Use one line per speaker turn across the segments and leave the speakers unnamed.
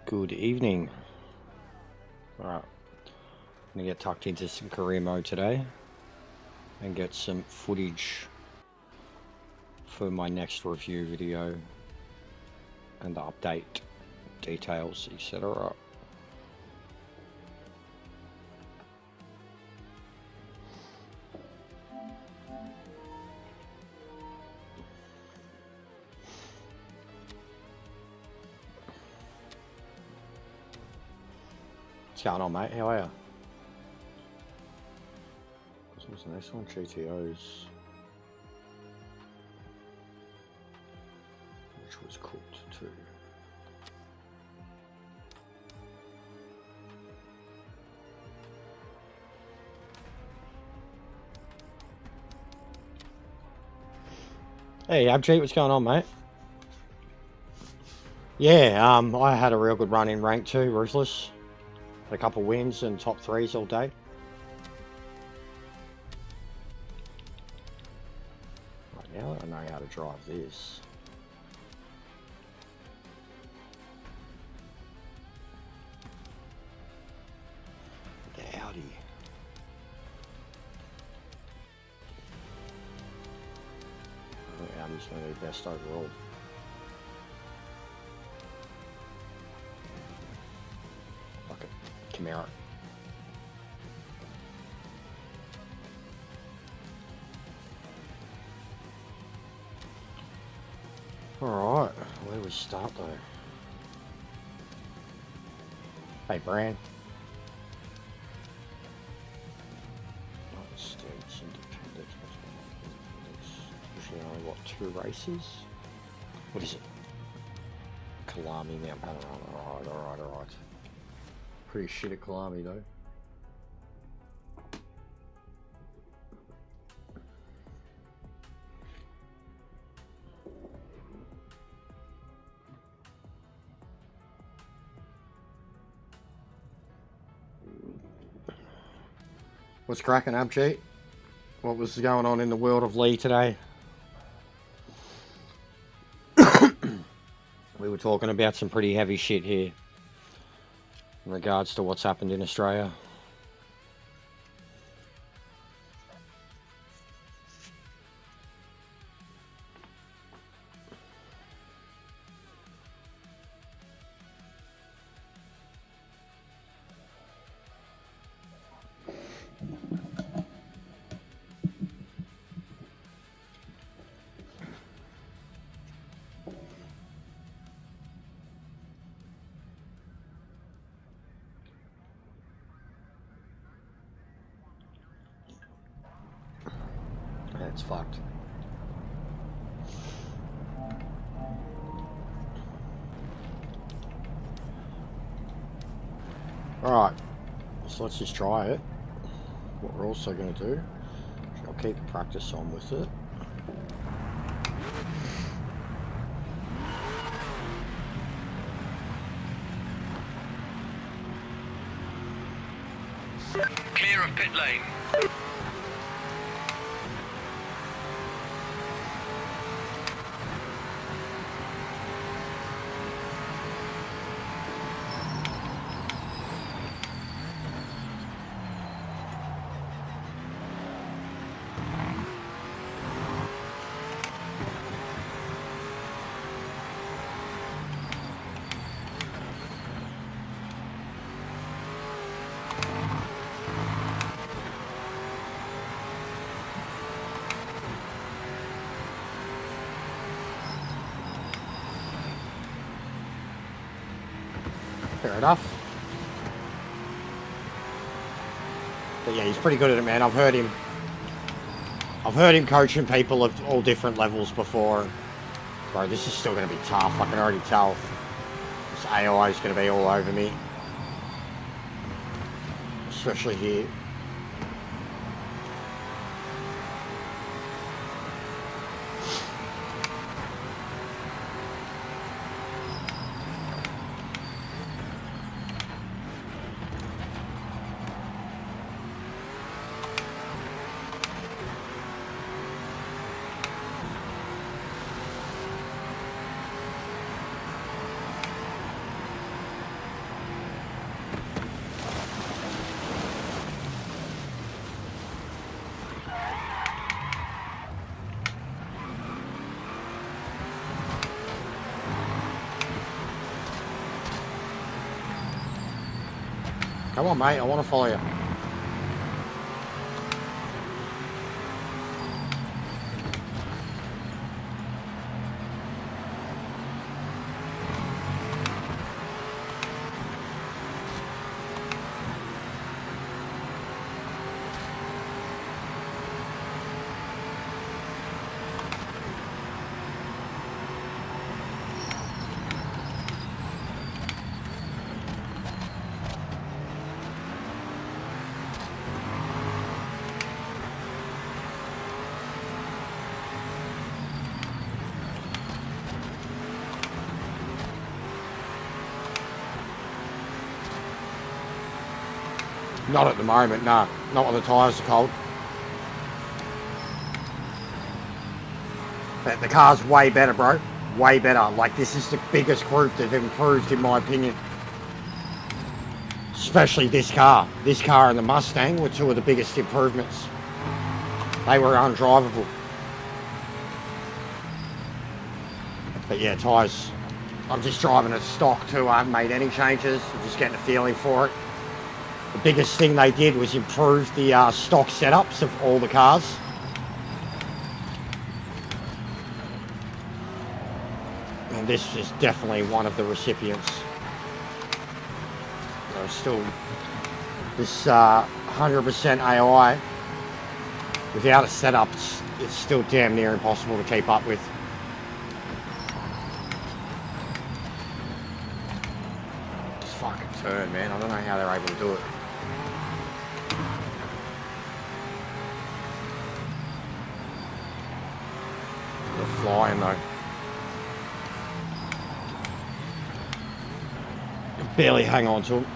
Good evening. Alright, I'm gonna get tucked into some career mode today and get some footage for my next review video and the update details, etc. What's going on, mate? How are you? What's the next one? GTOs. Which was cooked too. Hey, Abjeet, what's going on, mate? Yeah, I had a real good run in rank 2, Ruthless. Had a couple wins and top 3s all day. Right, now I know how to drive this. The Audi. I think Audi's going to be best overall. Camaro. Alright, where do we start though? Hey, Brand. States, independent. Usually only, what, 2 races? What is it? Kalami, Mount Panorama. Alright. Pretty shit at Kalami though. What's cracking, Abjeet? What was going on in the world of Lee today? We were talking about some pretty heavy shit here in regards to what's happened in Australia. That's fucked. Alright, so let's just try it. What we're also going to do, I'll keep the practice on with it.
Clear of pit lane.
Fair enough. But yeah, he's pretty good at it, man. I've heard him coaching people of all different levels before. Bro, this is still going to be tough. I can already tell. This AI is going to be all over me. Especially here. Come on, mate. I want to follow you. Not at the moment, nah. Not when the tyres are cold. But the car's way better, bro. Way better. Like, this is the biggest group they've improved, in my opinion. Especially this car. This car and the Mustang were two of the biggest improvements. They were undrivable. But yeah, tyres. I'm just driving it stock too. I haven't made any changes. I'm just getting a feeling for it. The biggest thing they did was improve the stock setups of all the cars. And this is definitely one of the recipients. So still, this 100% AI, without a setup, it's still damn near impossible to keep up with. This fucking turn, man. I don't know how they're able to do it. They're flying though. Barely hang on to them.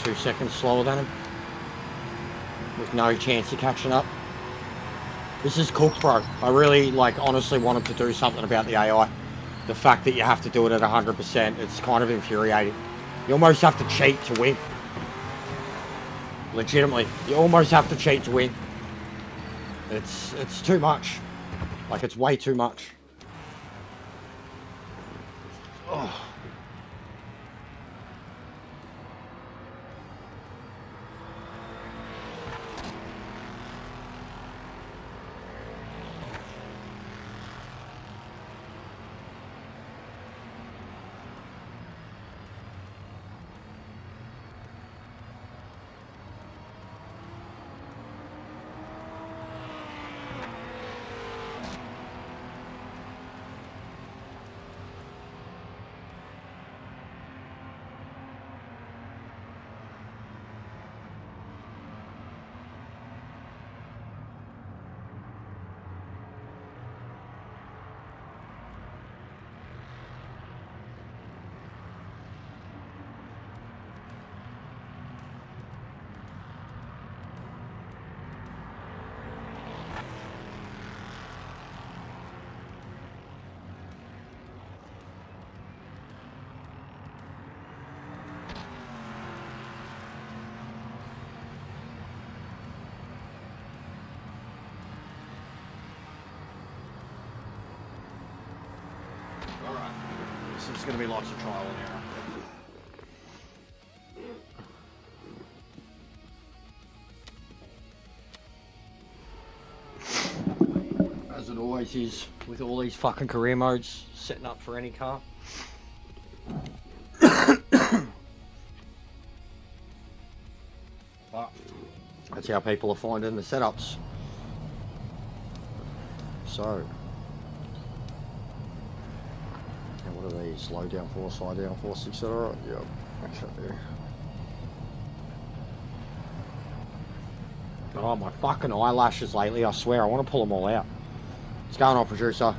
Two seconds slower than him. With no chance of catching up. This is cooked, bro. I really, honestly wanted to do something about the AI. The fact that you have to do it at 100%, it's kind of infuriating. You almost have to cheat to win. Legitimately. You almost have to cheat to win. It's too much. Like, it's way too much. Oh. There's going to be lots of trial and error. As it always is with all these fucking career modes setting up for any car. But that's how people are finding the setups. So, what are these? Low down force, high down force, etc. Yep. Okay. Oh, my fucking eyelashes lately, I swear, I want to pull them all out. What's going on, producer?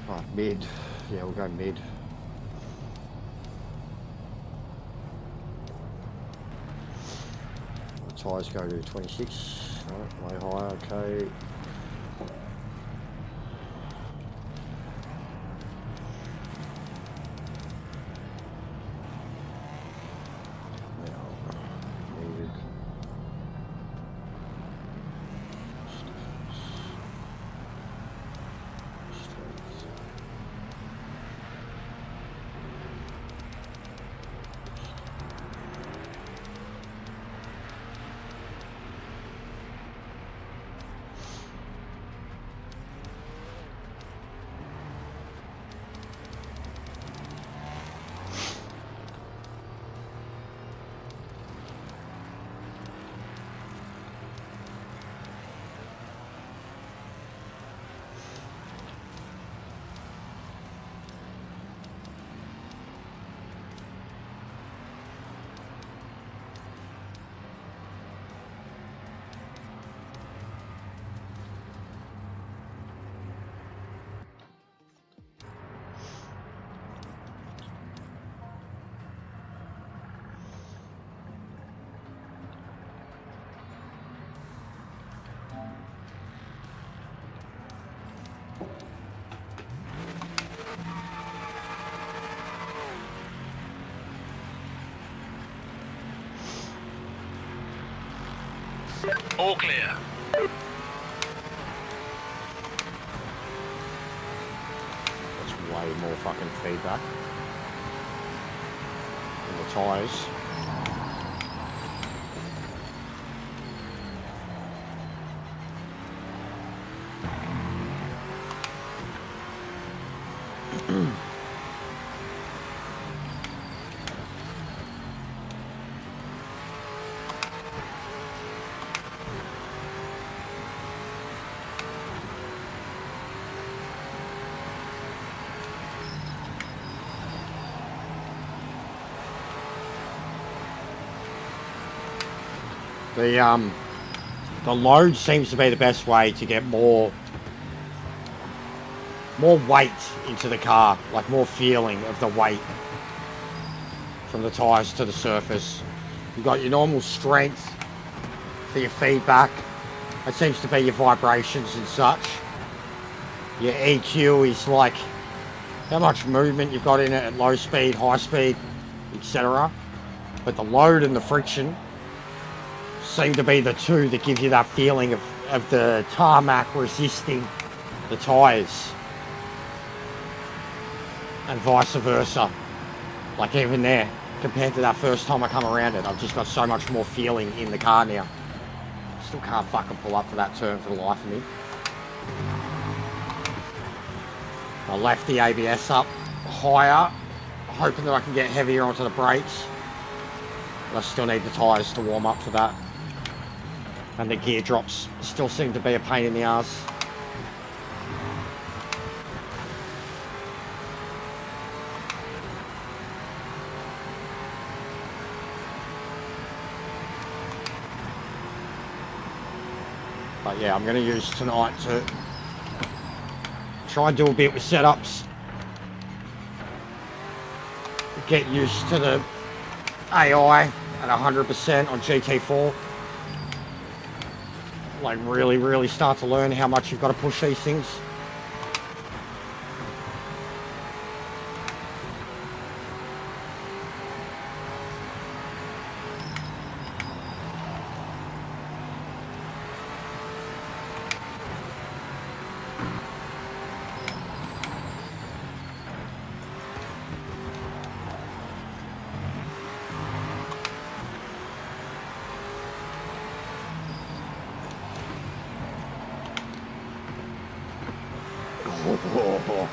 Oh, mid. Yeah, we'll go mid. The tyres go to 26. Right, way higher, okay.
All clear.
That's way more fucking feedback in the tyres. The load seems to be the best way to get more weight into the car, like more feeling of the weight from the tyres to the surface. You've got your normal strength for your feedback. It seems to be your vibrations and such. Your EQ is like how much movement you've got in it at low speed, high speed, etc. But the load and the friction seem to be the two that give you that feeling of the tarmac resisting the tyres. And vice versa. Like even there, compared to that first time I come around it, I've just got so much more feeling in the car now. Still can't fucking pull up for that turn for the life of me. I left the ABS up higher, hoping that I can get heavier onto the brakes. But I still need the tyres to warm up for that. And the gear drops still seem to be a pain in the ass. But yeah, I'm going to use tonight to try and do a bit with setups. Get used to the AI at 100% on GT4. Like really start to learn how much you've got to push these things. Oh.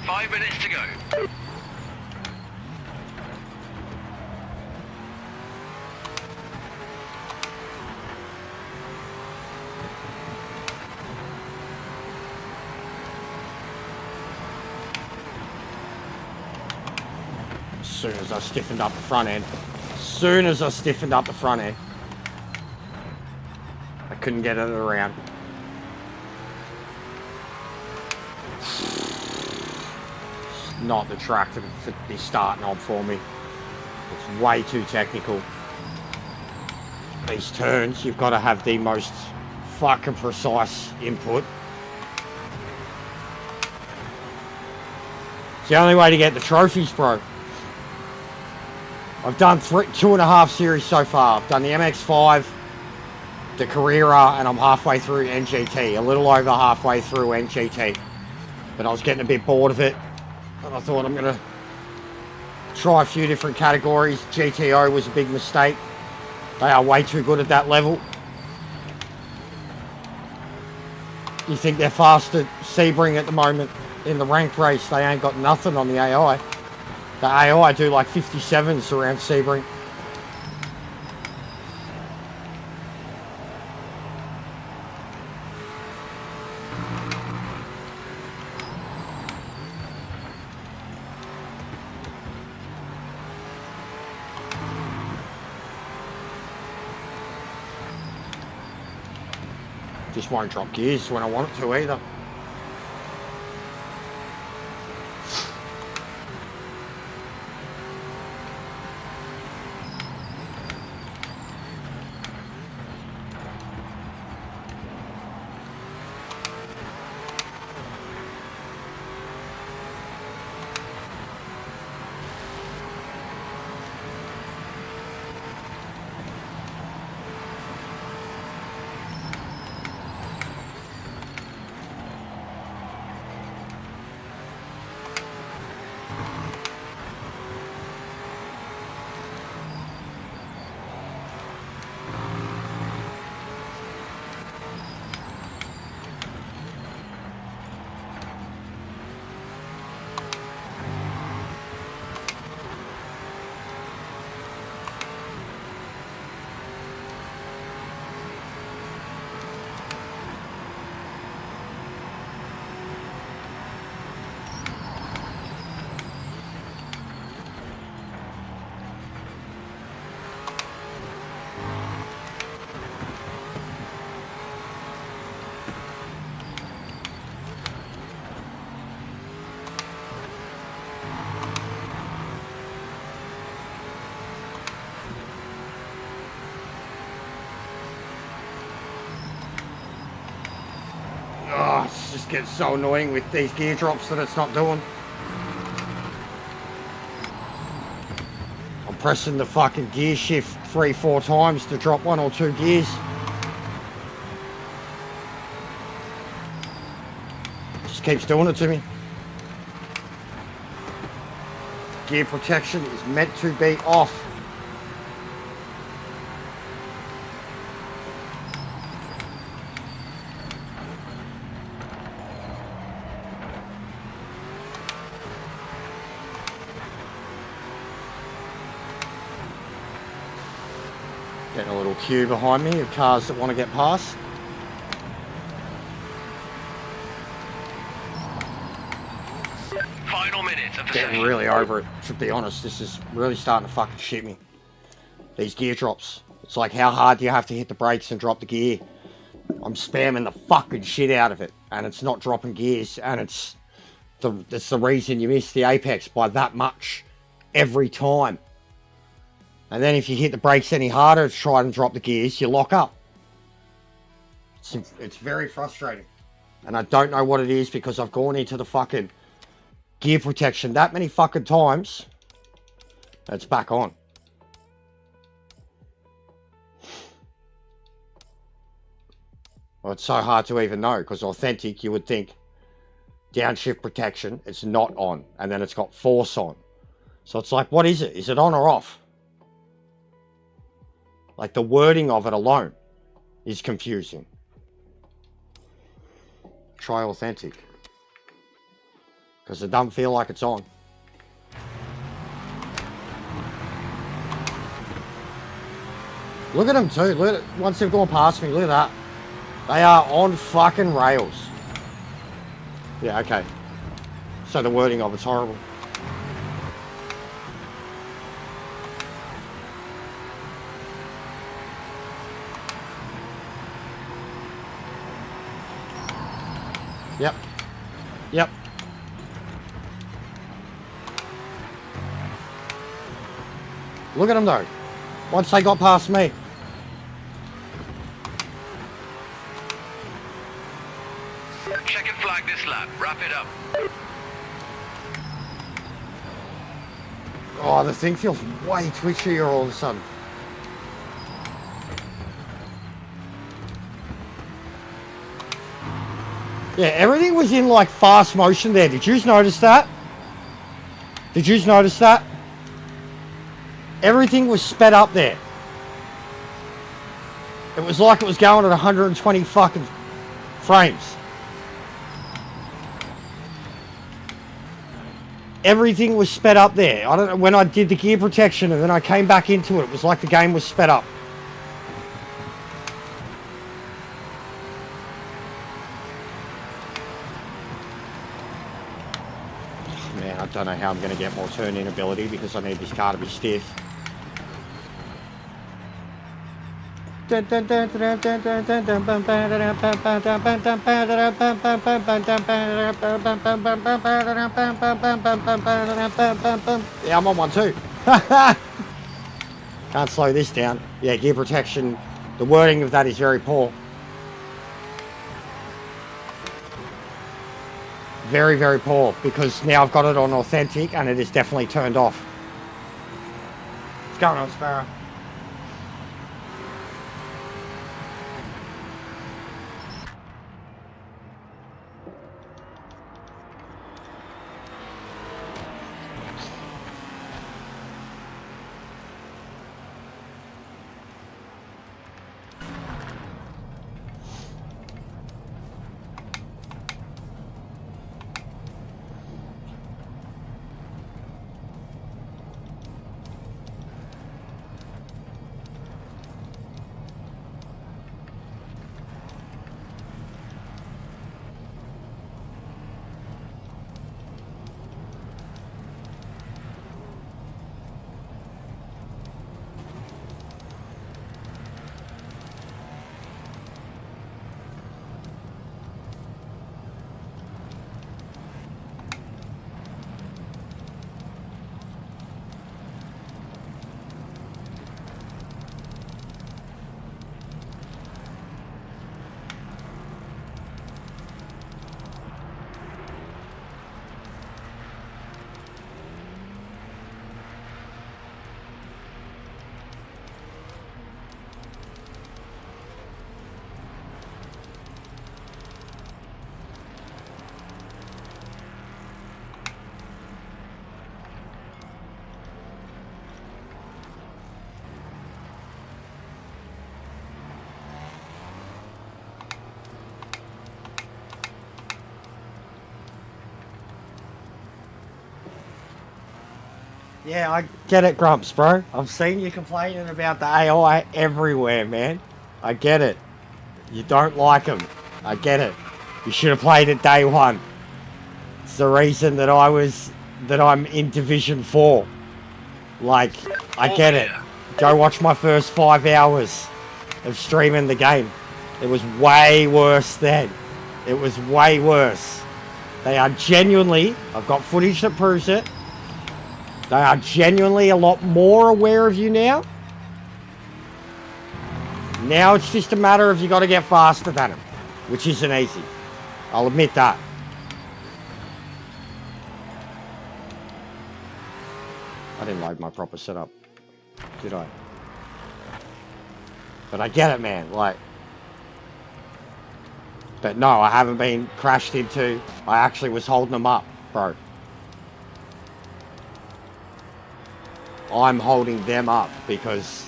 5 minutes to go.
As soon as I stiffened up the front end. I couldn't get it around. It's not the track to be starting on for me. It's way too technical. These turns, you've got to have the most fucking precise input. It's the only way to get the trophies, bro. I've done 2.5 series so far. I've done the MX-5, the Carrera, and I'm halfway through NGT. A little over halfway through NGT. But I was getting a bit bored of it. And I thought I'm going to try a few different categories. GTO was a big mistake. They are way too good at that level. You think they're fast at Sebring at the moment in the ranked race. They ain't got nothing on the AI. The AI do like 57s around Sebring. Just won't drop gears when I want it to either. just gets so annoying with these gear drops that it's not doing. I'm pressing the fucking gear shift 3-4 times to drop 1 or 2 gears. Just keeps doing it to me. Gear protection is meant to be off. Getting a little queue behind me of cars that want to get past.
Final minutes of the
Getting
session.
really over it, to be honest. This is really starting to fucking shit me. These gear drops. It's like, how hard do you have to hit the brakes and drop the gear? I'm spamming the fucking shit out of it, and it's not dropping gears, and it's the reason you miss the apex by that much every time. And then if you hit the brakes any harder to try and drop the gears, you lock up. It's very frustrating. And I don't know what it is, because I've gone into the fucking gear protection that many fucking times. It's back on. Well, it's so hard to even know, because authentic, you would think downshift protection, it's not on. And then it's got force on. So it's like, what is it? Is it on or off? Like, the wording of it alone is confusing. Try authentic. Because it doesn't feel like it's on. Look at them too. Look at, once they've gone past me, look at that. They are on fucking rails. Yeah, okay. So the wording of it's horrible. Yep. Yep. Look at them though. Once they got past me.
Check and flag this lap. Wrap it up.
Oh, the thing feels way twitchier all of a sudden. Yeah, everything was in like fast motion there. Did you notice that? Did you notice that? Everything was sped up there. It was like it was going at 120 fucking frames. Everything was sped up there. I don't know, when I did the gear protection and then I came back into it, it was like the game was sped up. Man, I don't know how I'm going to get more turn-in ability because I need this car to be stiff. Yeah, I'm on one too. Can't slow this down. Yeah, gear protection. The wording of that is very poor. Very, very poor, because now I've got it on authentic and it is definitely turned off. What's going on, Sparrow? Yeah, I get it, Grumps, bro. I've seen you complaining about the AI everywhere, man. I get it. You don't like them. I get it. You should have played it day one. It's the reason that I'm in Division 4. Like, I get it. Go watch my first 5 hours of streaming the game. It was way worse then. It was way worse. They are genuinely, I've got footage that proves it. They are genuinely a lot more aware of you now. Now it's just a matter of you got to get faster than them, which isn't easy. I'll admit that. I didn't load my proper setup, did I? But I get it, man. Like, but no, I haven't been crashed into. I actually was holding them up, bro. I'm holding them up because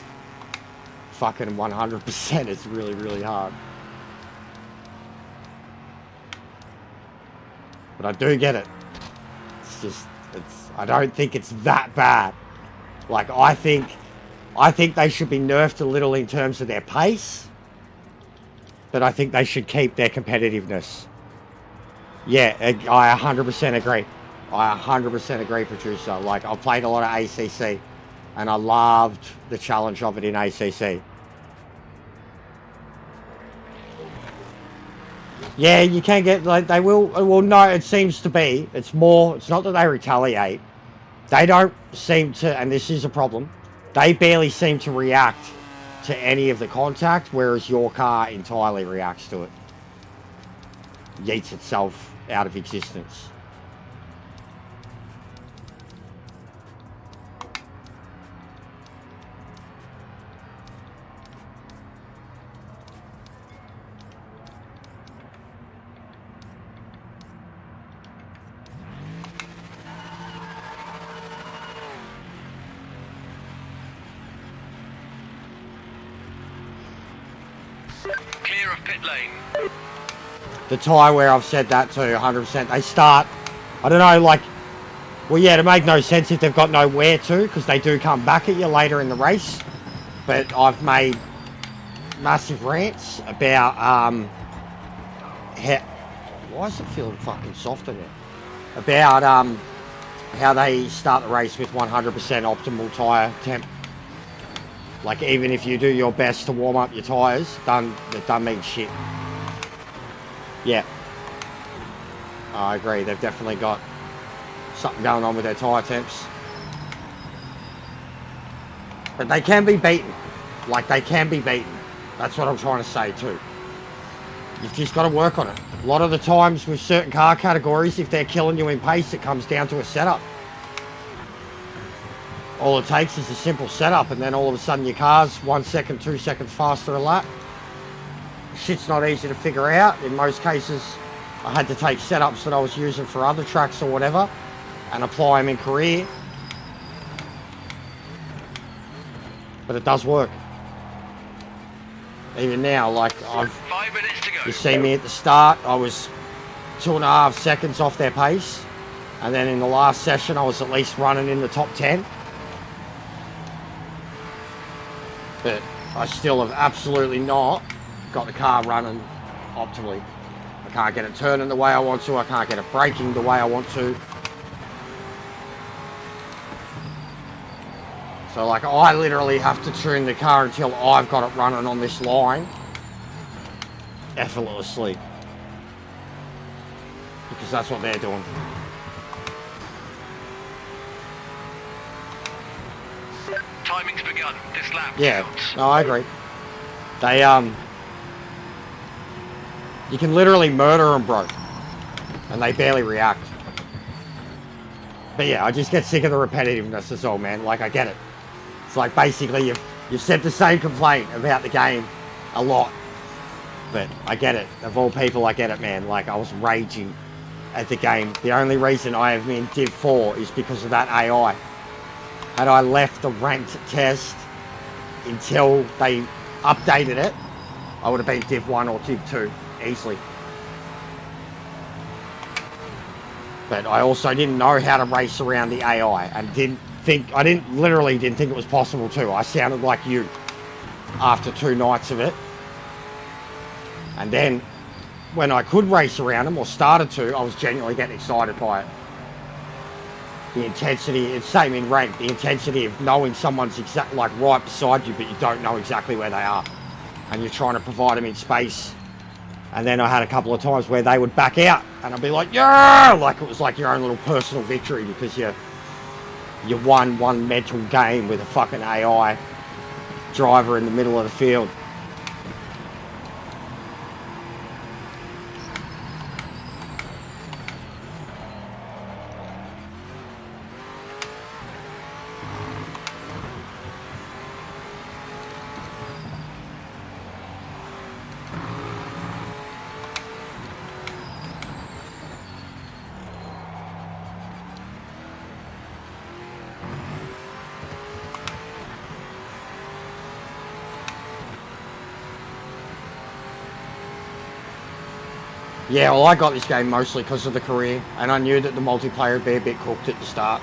fucking 100% is really, really hard. But I do get it. It's just, I don't think it's that bad. Like, I think they should be nerfed a little in terms of their pace. But I think they should keep their competitiveness. Yeah, I 100% agree. I 100% agree, producer. Like, I've played a lot of ACC, and I loved the challenge of it in ACC. Yeah, you can get, like, they will, well, no, it seems to be, it's not that they retaliate. They don't seem to, and this is a problem, they barely seem to react to any of the contact, whereas your car entirely reacts to it. Yeets itself out of existence.
Clear of pit lane.
The tyre where I've said that to 100%, they start, I don't know, like, well, yeah, it make no sense if they've got nowhere to, because they do come back at you later in the race. But I've made massive rants about, why is it feeling fucking soft in there? About, how they start the race with 100% optimal tyre temp. Like, even if you do your best to warm up your tyres, that don't mean shit. Yeah. I agree, they've definitely got something going on with their tyre temps. But they can be beaten. Like, they can be beaten. That's what I'm trying to say too. You've just got to work on it. A lot of the times with certain car categories, if they're killing you in pace, it comes down to a setup. All it takes is a simple setup, and then all of a sudden your car's 1 second, 2 seconds faster a lap. Shit's not easy to figure out. In most cases, I had to take setups that I was using for other tracks or whatever and apply them in career. But it does work. Even now, like,
5 minutes to go.
You see me at the start, I was 2.5 seconds off their pace. And then in the last session, I was at least running in the top 10. But I still have absolutely not got the car running optimally. I can't get it turning the way I want to. I can't get it braking the way I want to. So, like, I literally have to tune the car until I've got it running on this line effortlessly. Because that's what they're doing.
Timing's begun. This lap
Yeah,
counts.
no, I agree. They, you can literally murder them, bro. And they barely react. But yeah, I just get sick of the repetitiveness as well, man. Like, I get it. It's like, basically, you've said the same complaint about the game a lot. But I get it. Of all people, I get it, man. Like, I was raging at the game. The only reason I am in Div 4 is because of that AI. Had I left the ranked test until they updated it, I would have been Div 1 or Div 2 easily. But I also didn't know how to race around the AI and didn't
literally didn't think it was possible to. I sounded like you after 2 nights of it. And then when I could race around them, or started to, I was genuinely getting excited by it. The intensity, it's same in rank, the intensity of knowing someone's like right beside you, but you don't know exactly where they are. And you're trying to provide them in space. And then I had a couple of times where they would back out and I'd be like, yeah, like it was like your own little personal victory because you won one mental game with a fucking AI driver in the middle of the field. Yeah, well, I got this game mostly because of the career, and I knew that the multiplayer would be a bit cooked at the start.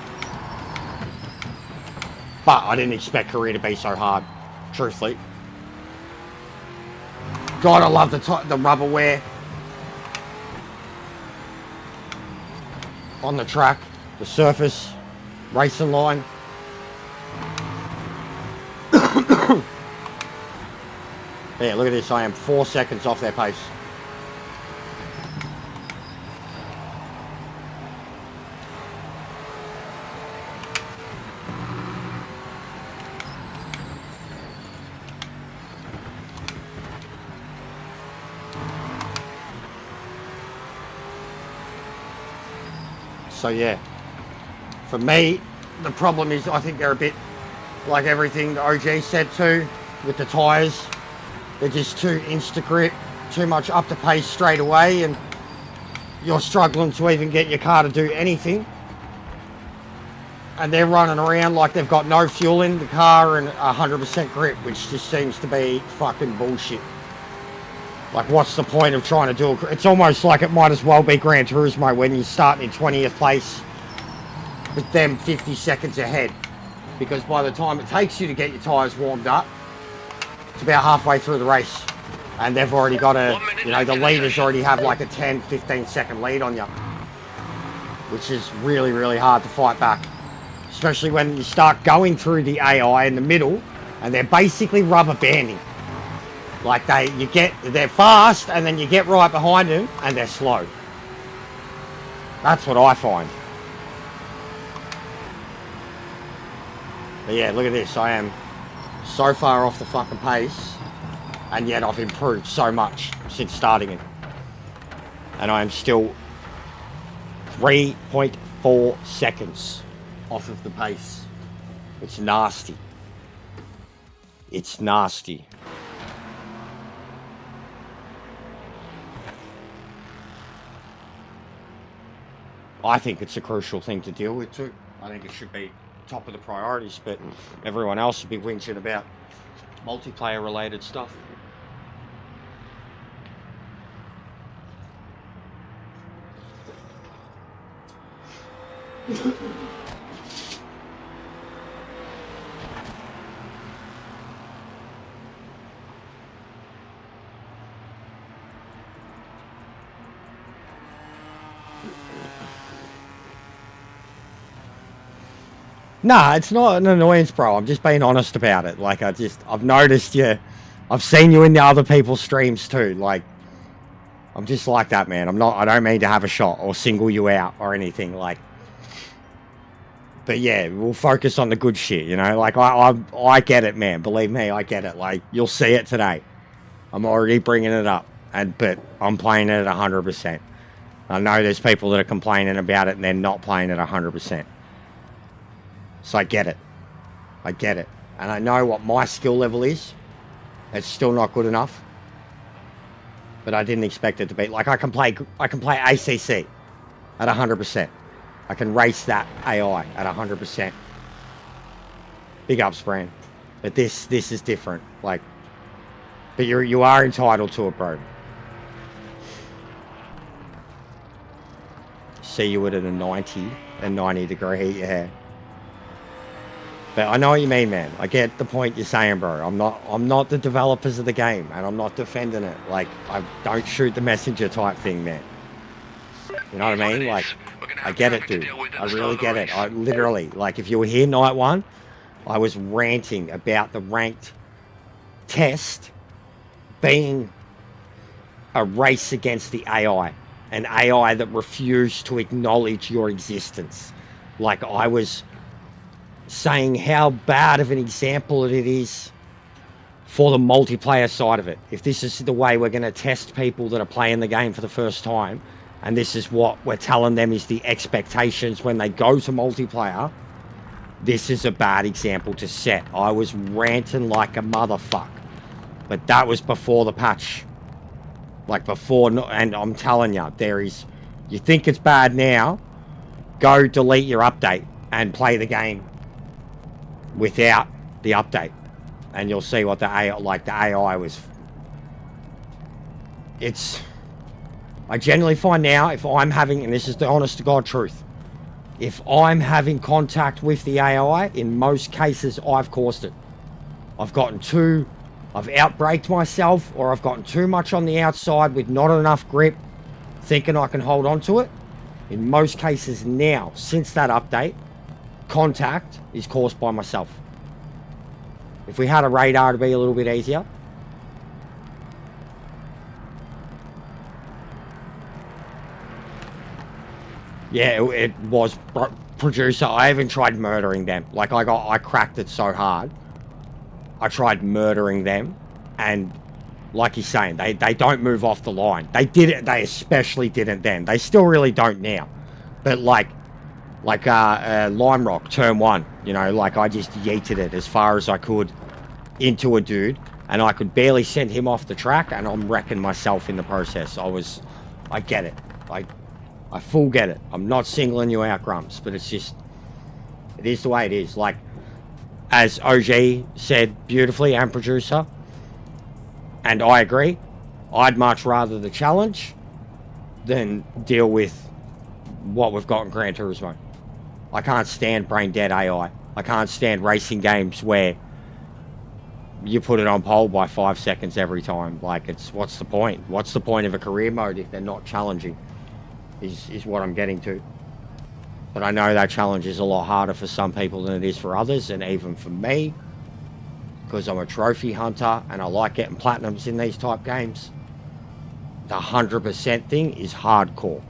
But I didn't expect career to be so hard, truthfully. God, I love the rubber wear on the track, the surface, racing line. Yeah, look at this, I am 4 seconds off their pace. So yeah, for me, the problem is I think they're a bit like everything the OG said too, with the tyres. They're just too insta-grip, too much up to pace straight away, and you're struggling to even get your car to do anything. And they're running around like they've got no fuel in the car and 100% grip, which just seems to be fucking bullshit. Like, what's the point of trying to do it? It's almost like it might as well be Gran Turismo when you start in 20th place with them 50 seconds ahead. Because by the time it takes you to get your tyres warmed up, it's about halfway through the race. And they've already got the leaders already have like a 10, 15 second lead on you. Which is really, really hard to fight back. Especially when you start going through the AI in the middle and they're basically rubber banding. Like they're fast and then you get right behind them and they're slow. That's what I find. But yeah, look at this. I am so far off the fucking pace and yet I've improved so much since starting it. And I am still 3.4 seconds off of the pace. It's nasty. It's nasty. I think it's a crucial thing to deal with too. I think it should be top of the priorities, but everyone else would be whinging about multiplayer related stuff. Nah, it's not an annoyance, bro. I'm just being honest about it. Like, I've noticed you. I've seen you in the other people's streams too. Like, I'm just like that, man. I don't mean to have a shot or single you out or anything. Like, but yeah, we'll focus on the good shit, you know? Like, I get it, man. Believe me, I get it. Like, you'll see it today. I'm already bringing it up. But I'm playing it at 100%. I know there's people that are complaining about it and they're not playing it 100%. So I get it. I get it. And I know what my skill level is. It's still not good enough. But I didn't expect it to be. Like, I can play ACC at 100%. I can race that AI at 100%. Big ups, Bran. But this is different. Like, but you are entitled to it, bro. See you at a 90 degree heat, yeah. But I know what you mean, man. I get the point you're saying, bro. I'm not the developers of the game, and I'm not defending it. Like, I don't shoot the messenger type thing, man. You know what I mean? Like, I get it, dude. I really get it. I literally, like, if you were here night one, I was ranting about the ranked test being a race against the AI, an AI that refused to acknowledge your existence. Like, I was saying how bad of an example it is for the multiplayer side of it. If this is the way we're going to test people that are playing the game for the first time, and this is what we're telling them is the expectations when they go to multiplayer, this is a bad example to set. I was ranting like a motherfucker. But that was before the patch. Like before, and I'm telling you, there is, you think it's bad now, go delete your update and play the game without the update. And you'll see what the AI, like the AI was. I generally find now, if I'm having, and this is the honest to God truth, if I'm having contact with the AI, in most cases, I've caused it. I've outbraked myself, or I've gotten too much on the outside with not enough grip, thinking I can hold on to it. In most cases now, since that update, contact is caused by myself. If we had a radar, it'd be a little bit easier. Yeah, it was producer. I even tried murdering them. Like I cracked it so hard. I tried murdering them, and like he's saying, they don't move off the line. They did it. They especially didn't then. They still really don't now. But like Lime Rock turn 1, you know, like I just yeeted it as far as I could into a dude, and I could barely send him off the track, and I'm wrecking myself in the process. I get it. I full get it. I'm not singling you out, Grumps, but it's just, it is the way it is. Like, as OG said beautifully, and producer, and I agree, I'd much rather the challenge than deal with what we've got in Gran Turismo. I can't stand brain dead AI. I can't stand racing games where you put it on pole by 5 seconds every time. Like, it's, what's the point? What's the point of a career mode if they're not challenging? Is what I'm getting to. But I know that challenge is a lot harder for some people than it is for others, and even for me, because I'm a trophy hunter and I like getting platinums in these type games. The 100% thing is hardcore.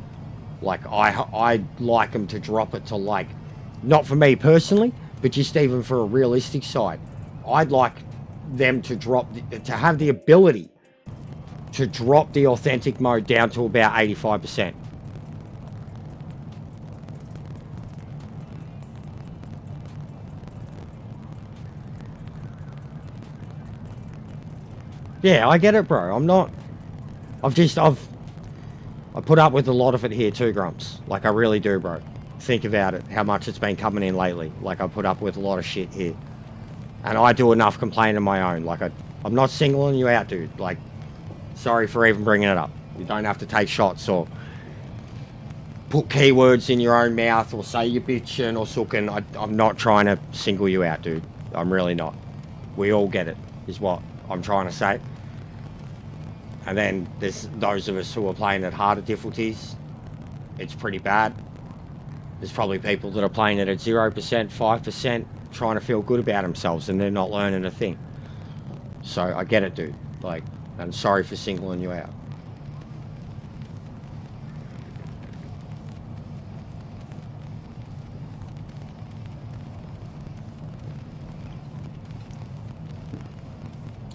Like, I'd like them to drop it to, like, not for me personally, but just even for a realistic side, I'd like them to to have the ability to drop the authentic mode down to about 85%. Yeah, I get it, bro. I put up with a lot of it here too, Grumps. Like, I really do, bro. Think about it, how much it's been coming in lately. Like, I put up with a lot of shit here. And I do enough complaining of my own. Like, I'm not singling you out, dude. Like, sorry for even bringing it up. You don't have to take shots or put keywords in your own mouth or say you're bitching or sucking. I'm not trying to single you out, dude. I'm really not. We all get it, is what I'm trying to say. And then there's those of us who are playing at harder difficulties. It's pretty bad. There's probably people that are playing it at 0%, 5%, trying to feel good about themselves, and they're not learning a thing. So I get it, dude. Like, I'm sorry for singling you out.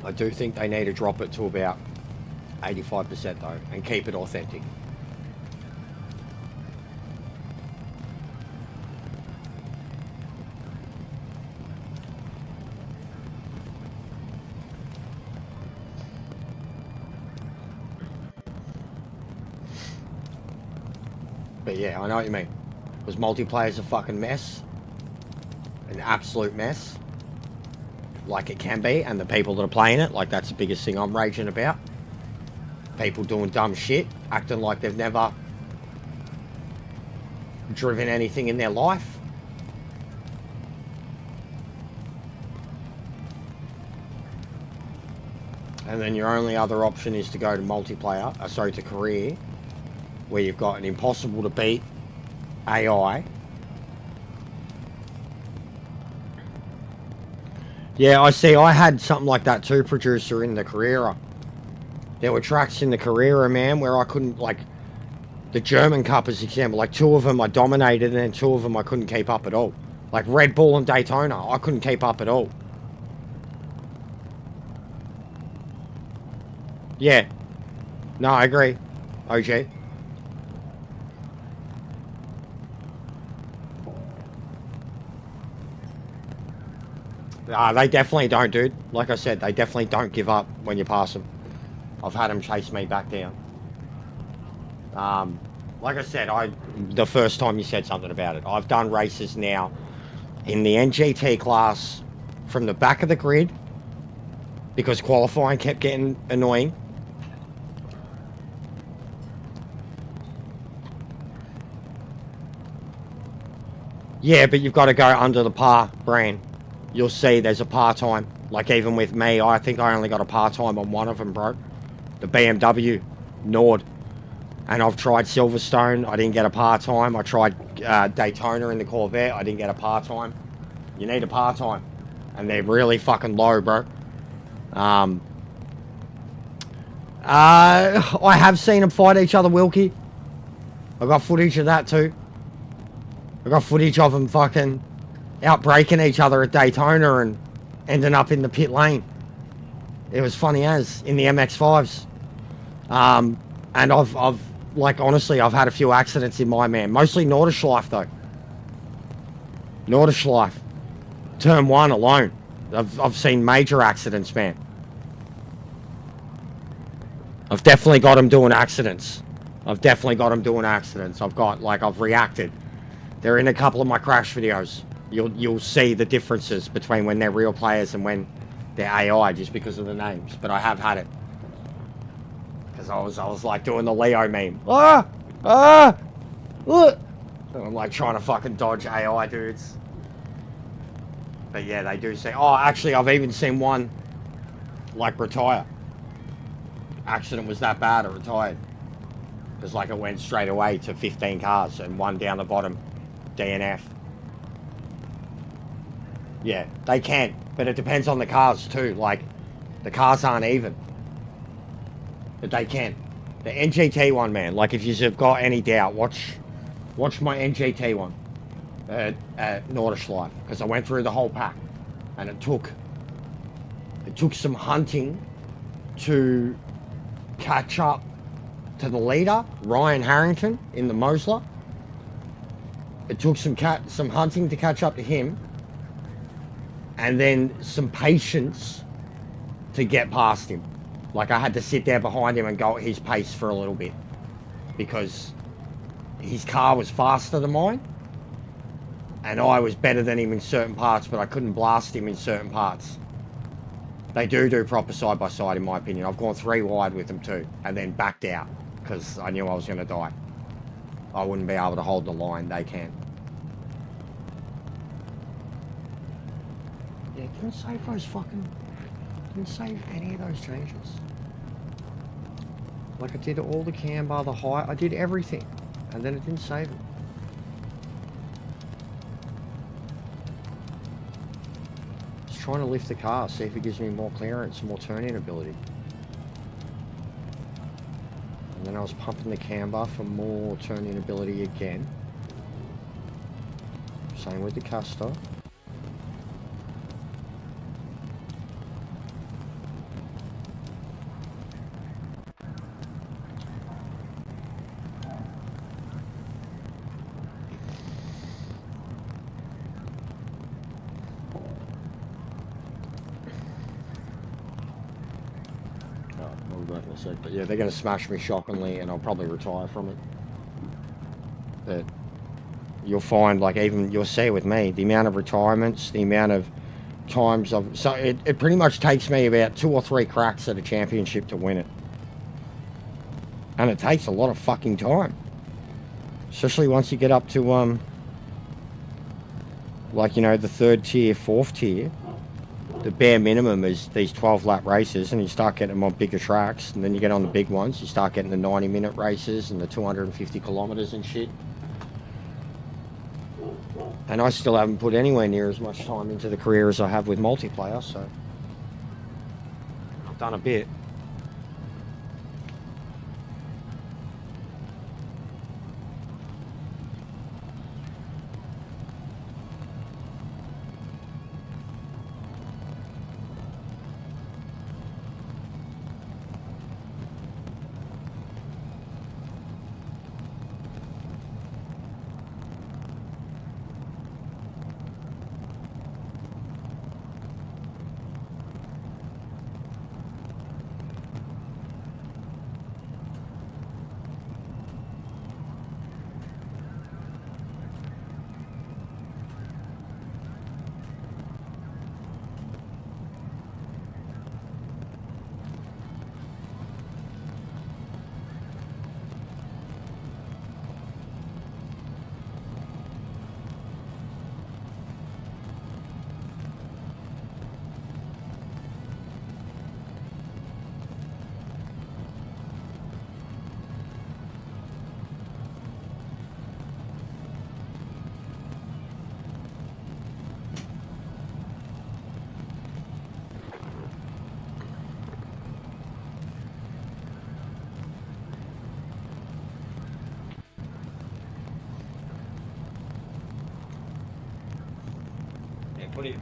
I do think they need to drop it to about 85% though, and keep it authentic. But yeah, I know what you mean. Because multiplayer's a fucking mess. An absolute mess. Like it can be, and the people that are playing it, like that's the biggest thing I'm raging about. People doing dumb shit, acting like they've never driven anything in their life. And then your only other option is to go to multiplayer, to career, where you've got an impossible to beat AI. Yeah, I see. I had something like that too, producer, in the Carrera. There were tracks in the Carrera, man, where I couldn't, like, the German Cup as example, like 2 of them I dominated and then 2 of them I couldn't keep up at all. Like Red Bull and Daytona, I couldn't keep up at all. Yeah. No, I agree. OG. They definitely don't, dude. Like I said, they definitely don't give up when you pass them. I've had them chase me back down. Like I said, the first time you said something about it, I've done races now in the NGT class from the back of the grid because qualifying kept getting annoying. Yeah, but you've got to go under the par brand. You'll see there's a par time. Like even with me, I think I only got a par time on one of them, bro. The BMW Nord. And I've tried Silverstone. I didn't get a par time. I tried Daytona in the Corvette. I didn't get a par time. You need a par time. And they're really fucking low, bro. I have seen them fight each other, Wilkie. I got footage of that too. I got footage of them fucking outbreaking each other at Daytona and ending up in the pit lane. It was funny as in the MX-5s. And I've like honestly, I've had a few accidents in my man. Mostly Nordschleife though. Nordschleife. Turn 1 alone. I've seen major accidents, man. I've definitely got them doing accidents. I've reacted. They're in a couple of my crash videos. You'll see the differences between when they're real players and when they're AI just because of the names. But I have had it. Because I was like doing the Leo meme. Look! And I'm like trying to fucking dodge AI dudes. But yeah, they do say, oh, actually, I've even seen one like retire. Accident was that bad, it retired. Because like it went straight away to 15 cars and one down the bottom, DNF. Yeah, they can, but it depends on the cars too. Like, the cars aren't even. But they can. The NGT one, man, like if you've got any doubt, watch my NGT one at Nordschleife, because I went through the whole pack, and it took some hunting to catch up to the leader, Ryan Harrington, in the Mosler. It took some hunting to catch up to him, and then some patience to get past him. Like, I had to sit there behind him and go at his pace for a little bit, because his car was faster than mine, and I was better than him in certain parts, but I couldn't blast him in certain parts. They do proper side-by-side, in my opinion. I've gone 3 wide with them too, and then backed out, because I knew I was going to die. I wouldn't be able to hold the line. They can. Yeah, didn't save any of those changes. Like, I did all the cam bar, the height, I did everything, and then it didn't save it. Just trying to lift the car, see if it gives me more clearance, more turning ability. And then I was pumping the cam bar for more turning ability again. Same with the Custo. But yeah, they're going to smash me shockingly, and I'll probably retire from it. But you'll find, like, even you'll see with me, the amount of retirements, the amount of times I've... So it pretty much takes me about 2 or 3 cracks at a championship to win it. And it takes a lot of fucking time. Especially once you get up to, like, you know, the 3rd tier, 4th tier. the bare minimum is these 12-lap races, and you start getting them on bigger tracks, and then you get on the big ones, you start getting the 90-minute races and the 250 kilometers and shit. And I still haven't put anywhere near as much time into the career as I have with multiplayer, so I've done a bit.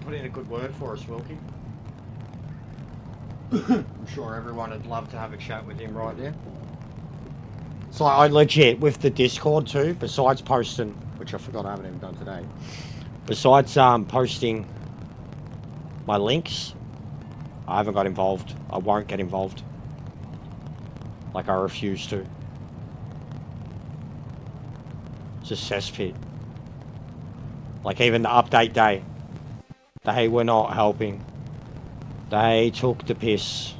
Put in a good word for us, Wilkie. I'm sure everyone would love to have a chat with him right there. So I legit, with the Discord too, besides posting, which I forgot I haven't even done today, besides posting my links, I haven't got involved. I won't get involved. Like, I refuse to. It's a cesspit. Like, even the update day, they were not helping. They took the piss.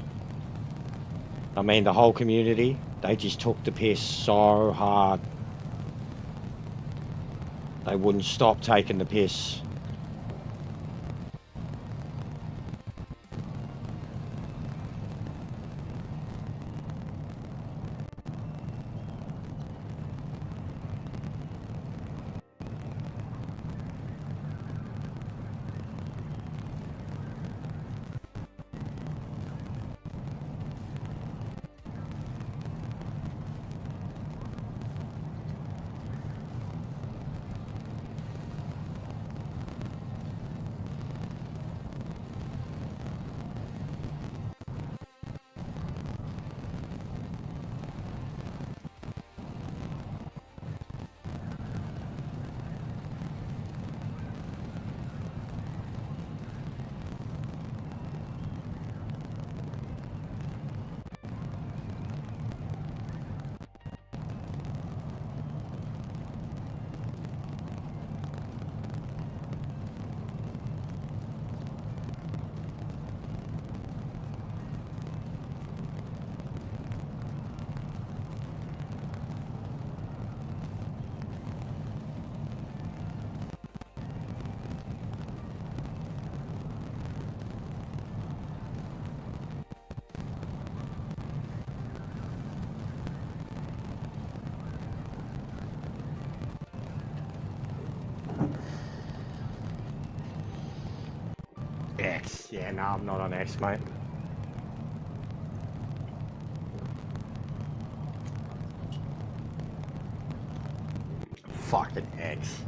I mean, the whole community, they just took the piss so hard. They wouldn't stop taking the piss. X. Yeah, no, I'm not on X, mate. Fucking X.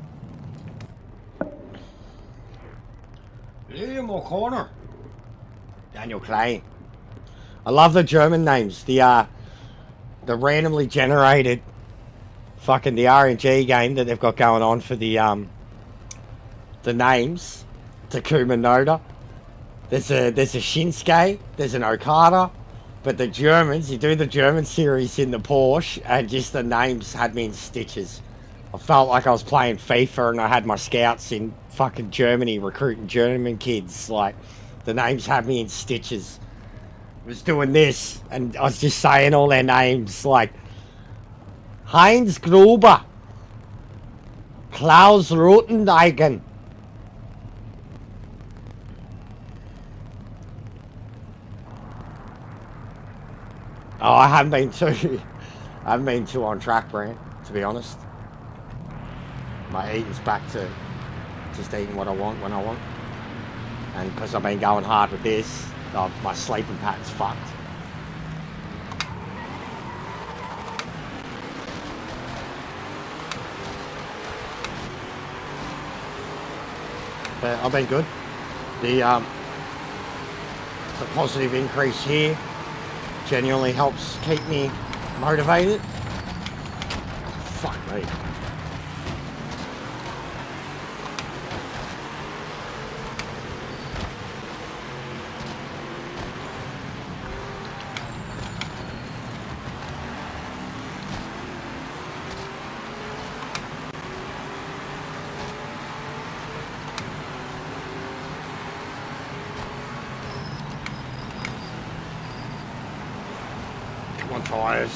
Liam O'Connor. Daniel Klein. I love the German names. The randomly generated fucking the RNG game that they've got going on for the names. Takuma Noda. There's a Shinsuke, there's an Okada, but the Germans, you do the German series in the Porsche, and just the names had me in stitches. I felt like I was playing FIFA and I had my scouts in fucking Germany recruiting German kids. Like, the names had me in stitches. I was doing this, and I was just saying all their names, like Heinz Gruber, Klaus Rotendeigen, Oh, I haven't been too. I haven't been too on track, Brand, to be honest. My eating's back to just eating what I want when I want. And because I've been going hard with this, my sleeping pattern's fucked. But I've been good. The positive increase here genuinely helps keep me motivated. Fuck me. Come on, tyres.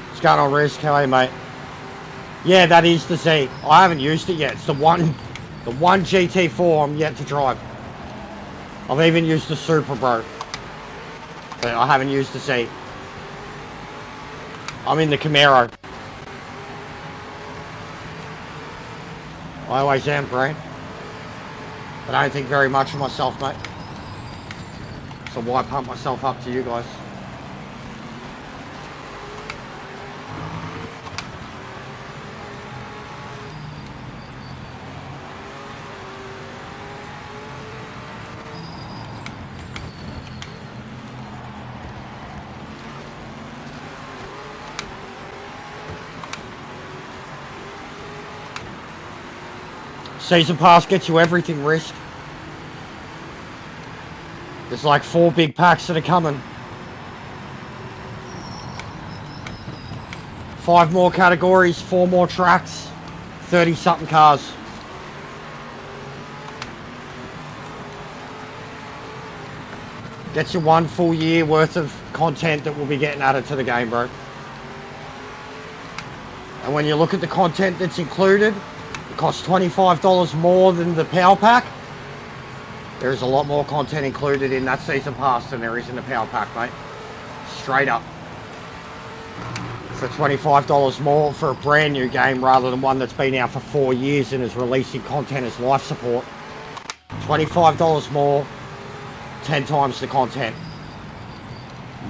What's going on, Risk? How are you, mate? Yeah, that is the Z. I haven't used it yet. It's the one GT4 I'm yet to drive. I've even used the Super, bro. But I haven't used the Z. I'm in the Camaro. I always am, Brad. But I don't think very much of myself, mate. So why pump myself up to you guys? Season Pass gets you everything, Risk. There's like 4 big packs that are coming. 5 more categories, 4 more tracks, 30-something cars. Gets you 1 full year worth of content that will be getting added to the game, bro. And when you look at the content that's included, it costs $25 more than the Power Pack. There's a lot more content included in that Season Pass than there is in the Power Pack, mate. Straight up. For $25 more for a brand new game rather than one that's been out for 4 years and is releasing content as life support. $25 more, 10 times the content.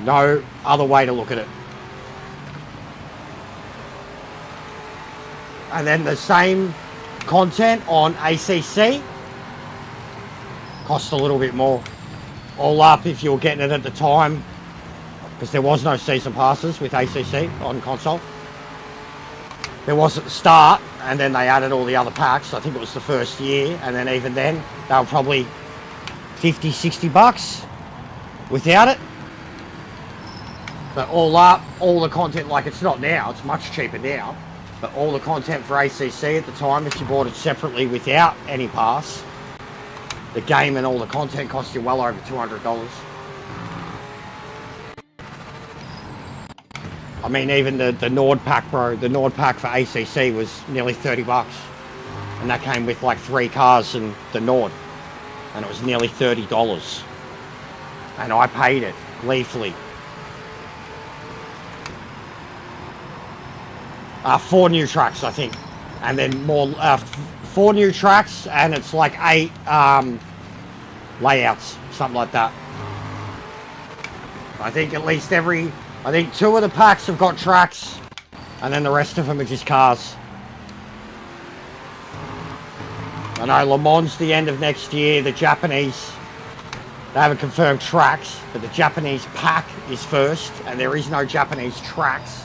No other way to look at it. And then the same content on ACC cost a little bit more. All up, if you were getting it at the time, because there was no season passes with ACC on console. There was at the start, and then they added all the other packs. I think it was the first year, and then even then, they were probably 50, 60 bucks without it. But all up, all the content, like it's not now, it's much cheaper now. But all the content for ACC at the time, if you bought it separately without any pass, the game and all the content cost you well over $200. I mean, even the Nord pack, bro, the Nord pack for ACC was nearly 30 bucks. And that came with like 3 cars and the Nord. And it was nearly $30. And I paid it gleefully. 4 new tracks, I think, and then more 4 new tracks, and it's like 8 layouts, something like that. I think at least I think 2 of the packs have got tracks, and then the rest of them are just cars. I know Le Mans the end of next year. The Japanese, they haven't confirmed tracks, but the Japanese pack is first, and there is no Japanese tracks.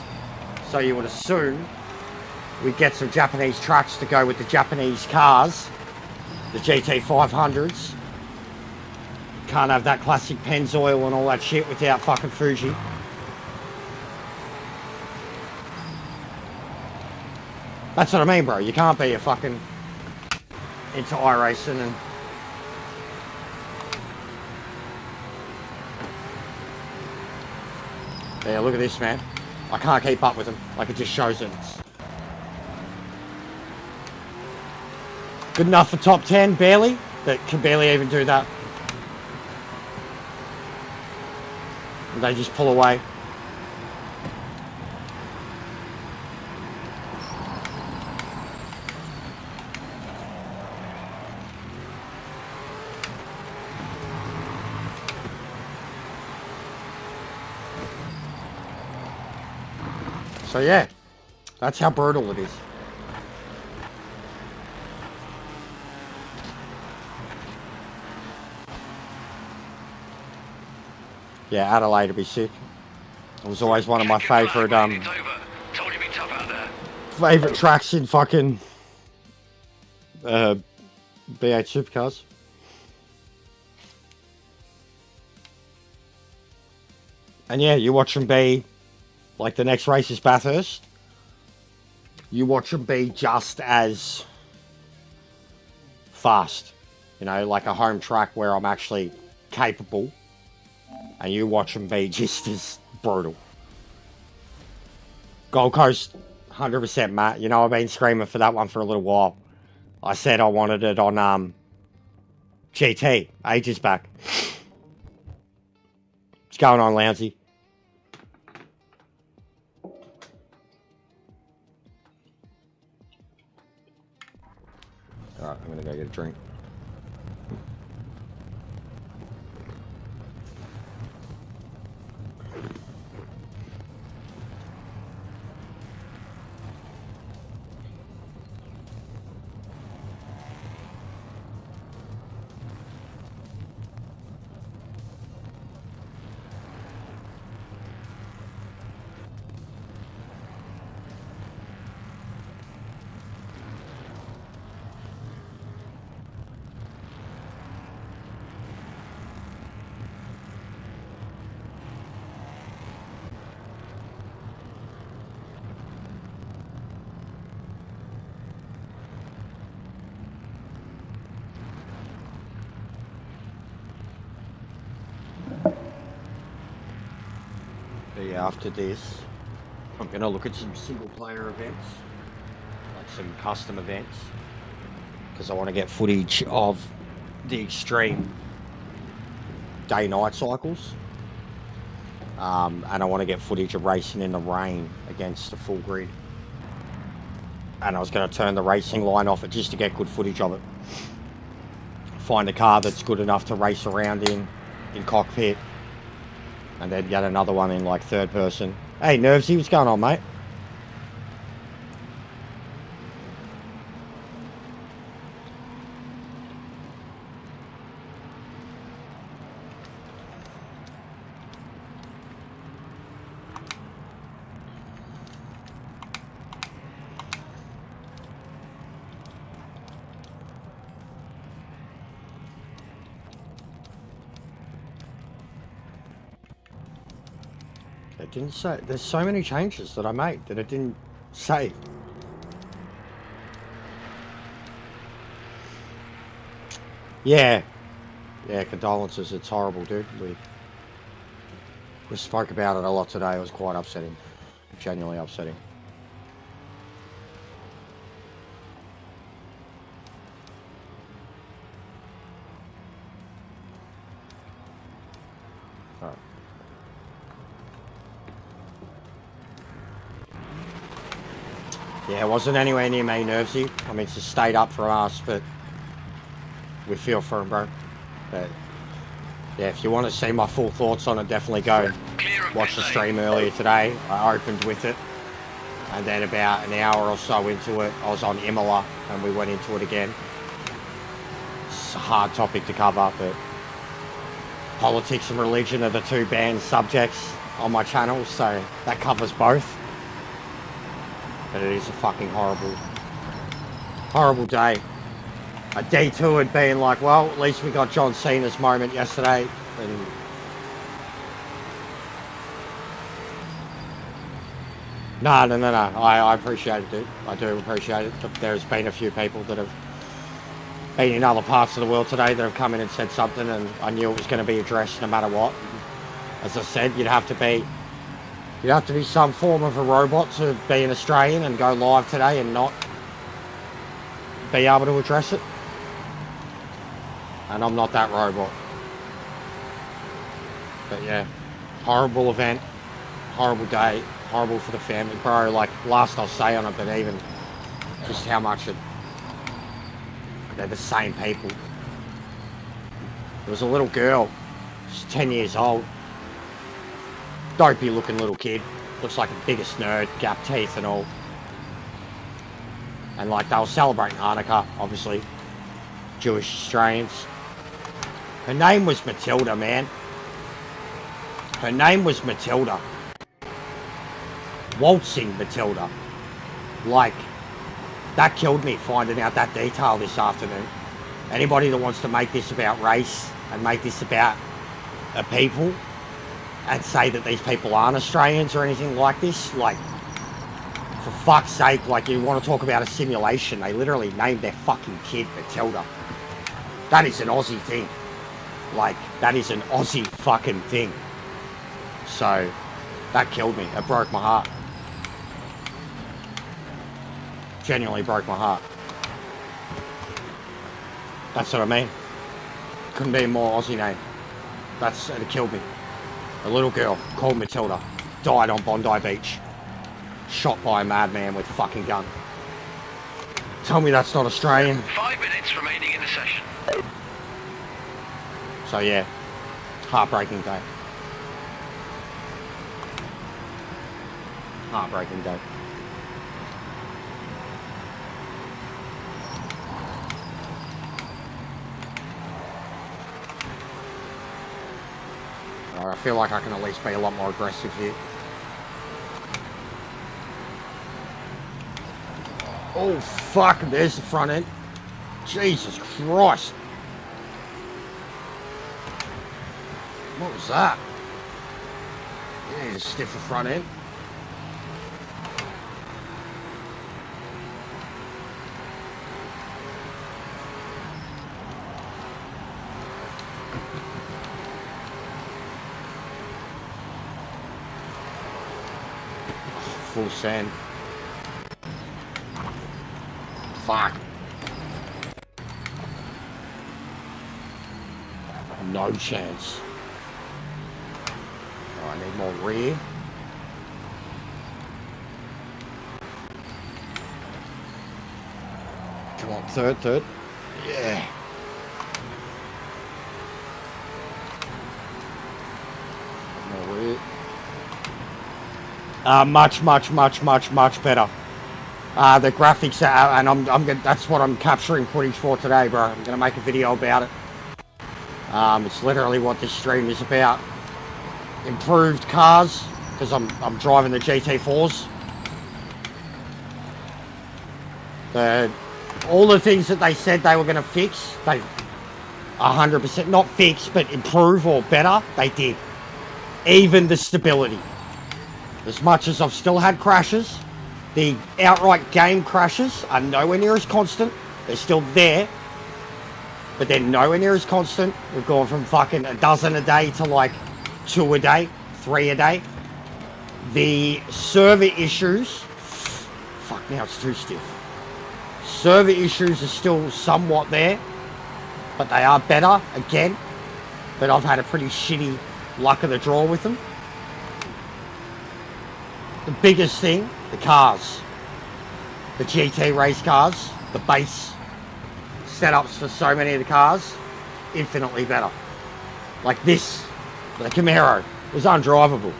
So you would assume we get some Japanese tracks to go with the Japanese cars, the GT500s. Can't have that classic Pennzoil and all that shit without fucking Fuji. That's what I mean, bro. You can't be a fucking into iRacing and Yeah, look at this, man. I can't keep up with him. Like, it just shows it. Good enough for top 10, barely. But can barely even do that. And they just pull away. So yeah, that's how brutal it is. Yeah, Adelaide to be sick. It was always one of my favourite favourite tracks in fucking B8 supercars. And yeah, you watch them be like the next race is Bathurst. You watch them be just as fast, you know, like a home track where I'm actually capable. And you watch them be just as brutal. Gold Coast, 100% Matt. You know, I've been screaming for that one for a little while. I said I wanted it on GT ages back. What's going on, Lounsey? Alright, I'm gonna go get a drink. After this, I'm going to look at some single player events, like some custom events, because I want to get footage of the extreme day-night cycles, and I want to get footage of racing in the rain against the full grid. And I was going to turn the racing line off it just to get good footage of it. Find a car that's good enough to race around in cockpit. And then get another one in like third person. Hey Nervesy, what's going on, mate? It didn't say. There's so many changes that I made that it didn't say. Yeah. Yeah, condolences. It's horrible, dude. We spoke about it a lot today. It was quite upsetting. Genuinely upsetting. Alright. Yeah, it wasn't anywhere near me, Nervesy. I mean, it's a state up for us, but we feel for him, bro. But yeah, if you want to see my full thoughts on it, definitely go watch the stream earlier today. I opened with it, and then about an hour or so into it, I was on Imola, and we went into it again. It's a hard topic to cover, but politics and religion are the two banned subjects on my channel, so that covers both. But it is a fucking horrible day. I detoured being like, well, at least we got John Cena's moment yesterday. And no. I appreciate it, dude. I do appreciate it. There's been a few people that have been in other parts of the world today that have come in and said something, and I knew it was going to be addressed no matter what. As I said, you'd have to be You have to be some form of a robot to be an Australian and go live today and not be able to address it. And I'm not that robot. But yeah, horrible event, horrible day, horrible for the family, bro. Like, last I'll say on it, but even just how much they're the same people. There was a little girl, she's 10 years old, dopey looking little kid, looks like the biggest nerd, gap teeth and all. And like, they were celebrating Hanukkah, obviously, Jewish Australians. Her name was Matilda, man. Her name was Matilda. Waltzing Matilda. Like, that killed me, finding out that detail this afternoon. Anybody that wants to make this about race and make this about a people and say that these people aren't Australians or anything like this, like, for fuck's sake, like, you want to talk about a simulation, they literally named their fucking kid Matilda. That is an Aussie thing. Like, that is an Aussie fucking thing. So, that killed me. It broke my heart. Genuinely broke my heart. That's what I mean. Couldn't be a more Aussie name. It killed me. A little girl called Matilda died on Bondi Beach. Shot by a madman with a fucking gun. Tell me that's not Australian.
5 minutes remaining in the session.
So yeah, heartbreaking day. Heartbreaking day. I feel like I can at least be a lot more aggressive here. Oh fuck, there's the front end. Jesus Christ. What was that? Yeah, a stiffer front end. Full send. Fuck. No chance. Oh, I need more rear. Come on, third. Yeah. More rear. Much better. The graphics are, and that's what I'm capturing footage for today, bro. I'm gonna make a video about it. It's literally what this stream is about. Improved cars, because I'm driving the GT4s. All the things that they said they were gonna fix, they 100% not fix, but improve or better, they did. Even the stability. As much as I've still had crashes, the outright game crashes are nowhere near as constant. They're still there, but they're nowhere near as constant. We've gone from fucking a dozen a day to like 2 a day, 3 a day. The server issues, fuck, now it's too stiff. Server issues are still somewhat there, but they are better again. But I've had a pretty shitty luck of the draw with them. The biggest thing, the cars. The GT race cars, the base setups for so many of the cars, infinitely better. Like this, the Camaro, was undrivable.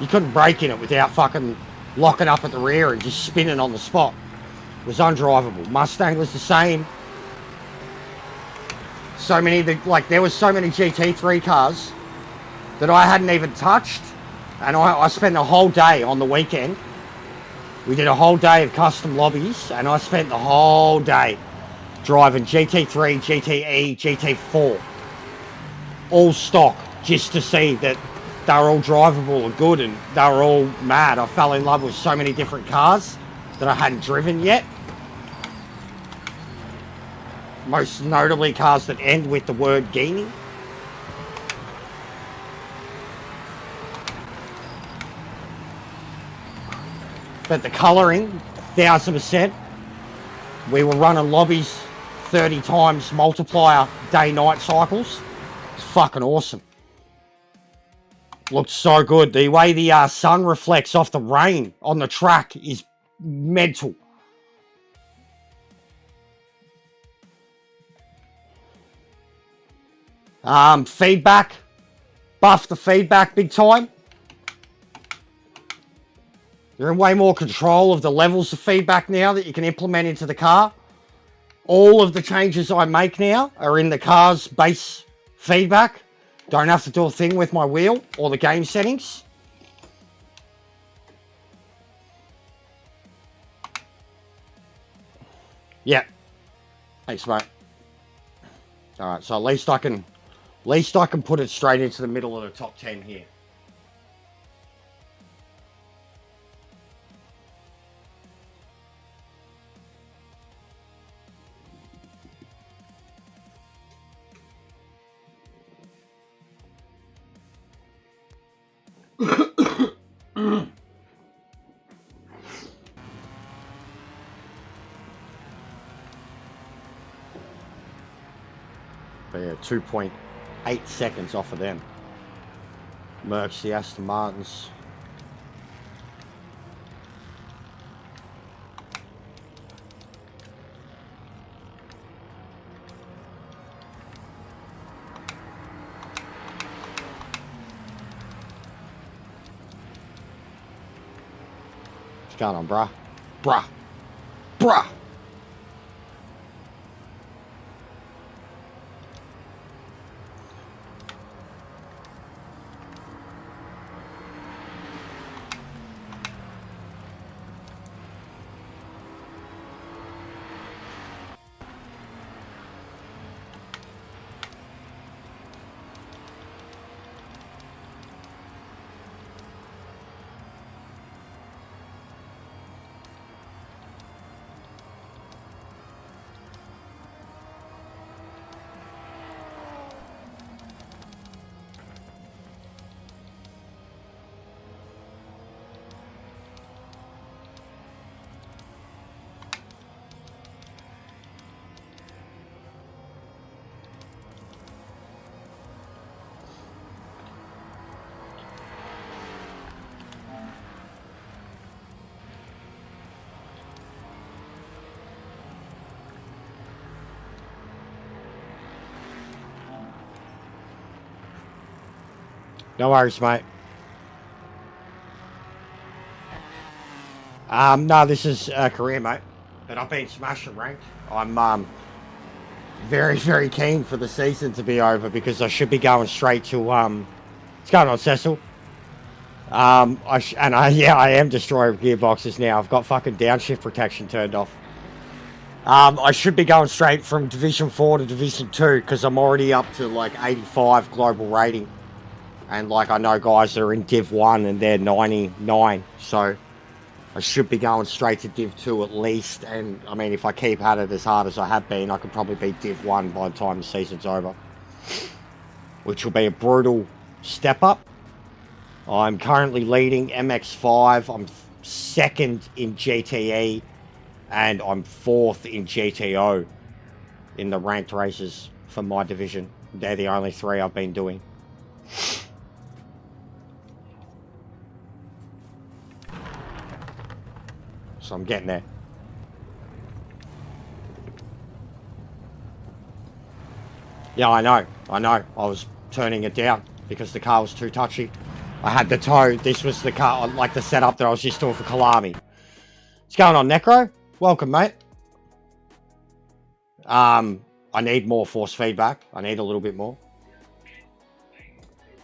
You couldn't brake in it without fucking locking up at the rear and just spinning on the spot. It was undrivable. Mustang was the same. So many, there was so many GT3 cars that I hadn't even touched. And I spent a whole day on the weekend. We did a whole day of custom lobbies, and I spent the whole day driving GT3, GTE, GT4. All stock, just to see that they were all drivable and good, and they were all mad. I fell in love with so many different cars that I hadn't driven yet. Most notably cars that end with the word Genie. but the colouring, 1000%. We were running lobbies 30 times multiplier day-night cycles. It's fucking awesome. Looked so good. The way the sun reflects off the rain on the track is mental. Feedback. Buff the feedback big time. You're in way more control of the levels of feedback now that you can implement into the car. All of the changes I make now are in the car's base feedback. Don't have to do a thing with my wheel or the game settings. Yeah. Thanks, mate. All right, so at least I can put it straight into the middle of the top 10 here. But yeah, 2.8 seconds off of them. Merch the Aston Martins. What's going on, bruh? Bruh. Bruh. No worries, mate. No, this is a career, mate. But I've been smashing ranked. I'm very, very keen for the season to be over because I should be going straight to what's going on, Cecil? I am destroying gearboxes now. I've got fucking downshift protection turned off. I should be going straight from Division 4 to Division 2 because I'm already up to like 85 global rating. And like I know guys that are in Div 1 and they're 99. So I should be going straight to Div 2 at least. And I mean, if I keep at it as hard as I have been, I could probably be Div 1 by the time the season's over. Which will be a brutal step up. I'm currently leading MX5. I'm second in GTE. And I'm fourth in GTO in the ranked races for my division. They're the only three I've been doing. So I'm getting there. Yeah, I know. I was turning it down because the car was too touchy. I had the tow. This was the car, like the setup that I was just doing for Kalami. What's going on, Necro? Welcome, mate. I need more force feedback. I need a little bit more.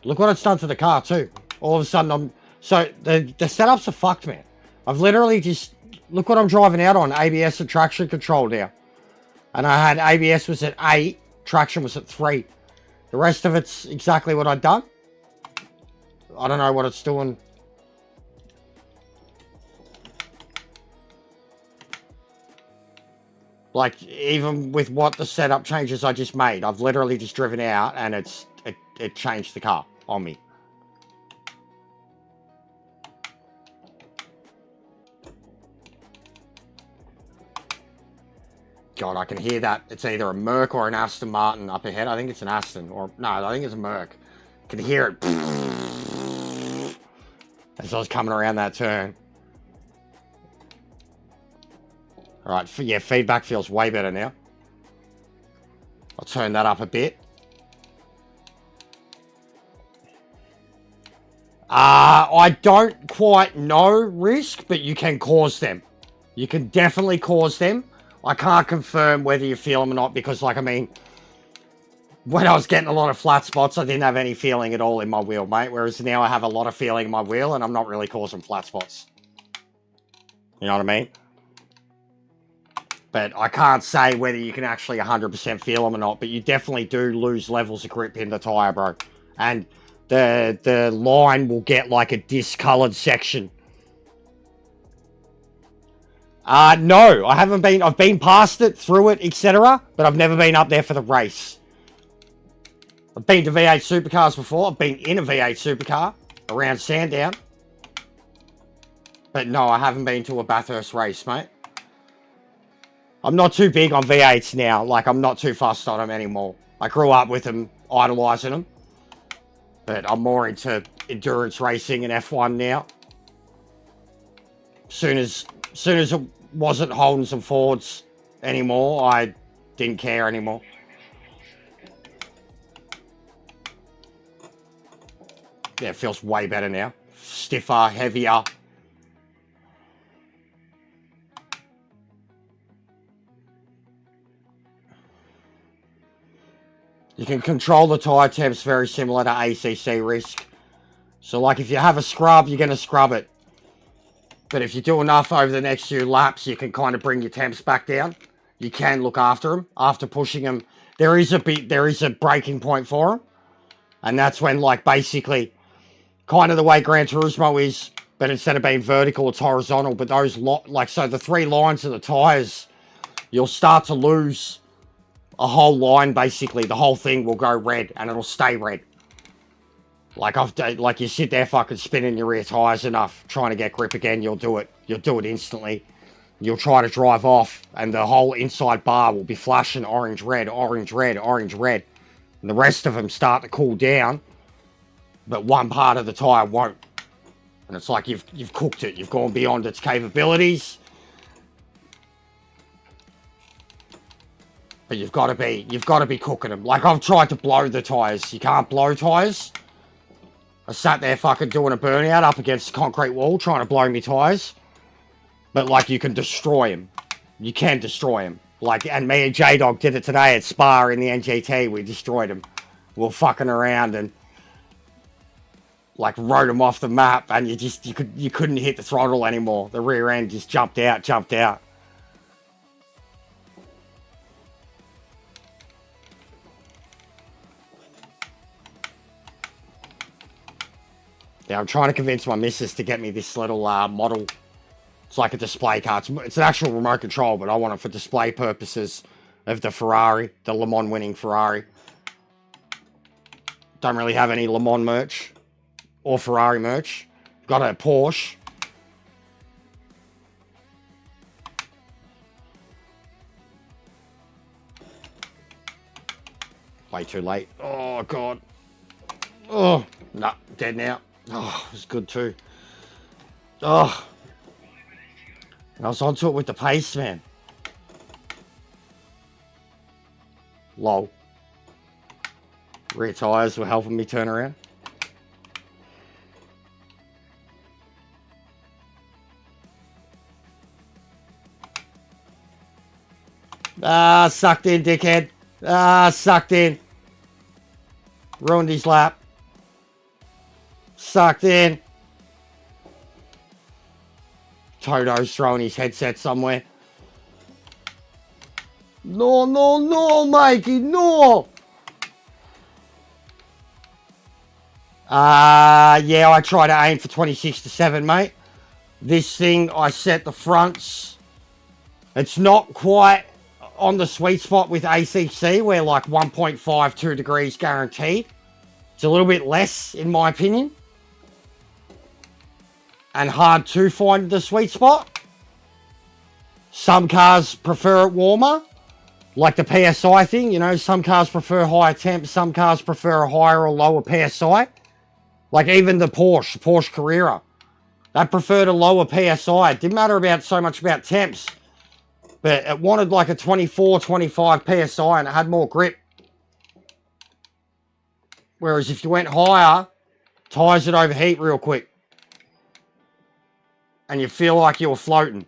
Look what it's done to the car, too. All of a sudden, So, the setups are fucked, man. I've literally just... Look what I'm driving out on. ABS and traction control now. And I had ABS was at 8. Traction was at 3. The rest of it's exactly what I'd done. I don't know what it's doing. Like, even with what the setup changes I just made, I've literally just driven out and it changed the car on me. God, I can hear that. It's either a Merc or an Aston Martin up ahead. I think it's an Aston. Or no, I think it's a Merc. I can hear it as I was coming around that turn. Alright, yeah, feedback feels way better now. I'll turn that up a bit. I don't quite know Risk, but you can cause them. You can definitely cause them. I can't confirm whether you feel them or not, because, like, I mean, when I was getting a lot of flat spots, I didn't have any feeling at all in my wheel, mate. Whereas now I have a lot of feeling in my wheel, and I'm not really causing flat spots. You know what I mean? But I can't say whether you can actually 100% feel them or not, but you definitely do lose levels of grip in the tyre, bro. And the line will get like a discoloured section. No, I haven't been. I've been past it, through it, etc. But I've never been up there for the race. I've been to V8 supercars before. I've been in a V8 supercar around Sandown. But no, I haven't been to a Bathurst race, mate. I'm not too big on V8s now. Like, I'm not too fussed on them anymore. I grew up with them, idolising them. But I'm more into endurance racing and F1 now. Soon as it wasn't Holdens and Fords anymore, I didn't care anymore. Yeah, it feels way better now. Stiffer, heavier. You can control the tyre temps very similar to ACC Risk. So, like, if you have a scrub, you're going to scrub it. But if you do enough over the next few laps, you can kind of bring your temps back down. You can look after them. After pushing them, there is a breaking point for them. And that's when, like, basically, kind of the way Gran Turismo is, but instead of being vertical, it's horizontal. But those, so the 3 lines of the tyres, you'll start to lose a whole line, basically. The whole thing will go red, and it'll stay red. Like you sit there fucking spinning your rear tyres enough, trying to get grip again, you'll do it. You'll do it instantly. You'll try to drive off, and the whole inside bar will be flashing orange, red, orange, red, orange, red. And the rest of them start to cool down, but one part of the tyre won't. And it's like you've cooked it. You've gone beyond its capabilities. But you've got to be cooking them. Like, I've tried to blow the tyres. You can't blow tyres. I sat there fucking doing a burnout up against a concrete wall trying to blow me tyres. But, like, you can destroy them. You can destroy them. Like, and me and J-Dog did it today at Spa in the NGT. We destroyed them. We were fucking around and, like, rode them off the map, and you couldn't hit the throttle anymore. The rear end just jumped out. Yeah, I'm trying to convince my missus to get me this little model. It's like a display car. It's an actual remote control, but I want it for display purposes of the Ferrari, the Le Mans winning Ferrari. Don't really have any Le Mans merch or Ferrari merch. Got a Porsche. Way too late. Oh, God. Oh, no, dead now. Oh, it was good too. Oh. And I was onto it with the pace, man. Lol. Rear tyres were helping me turn around. Ah, sucked in, dickhead. Ah, sucked in. Ruined his lap. Sucked in. Toto's throwing his headset somewhere. No, Mikey, no! Yeah, I try to aim for 26 to 7, mate. This thing, I set the fronts. It's not quite on the sweet spot with ACC, where like 1.52 degrees guaranteed. It's a little bit less, in my opinion. And hard to find the sweet spot. Some cars prefer it warmer. like the PSI thing, you know, some cars prefer higher temp, some cars prefer a higher or lower PSI. Like even the Porsche Carrera, that preferred a lower PSI. It didn't matter about so much about temps, but it wanted like a 24, 25 PSI and it had more grip. Whereas if you went higher, tyres would overheat real quick. And you feel like you were floating.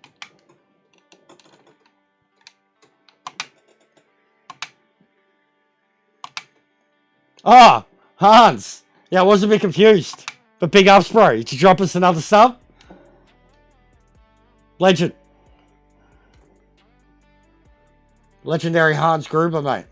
Ah, Hans. Yeah, I was a bit confused. But big ups, bro. Did you drop us another sub? Legend. Legendary Hans Gruber, mate.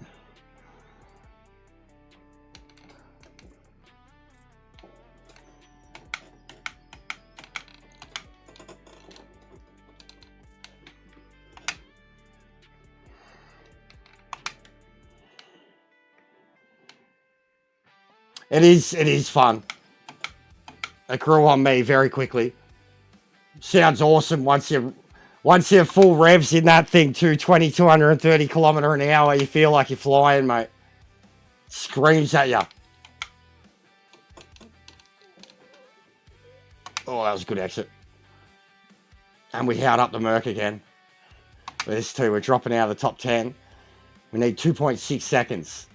It is fun. It grew on me very quickly. Sounds awesome once you're full revs in that thing to 230 kilometer an hour. You feel like you're flying, mate. Screams at you. Oh, that was a good exit. And we held up the Merc again. This too, we're dropping out of the top 10. We need 2.6 seconds.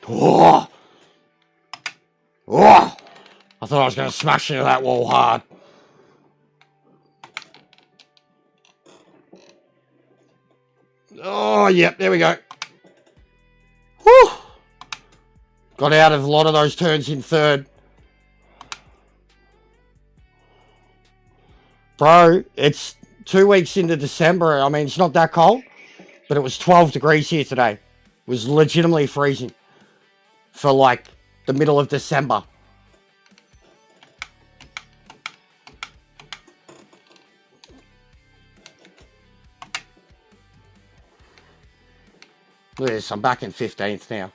Oh! Oh! I thought I was going to smash into that wall hard. Oh, yep, there we go. Whew! Got out of a lot of those turns in third. Bro, it's 2 weeks into December. I mean, it's not that cold, but it was 12 degrees here today. It was legitimately freezing for like the middle of December. Look at this, I'm back in 15th now.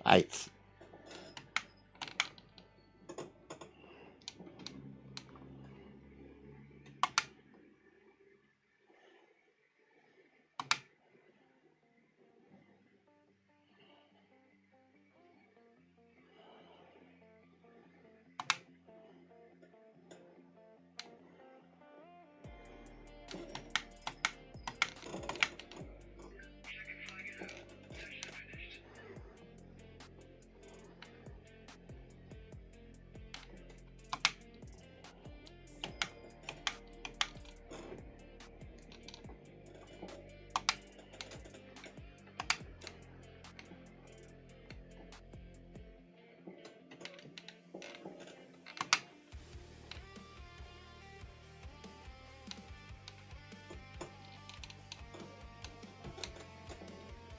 Eighth.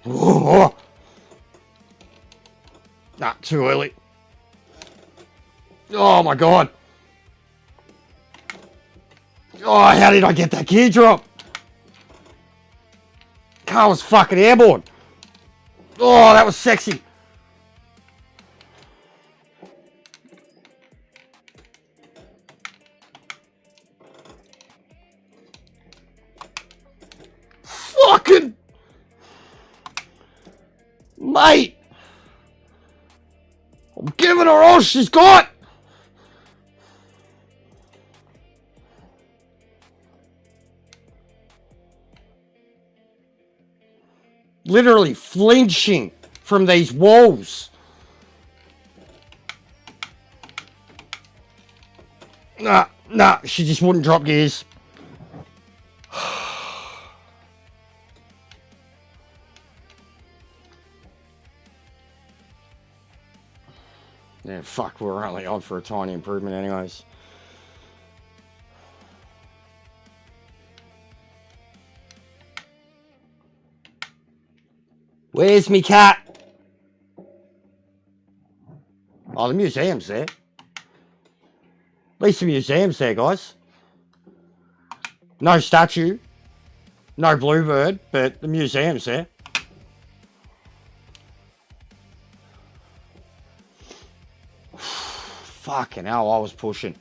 Oh, not too early. Oh my god. Oh, how did I get that gear drop? Car was fucking airborne. Oh, that was sexy. Fucking mate. I'm giving her all she's got! Literally flinching from these walls. Nah, she just wouldn't drop gears. Yeah, fuck, we're only on for a tiny improvement anyways. Where's me cat? Oh, the museum's there. At least the museum's there, guys. No statue. No bluebird, but the museum's there. Fucking hell, I was pushing.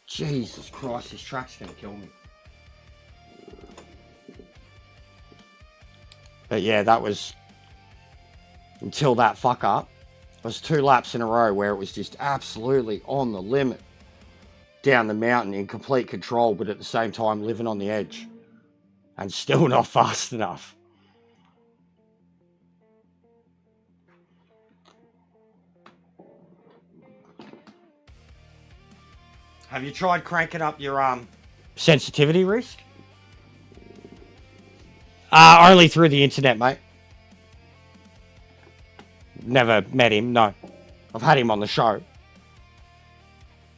Jesus Christ, this track's gonna kill me. But yeah, that was until that fuck up. It was 2 laps in a row where it was just absolutely on the limit. Down the mountain in complete control, but at the same time living on the edge. And still not fast enough. Have you tried cranking up your sensitivity risk? Only through the internet, mate. Never met him, no. I've had him on the show.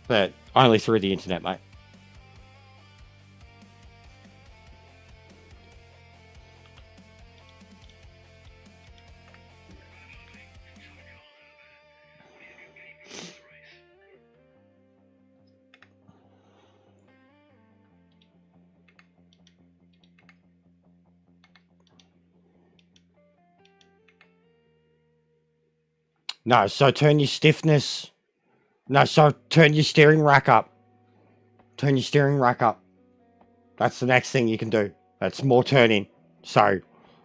But only through the internet, mate. No, so turn your stiffness. No, so turn your steering rack up. Turn your steering rack up. That's the next thing you can do. That's more turning. So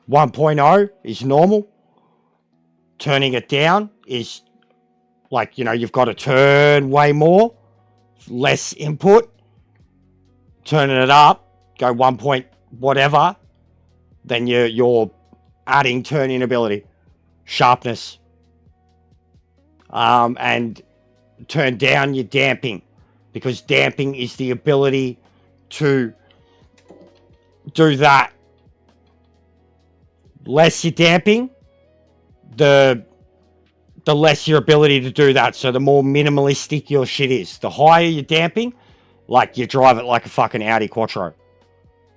1.0 is normal. Turning it down is like, you know, you've got to turn way more. Less input. Turning it up. Go 1 point whatever. Then you're adding turning ability. Sharpness. And turn down your damping, because damping is the ability to do that. Less your damping, the less your ability to do that. So the more minimalistic your shit is. The higher your damping, like you drive it like a fucking Audi Quattro.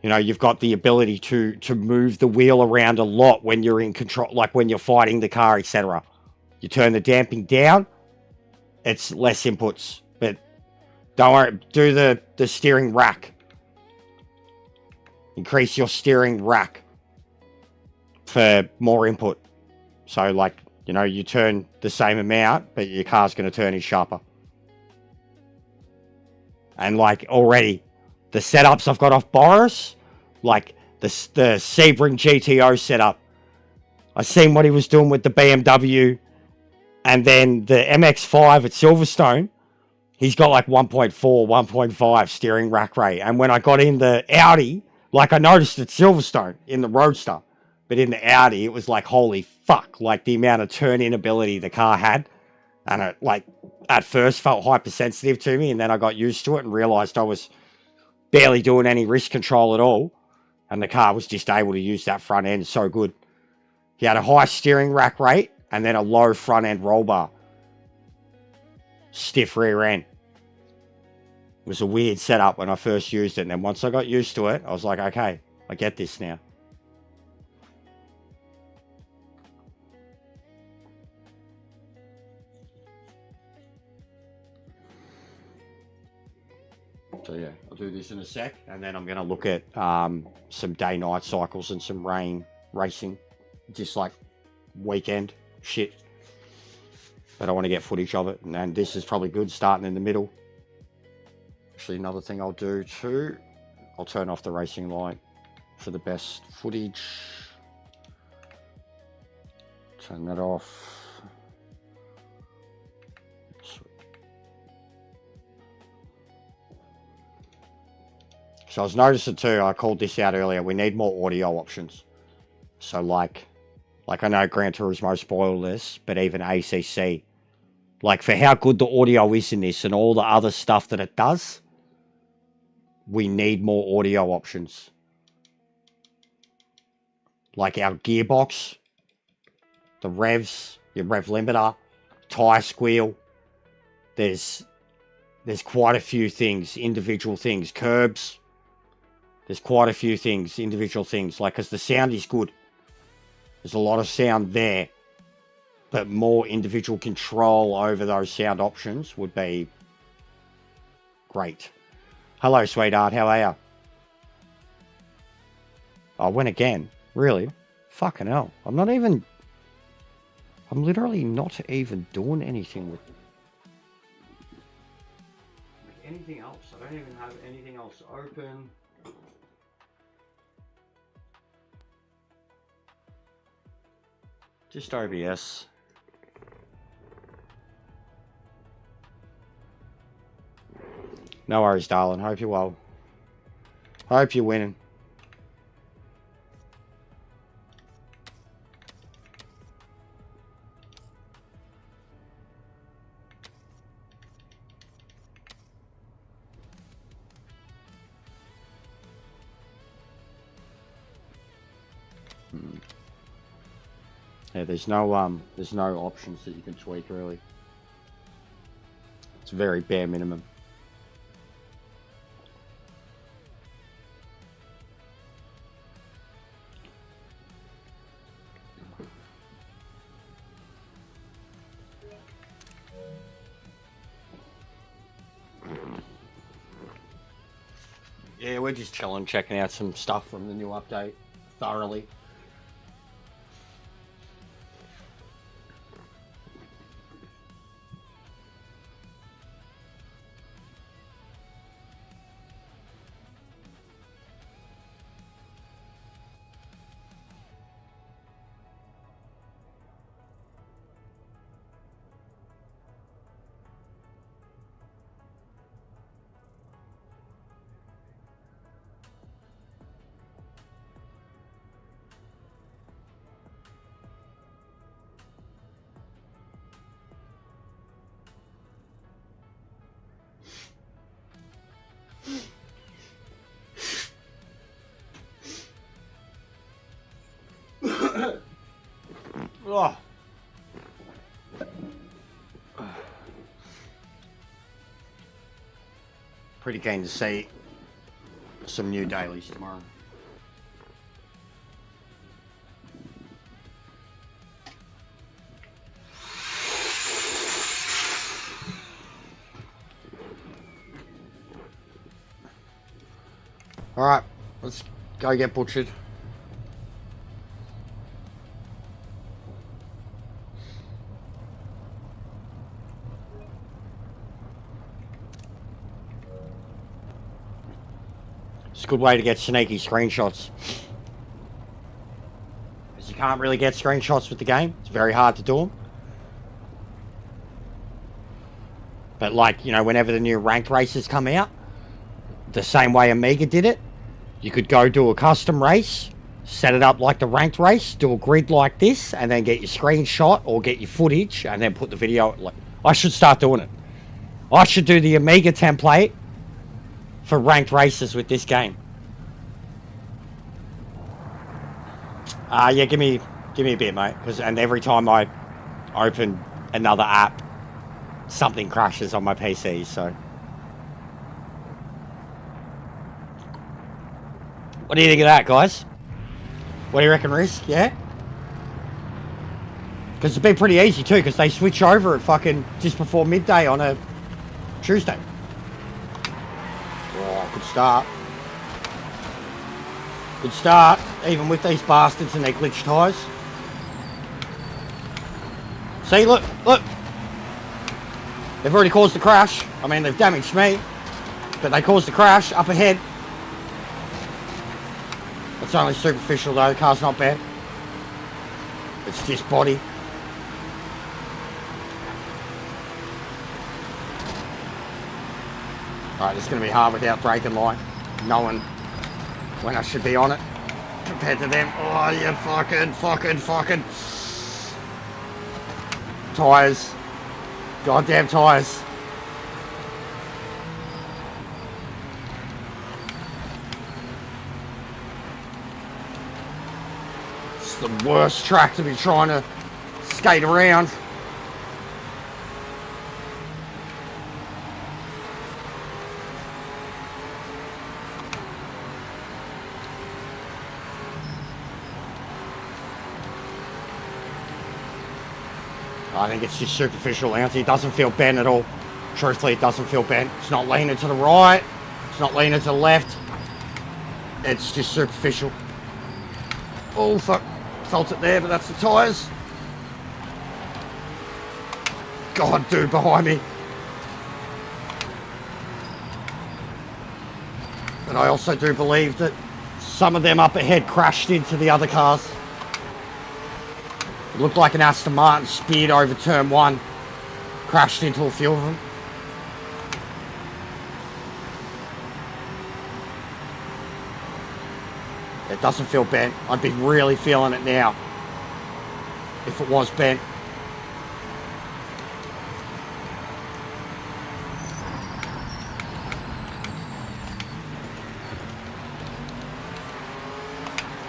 You know, you've got the ability to move the wheel around a lot when you're in control, like when you're fighting the car, etc. You turn the damping down, it's less inputs. But don't worry, do the steering rack. Increase your steering rack for more input. So, like, you know, you turn the same amount, but your car's going to turn in sharper. And, like, already, the setups I've got off Boris, like the Sebring GTO setup, I seen what he was doing with the BMW. And then the MX-5 at Silverstone, he's got like 1.4, 1.5 steering rack rate. And when I got in the Audi, like I noticed at Silverstone in the Roadster, but in the Audi, it was like, holy fuck, like the amount of turn-in ability the car had. And it, like, at first felt hypersensitive to me, and then I got used to it and realized I was barely doing any wrist control at all. And the car was just able to use that front end so good. He had a high steering rack rate, and then a low front end roll bar. Stiff rear end. It was a weird setup when I first used it. And then once I got used to it, I was like, okay, I get this now. So yeah, I'll do this in a sec. And then I'm going to look at some day-night cycles and some rain racing. Just like weekend shit, but I want to get footage of it, and this is probably good starting in the middle. Actually, another thing I'll do too, I'll turn off the racing light for the best footage. Turn that off. So I was noticing too, I called this out earlier, we need more audio options. So like I know Gran Turismo spoiled this, but even ACC, like for how good the audio is in this and all the other stuff that it does, we need more audio options. Like our gearbox, the revs, your rev limiter, tyre squeal. There's quite a few things, individual things, curbs. There's quite a few things, individual things. Like, because the sound is good. There's a lot of sound there. But more individual control over those sound options would be great. Hello, sweetheart. How are you? I went again. Really? Fucking hell. I'm literally not even doing anything with anything else. I don't even have anything else open. Just OBS. No worries, darling. Hope you're well. Hope you're winning. Yeah, there's no options that you can tweak really. It's very bare minimum. Yeah, we're just chilling, checking out some stuff from the new update thoroughly. Oh. Pretty keen to see some new dailies tomorrow. Alright, let's go get butchered. It's a good way to get sneaky screenshots. Because you can't really get screenshots with the game. It's very hard to do them. But like, you know, whenever the new ranked races come out, the same way Amiga did it, you could go do a custom race, set it up like the ranked race, do a grid like this, and then get your screenshot or get your footage, and then put the video. Like, I should start doing it. I should do the Amiga template for ranked races with this game. Yeah, give me a bit, mate. And every time I open another app, something crashes on my PC. So, what do you think of that, guys? What do you reckon, Riz? Yeah? Because it'd be pretty easy too, because they switch over at fucking just before midday on a Tuesday. Oh, good start. Good start, even with these bastards and their glitch tyres. See, look. They've already caused the crash. I mean, they've damaged me, but they caused the crash up ahead. It's only superficial though, the car's not bad. It's just body. Alright, it's going to be hard without braking line. knowing when I should be on it compared to them. Oh, you fucking tyres. Goddamn tyres. It's the worst track to be trying to skate around. I think it's just superficial, Lancey. It doesn't feel bent at all. Truthfully, it doesn't feel bent. It's not leaning to the right. It's not leaning to the left. It's just superficial. Oh, fuck. Felt it there, but that's the tyres. God, dude, behind me. But I also do believe that some of them up ahead crashed into the other cars. It looked like an Aston Martin speared over turn 1. Crashed into a few of them. It doesn't feel bent. I'd be really feeling it now if it was bent.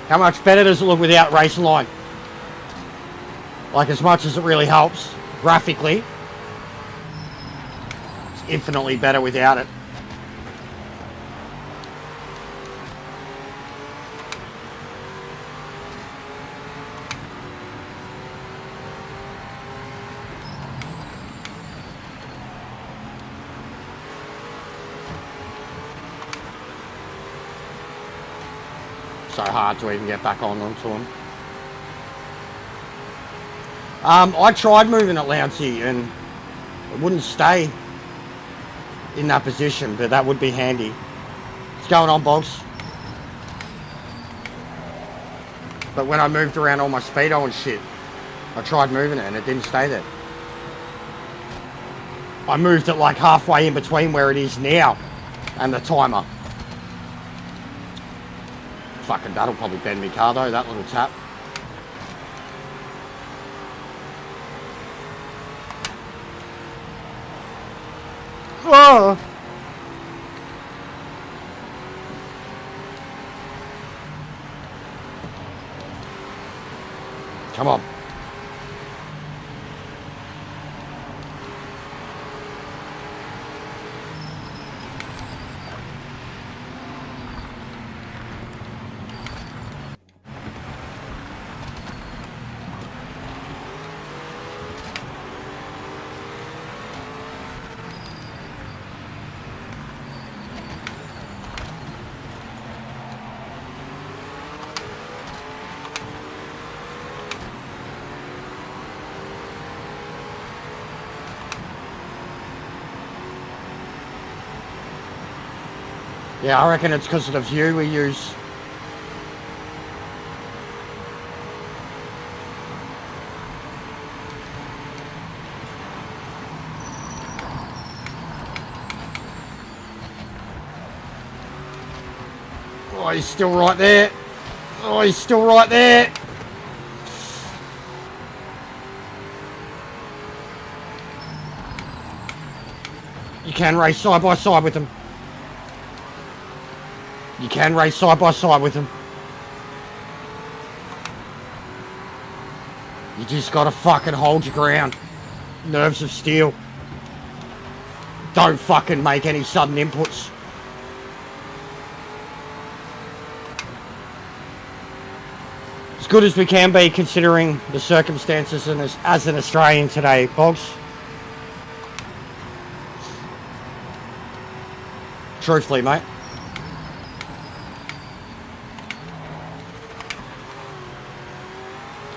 How much better does it look without race line? Like, as much as it really helps graphically, it's infinitely better without it. So hard to even get back onto him. I tried moving it, Lancey, and it wouldn't stay in that position, but that would be handy. What's going on, Boggs? But when I moved around all my speedo and shit, I tried moving it and it didn't stay there. I moved it like halfway in between where it is now and the timer. Fucking, that'll probably bend me car though, that little tap. Whoa! Come on. Yeah, I reckon it's because of the view we use. Oh, he's still right there. Oh, he's still right there. You can race side by side with him. You can race side by side with him. You just gotta fucking hold your ground. Nerves of steel. Don't fucking make any sudden inputs. As good as we can be considering the circumstances and as an Australian today, Boggs. Truthfully, mate.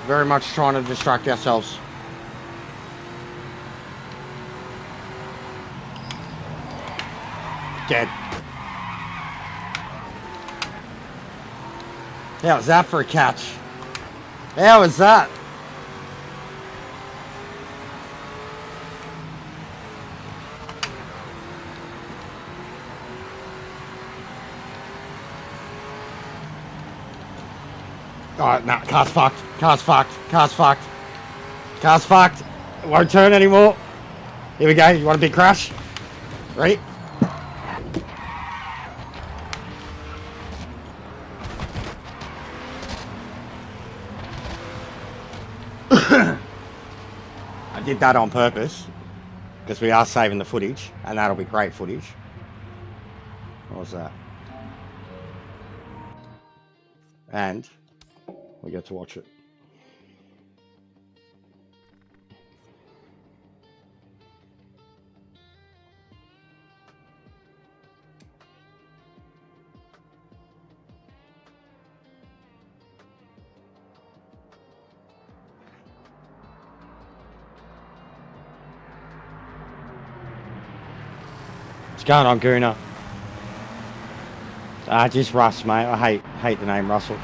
Very much trying to distract ourselves. Dead. How was that for a catch? How was that? Oh, no, car's fucked. Car's fucked. Car's fucked. Car's fucked. It won't turn anymore. Here we go. You want a big crash? Ready? I did that on purpose because we are saving the footage, and that'll be great footage. What was that? And we get to watch it. What's going on, Gooner? Just Russ, mate. I hate the name Russell.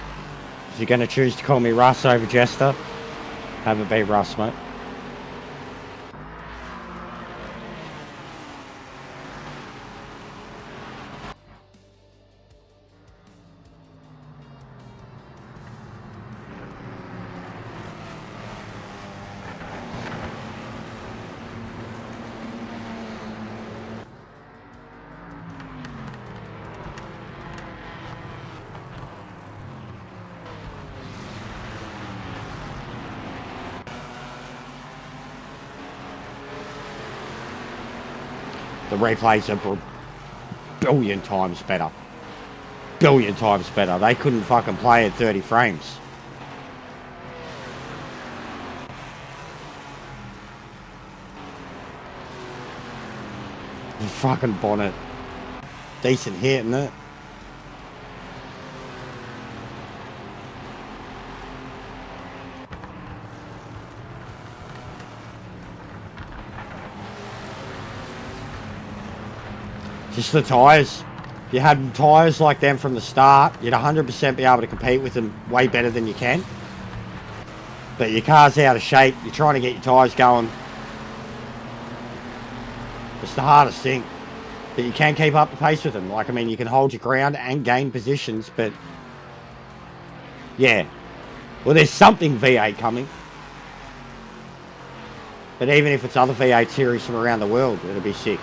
If you're going to choose to call me Russ over Jester, have it be Russ, mate. The replays are a billion times better. Billion times better. They couldn't fucking play at 30 frames. The fucking bonnet. Decent hit, isn't it? Just the tyres. If you had tyres like them from the start, you'd 100% be able to compete with them way better than you can. But your car's out of shape. You're trying to get your tyres going. It's the hardest thing. But you can keep up the pace with them. Like, I mean, you can hold your ground and gain positions, but... yeah. Well, there's something V8 coming. But even if it's other V8 series from around the world, it'll be sick.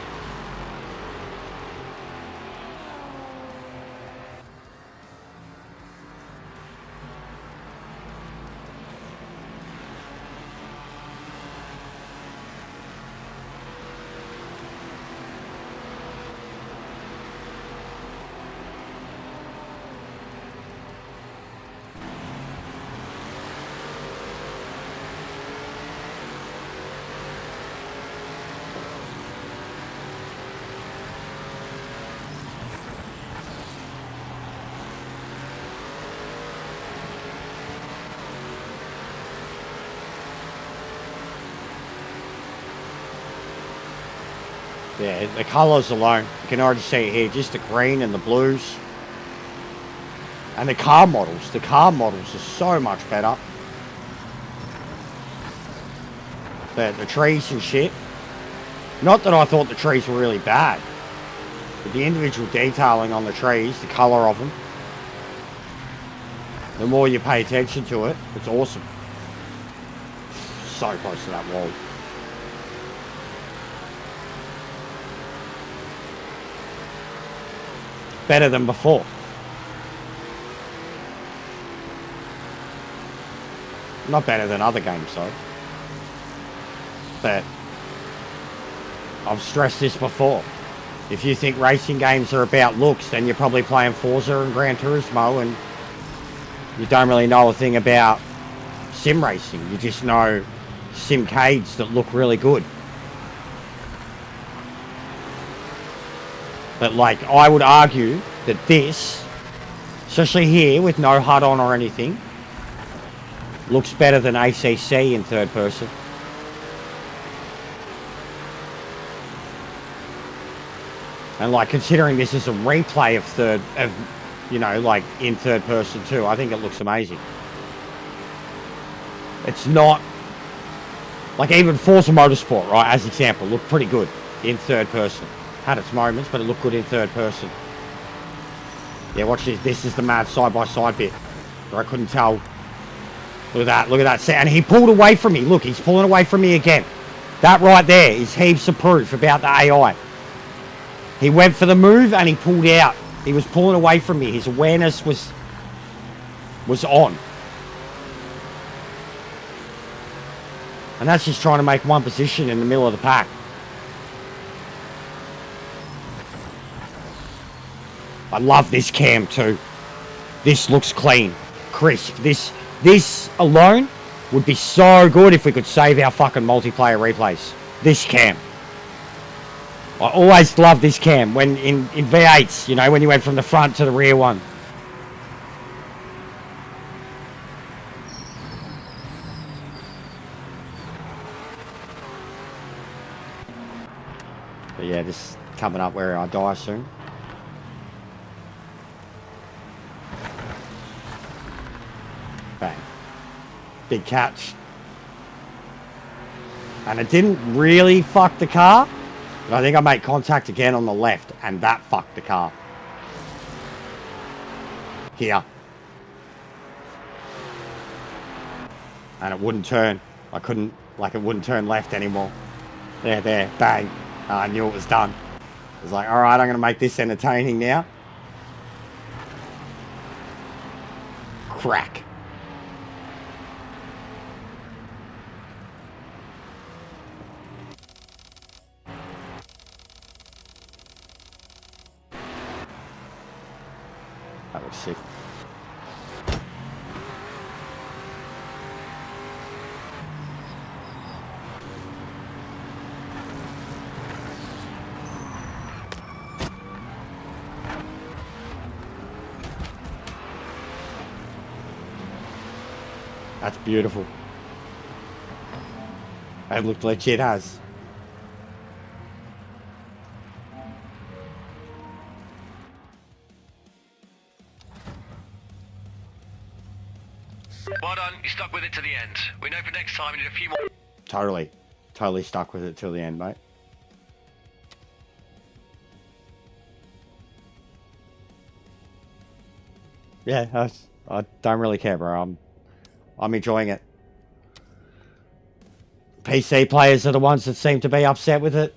Yeah, the colours alone, you can already see it here, just the green and the blues. And the car models are so much better. The trees and shit. Not that I thought the trees were really bad, but the individual detailing on the trees, the colour of them, the more you pay attention to it, it's awesome. So close to that wall. Better than before. Not better than other games though. But I've stressed this before. If you think racing games are about looks, then you're probably playing Forza and Gran Turismo and you don't really know a thing about sim racing. You just know simcades that look really good. But like, I would argue that this, especially here with no HUD on or anything, looks better than ACC in third person. And like, considering this is a replay of you know, like in third person too, I think it looks amazing. It's not, like even Forza Motorsport, right, as example, looked pretty good in third person. Had its moments, but it looked good in third person. Yeah, watch this. This is the mad side-by-side bit where I couldn't tell Look at that. And he pulled away from me. Look, he's pulling away from me again. That right there is heaps of proof about the AI. He went for the move and he pulled out. He was pulling away from me. His awareness was on. And that's just trying to make one position in the middle of the pack. I love this cam too. This looks clean, crisp. This alone would be so good if we could save our fucking multiplayer replays. This cam. I always loved this cam when in V8s, you know, when you went from the front to the rear one. But yeah, this is coming up where I die soon. Bang. Big catch. And it didn't really fuck the car. But I think I made contact again on the left, and that fucked the car. Here. And it wouldn't turn. I couldn't, like, it wouldn't turn left anymore. There, bang. I knew it was done. I was like, alright, I'm going to make this entertaining now. Crack. That looks sick. That's beautiful. It looked legit as.
Well done, you stuck with it to the end. We know for next time we need a few more.
Totally stuck with it till the end, mate. Yeah, I don't really care, bro. I'm enjoying it. PC players are the ones that seem to be upset with it.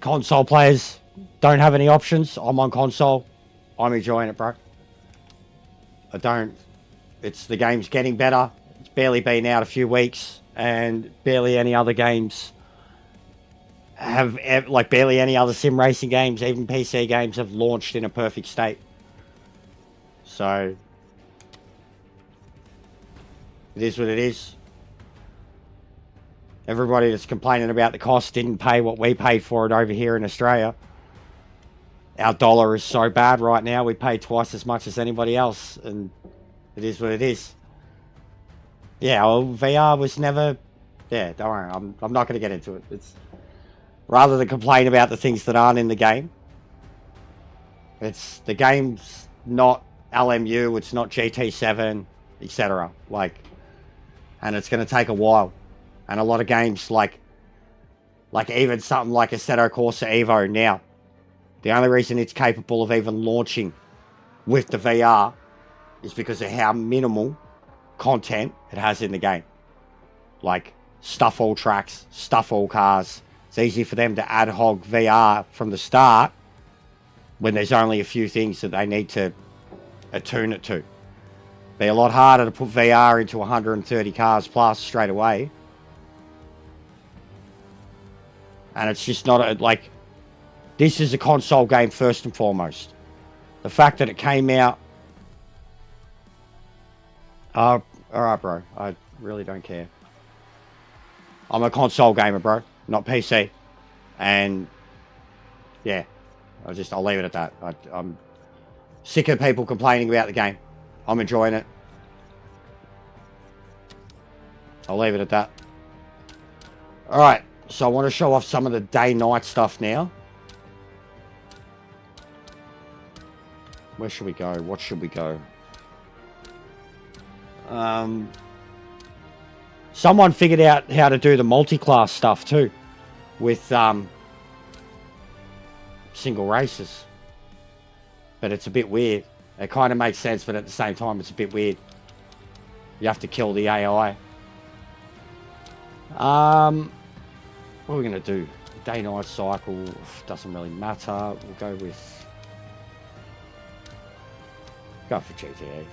Console players don't have any options. I'm on console. I'm enjoying it, bro. The game's getting better. It's barely been out a few weeks, and barely any other games have, like, barely any other sim racing games, even PC games, have launched in a perfect state. So it is what it is. Everybody that's complaining about the cost didn't pay what we paid for it over here in Australia. Our dollar is so bad right now, we pay twice as much as anybody else, and it is what it is. Yeah, well, VR was never... Yeah, don't worry, I'm not going to get into it. It's rather than complain about the things that aren't in the game. The game's not LMU, it's not GT7, etc. And it's going to take a while. And a lot of games, like even something like Assetto Corsa Evo now, the only reason it's capable of even launching with the VR is because of how minimal content it has in the game. Like, stuff all tracks, stuff all cars. It's easy for them to ad hoc VR from the start when there's only a few things that they need to attune it to. Be a lot harder to put VR into 130 cars plus straight away. And it's just not this is a console game first and foremost. The fact that it came out... alright, bro. I really don't care. I'm a console gamer, bro. Not PC. And... yeah. I'll leave it at that. I'm sick of people complaining about the game. I'm enjoying it. I'll leave it at that. Alright. So I want to show off some of the day-night stuff now. Where should we go? What should we go? Someone figured out how to do the multi-class stuff too. With single races. But it's a bit weird. It kind of makes sense, but at the same time it's a bit weird. You have to kill the AI. What are we going to do? Day-night cycle doesn't really matter. We'll go for GTA.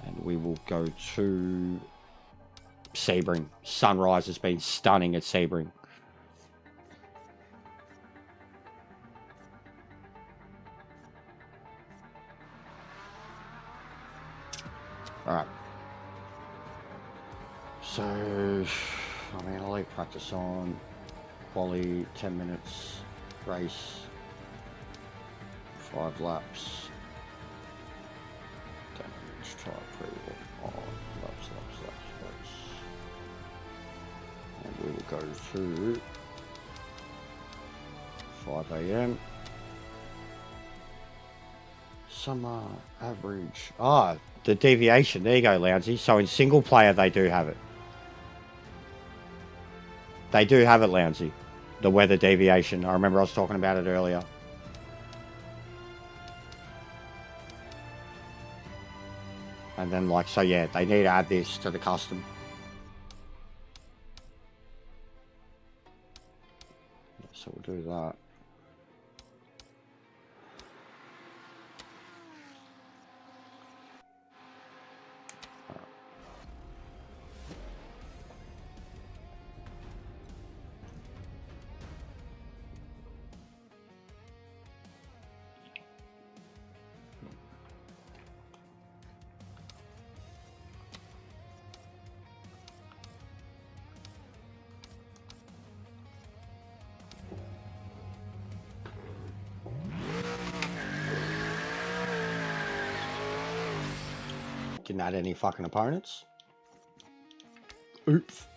And we will go to Sebring. Sunrise has been stunning at Sebring. Alright. So, I mean, I'll leave practice on. Quali, 10 minutes. Race. 5 laps. Damage, try pre-warm. Oh, laps. And we will go to 5 AM. Summer average. Ah, the deviation. There you go, Lounsey. So in single player, they do have it. They do have it, Lounsey. The weather deviation. I remember I was talking about it earlier. And then, like, so yeah, they need to add this to the custom. So we'll do that. Didn't add any fucking opponents. Oops.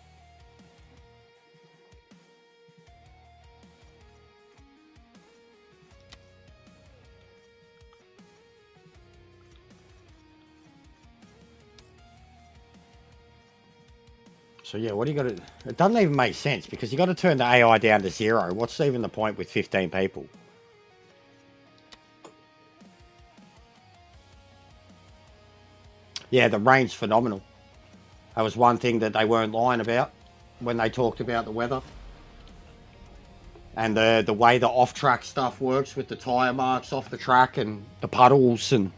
So yeah, what do you got to... It doesn't even make sense because you got to turn the AI down to 0. What's even the point with 15 people? Yeah, the rain's phenomenal. That was one thing that they weren't lying about when they talked about the weather. And the way the off-track stuff works with the tyre marks off the track and the puddles, and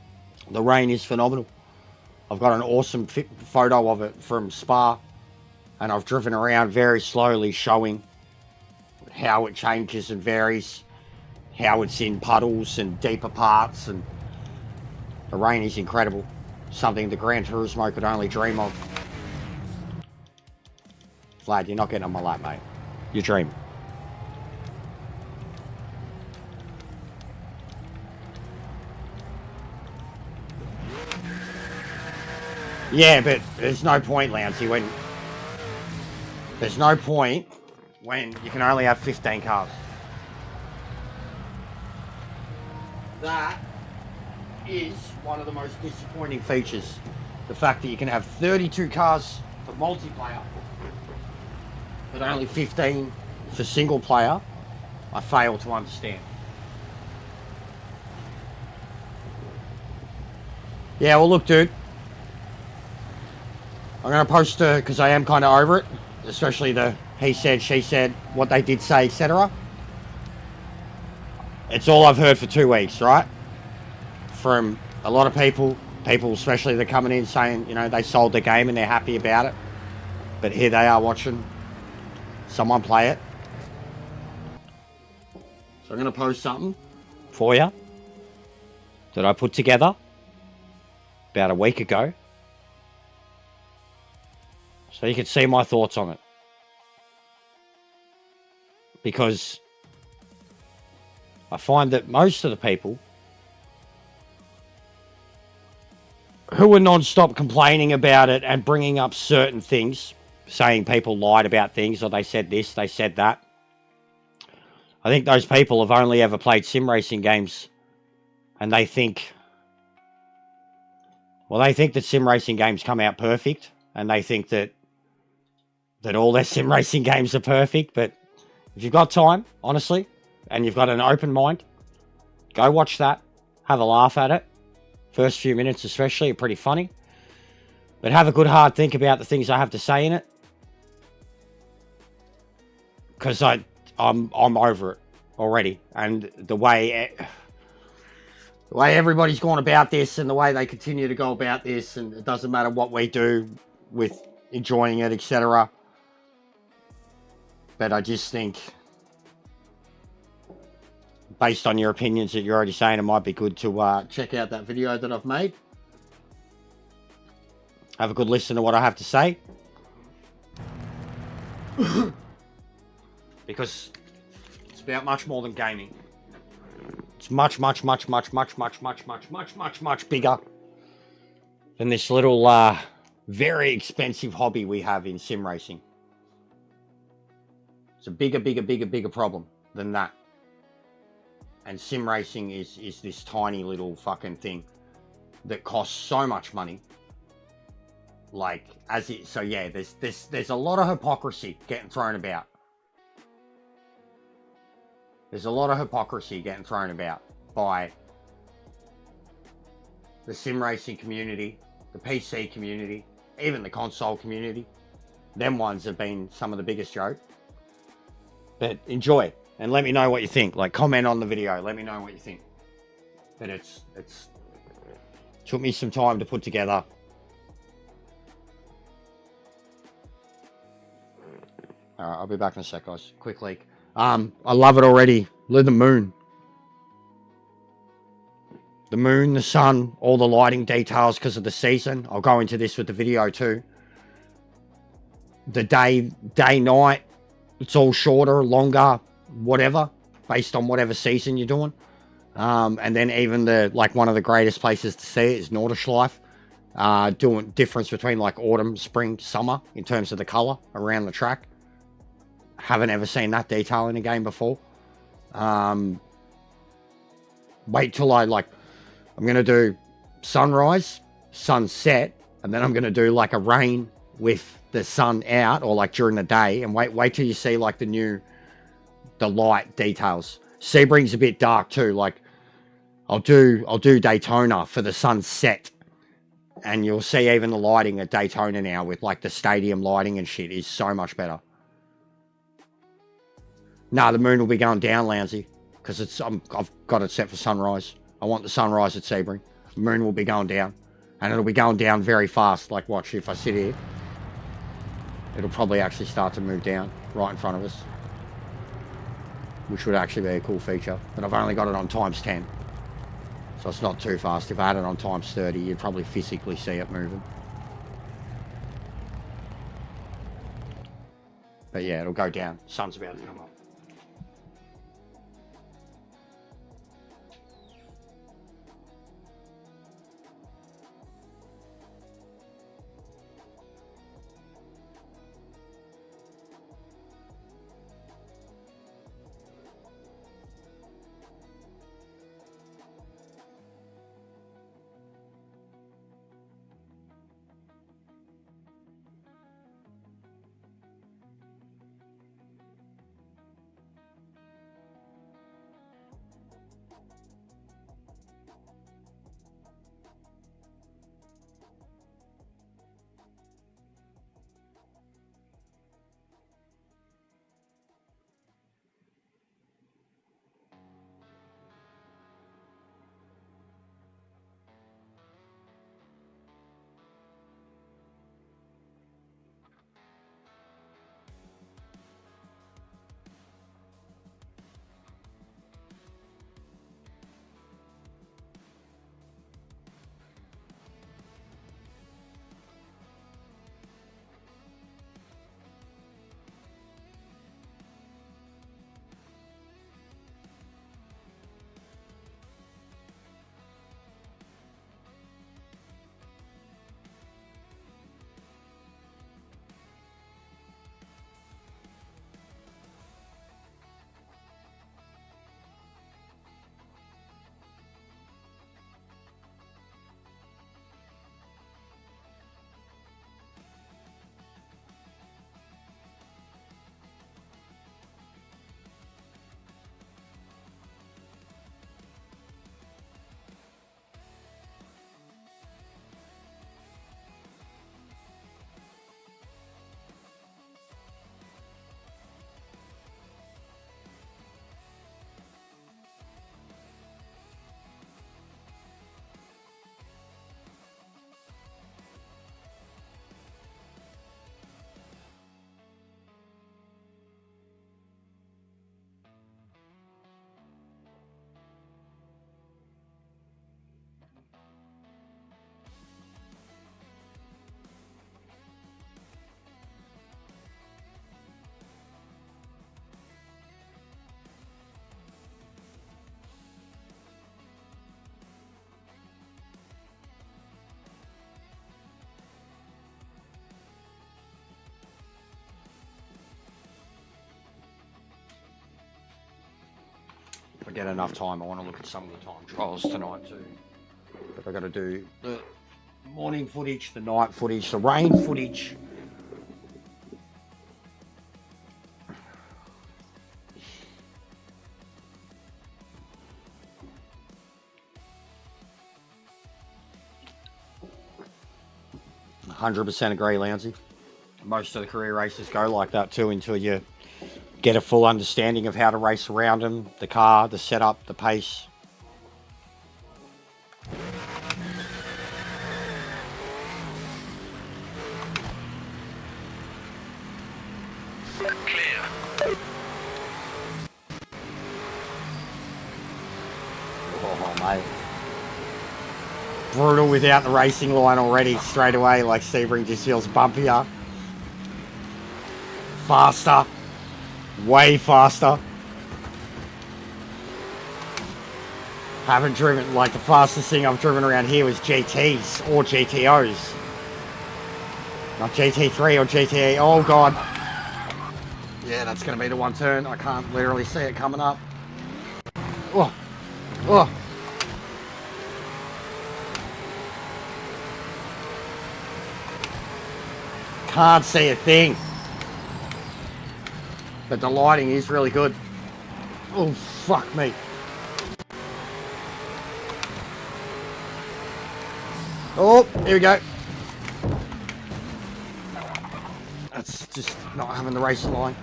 the rain is phenomenal. I've got an awesome photo of it from Spa, and I've driven around very slowly showing how it changes and varies, how it's in puddles and deeper parts, and the rain is incredible. Something the Gran Turismo could only dream of. Vlad, you're not getting on my lap, mate. You dream. Yeah, but there's no point, Lounsey, when... There's no point when you can only have 15 cars. That is one of the most disappointing features. The fact that you can have 32 cars for multiplayer, but only 15 for single player, I fail to understand. Yeah, well look, dude. I'm going to post because I am kind of over it. Especially the he said, she said, what they did say, etc. It's all I've heard for 2 weeks, right? From a lot of people especially that are coming in saying, you know, they sold the game and they're happy about it. But here they are watching someone play it. So I'm going to post something for you that I put together about a week ago. So you can see my thoughts on it. Because I find that most of the people who are non-stop complaining about it and bringing up certain things, saying people lied about things or they said this, they said that. I think those people have only ever played sim racing games and they think, well, they think that sim racing games come out perfect and they think that all their sim racing games are perfect. But if you've got time, honestly, and you've got an open mind, go watch that, have a laugh at it,
First few minutes especially are pretty funny. But have a good hard think about the things I have to say in it. Because I'm over it already. And the way everybody's gone about this and the way they continue to go about this, and it doesn't matter what we do with enjoying it, etc. But I just think, based on your opinions that you're already saying, it might be good to check out that video that I've made. Have a good listen to what I have to say. Because it's about much more than gaming. It's much bigger than this little, very expensive hobby we have in sim racing. It's a bigger problem than that. And sim racing is this tiny little fucking thing that costs so much money. Like, so yeah, there's a lot of hypocrisy getting thrown about. There's a lot of hypocrisy getting thrown about by the sim racing community, the PC community, even the console community. Them ones have been some of the biggest joke. But enjoy and let me know what you think. Like, comment on the video, let me know what you think. But it's took me some time to put together. Alright, I'll be back in a sec, guys. Quick leak. I love it already. Look at the moon. The moon, the sun, all the lighting details because of the season. I'll go into this with the video too. The day, night, it's all shorter, longer, whatever, based on whatever season you're doing. And then even one of the greatest places to see it is Nordschleife. Doing difference between like autumn, spring, summer in terms of the color around the track. Haven't ever seen that detail in a game before. Wait till I'm going to do sunrise, sunset, and then I'm going to do like a rain with the sun out, or like during the day, and wait till you see like the light details. Sebring's a bit dark too. Like I'll do Daytona for the sunset, and you'll see even the lighting at Daytona now with like the stadium lighting and shit is so much better. No, the moon will be going down, Lounsey, because I've got it set for sunrise. I want the sunrise at Sebring. The moon will be going down, and it'll be going down very fast. Like, watch, if I sit here, it'll probably actually start to move down right in front of us, which would actually be a cool feature. But I've only got it on ×10, so it's not too fast. If I had it on ×30, you'd probably physically see it moving. But yeah, it'll go down. Sun's about to come up. If I get enough time, I want to look at some of the time trials tonight too. But I got to do the morning footage, the night footage, the rain footage. %, agree, Lounsey. Most of the career races go like that too until you get a full understanding of how to race around them, the car, the setup, the pace.
Clear.
Oh, mate. Brutal without the racing line already, straight away, like Sebring just feels bumpier. Faster. Way faster. Haven't driven, like the fastest thing I've driven around here was GTs or GTOs. Not GT3 or GT8, oh god. Yeah, that's gonna be the one turn, I can't literally see it coming up. Oh, oh. Can't see a thing. But the lighting is really good. Oh, fuck me. Oh, here we go. That's just not having the racing line.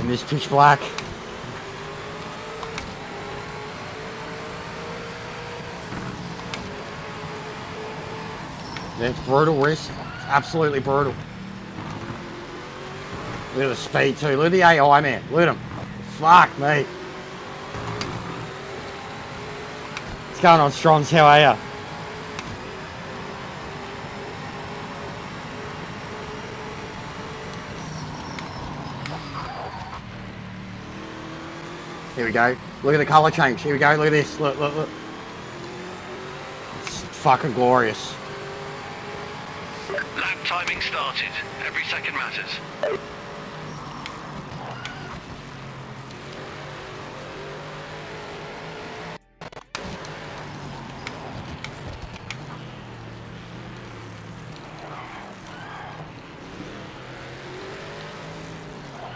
In this pitch black. That's brutal race. Absolutely brutal. Look at the speed too. Look at the AI, man. Look at him. Fuck me. What's going on, Strons? How are ya? Here we go. Look at the colour change. Here we go. Look at this. Look, look, look. It's fucking glorious.
Lap timing started. Every second matters.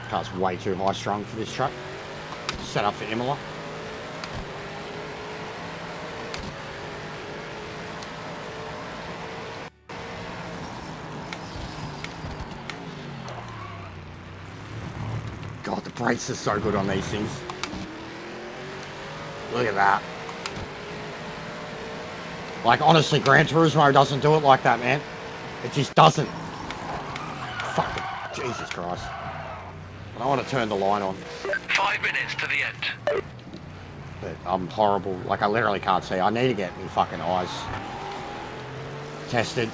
Car's way too high strung for this track. Set up for Imola. God, the brakes are so good on these things. Look at that. Like, honestly, Gran Turismo doesn't do it like that, man. It just doesn't. Fucking Jesus Christ. I don't want to turn the line on.
5 minutes to the end.
But I'm horrible. Like, I literally can't see. I need to get my fucking eyes tested.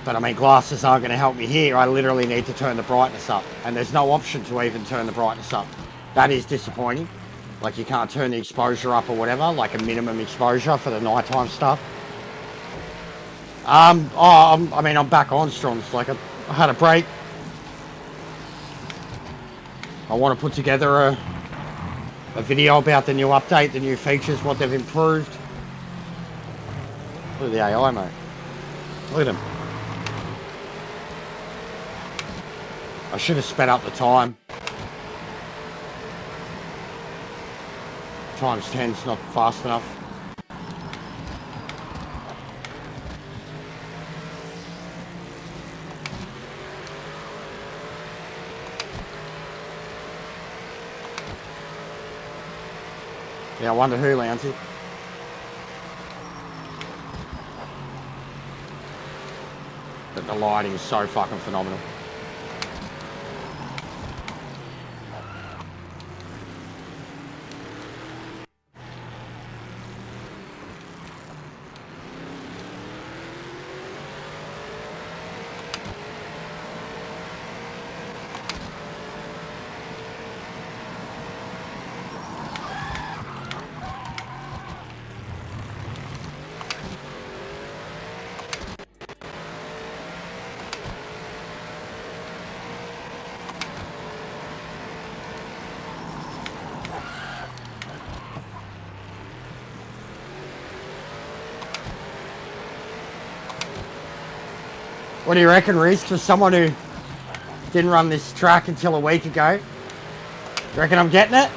But I mean, glasses aren't going to help me here. I literally need to turn the brightness up. And there's no option to even turn the brightness up. That is disappointing. Like, you can't turn the exposure up or whatever. Like, a minimum exposure for the nighttime stuff. I mean, I'm back on Strons. Like, I had a break. I want to put together a video about the new update, the new features, what they've improved. Look at the AI, mate. Look at him. I should have sped up the time. Times 10's not fast enough. Yeah, I wonder who, Lounsey. But the lighting is so fucking phenomenal.
What do you reckon, Reese? For someone who didn't run this track until a week ago, you reckon I'm getting it?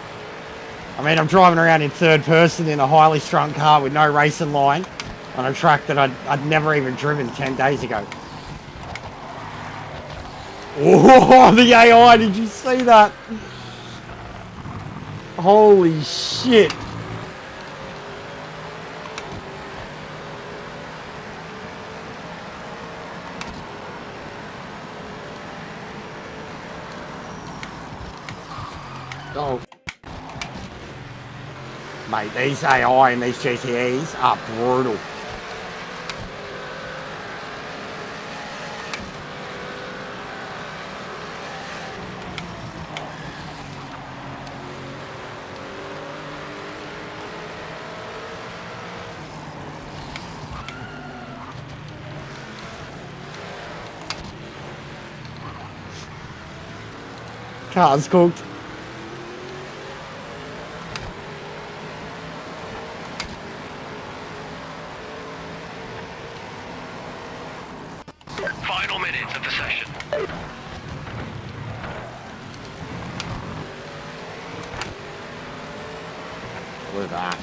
I mean, I'm driving around in third person in a highly strung car with no racing line on a track that I'd never even driven 10 days ago. Oh, the AI, did you see that? Holy shit. Oh. Mate, these AI and these GTEs are brutal. Car's cooked.
Final minutes of the session.
Look at that.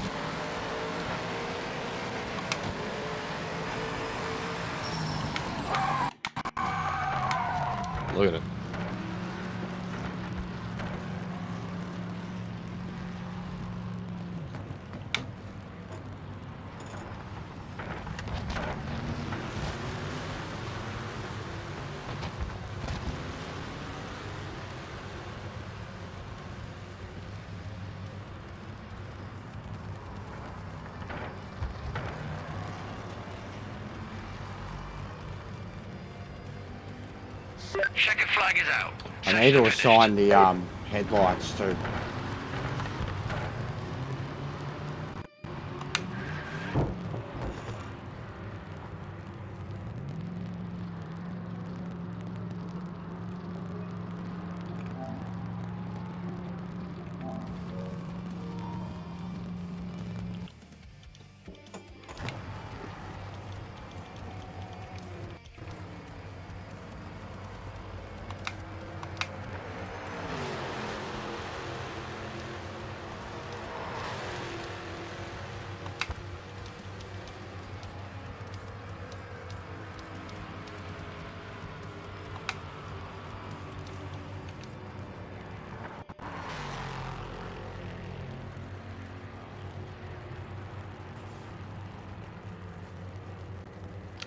Look at it.
Checkered flag is out.
I need to assign the headlights too.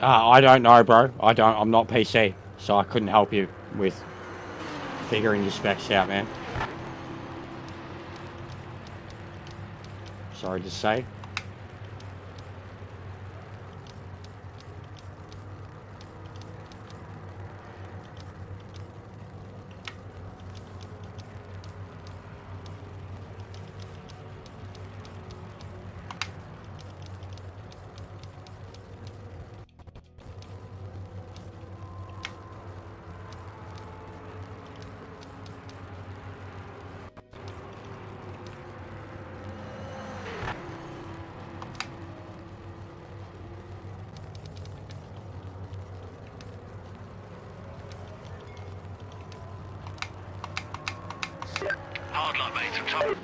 I don't know, bro. I'm not PC, so I couldn't help you with figuring your specs out, man. Sorry to say.
Hard luck, mate. Some top.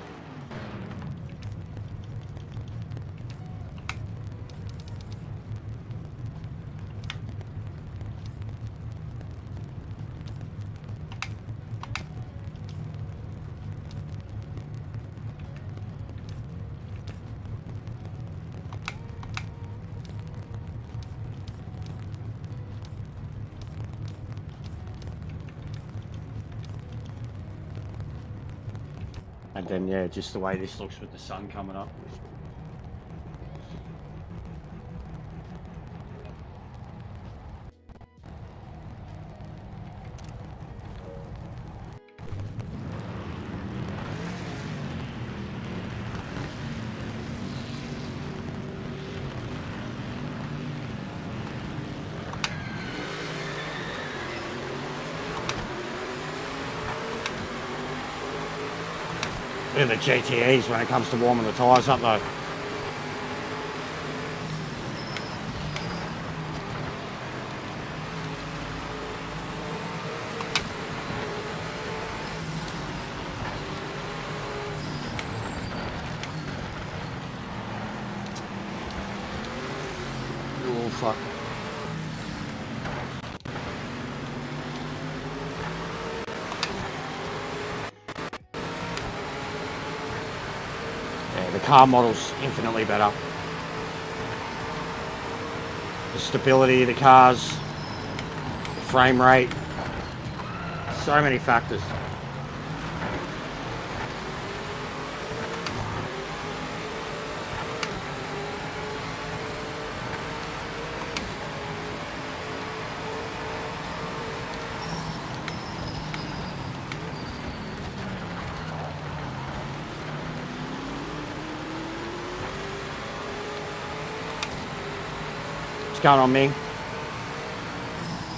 And then, yeah, just the way this looks with the sun coming up. Look at the GTEs when it comes to warming the tyres up though. The car model's infinitely better. The stability of the cars, the frame rate, so many factors. What's going on, Ming?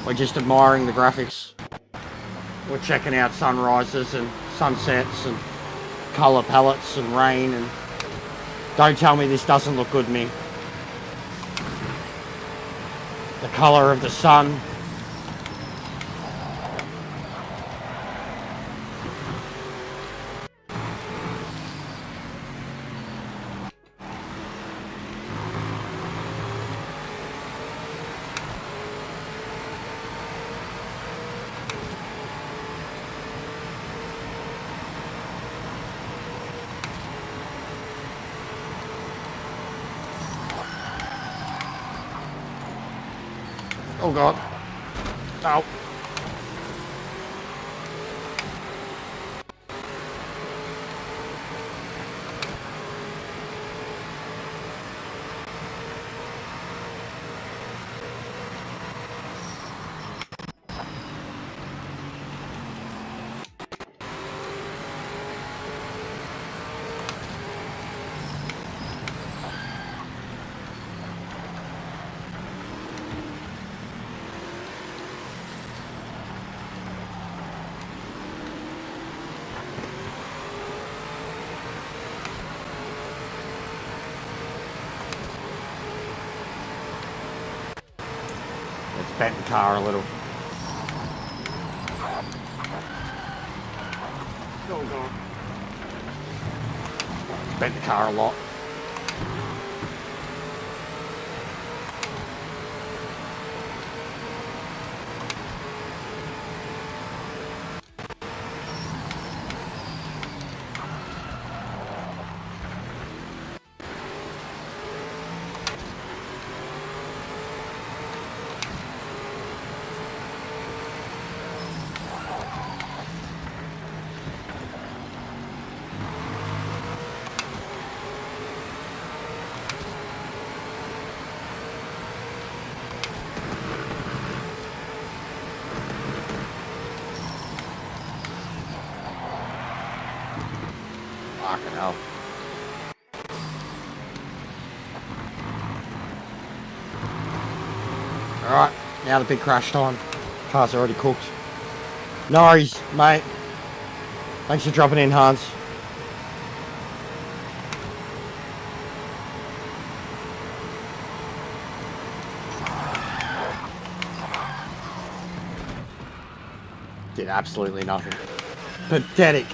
We're just admiring the graphics. We're checking out sunrises and sunsets and colour palettes and rain, and don't tell me this doesn't look good, Ming. The colour of the sun. Oh God. Oh. Let's bent the car a little. Oh God. It's bent the car a lot. Fucking hell. Alright, now the big crash time. Car's already cooked. No worries, mate. Thanks for dropping in, Hans. Did absolutely nothing. Pathetic.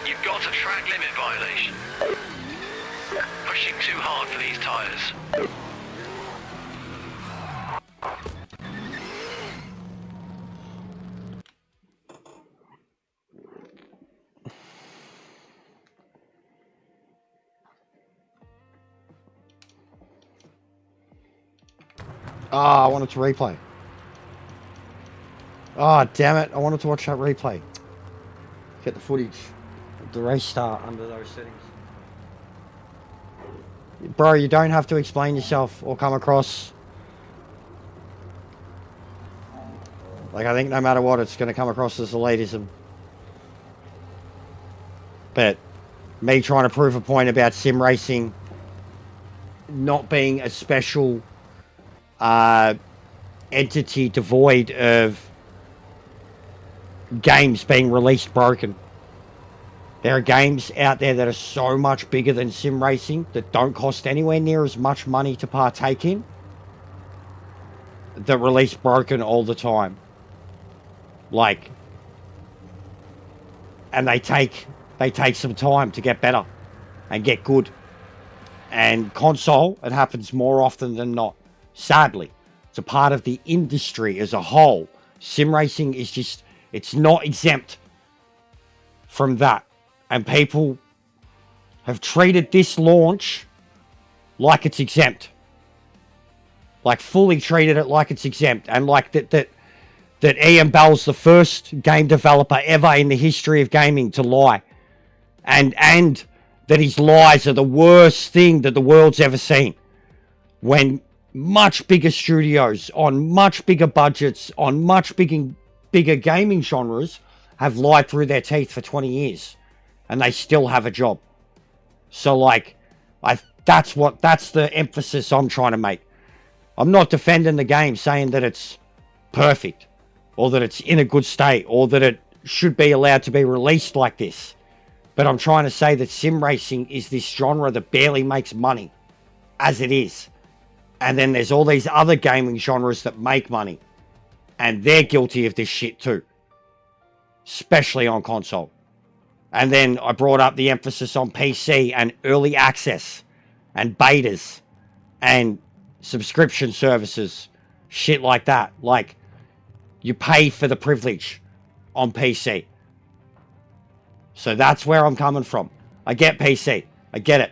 You've got a track limit violation. Pushing too hard for these tyres.
Ah, I wanted to replay. Ah, damn it. I wanted to watch that replay. Get the footage. The race start under those settings. Bro, you don't have to explain yourself or come across. Like, I think no matter what, it's going to come across as elitism. But me trying to prove a point about sim racing not being a special entity devoid of games being released broken. There are games out there that are so much bigger than sim racing that don't cost anywhere near as much money to partake in that release broken all the time. Like, and they take They take some time to get better and get good. And console, it happens more often than not. Sadly, it's a part of the industry as a whole. Sim racing is just, it's not exempt from that. And people have treated this launch like it's exempt. Like fully treated it like it's exempt. And like that Ian Bell's the first game developer ever in the history of gaming to lie. And that his lies are the worst thing that the world's ever seen. When much bigger studios on much bigger budgets, on much bigger gaming genres have lied through their teeth for 20 years. And they still have a job. So like, that's the emphasis I'm trying to make. I'm not defending the game saying that it's perfect. Or that it's in a good state. Or that it should be allowed to be released like this. But I'm trying to say that sim racing is this genre that barely makes money. As it is. And then there's all these other gaming genres that make money. And they're guilty of this shit too. Especially on console. And then I brought up the emphasis on PC and early access. And betas. And subscription services. Shit like that. Like, you pay for the privilege on PC. So that's where I'm coming from. I get PC. I get it.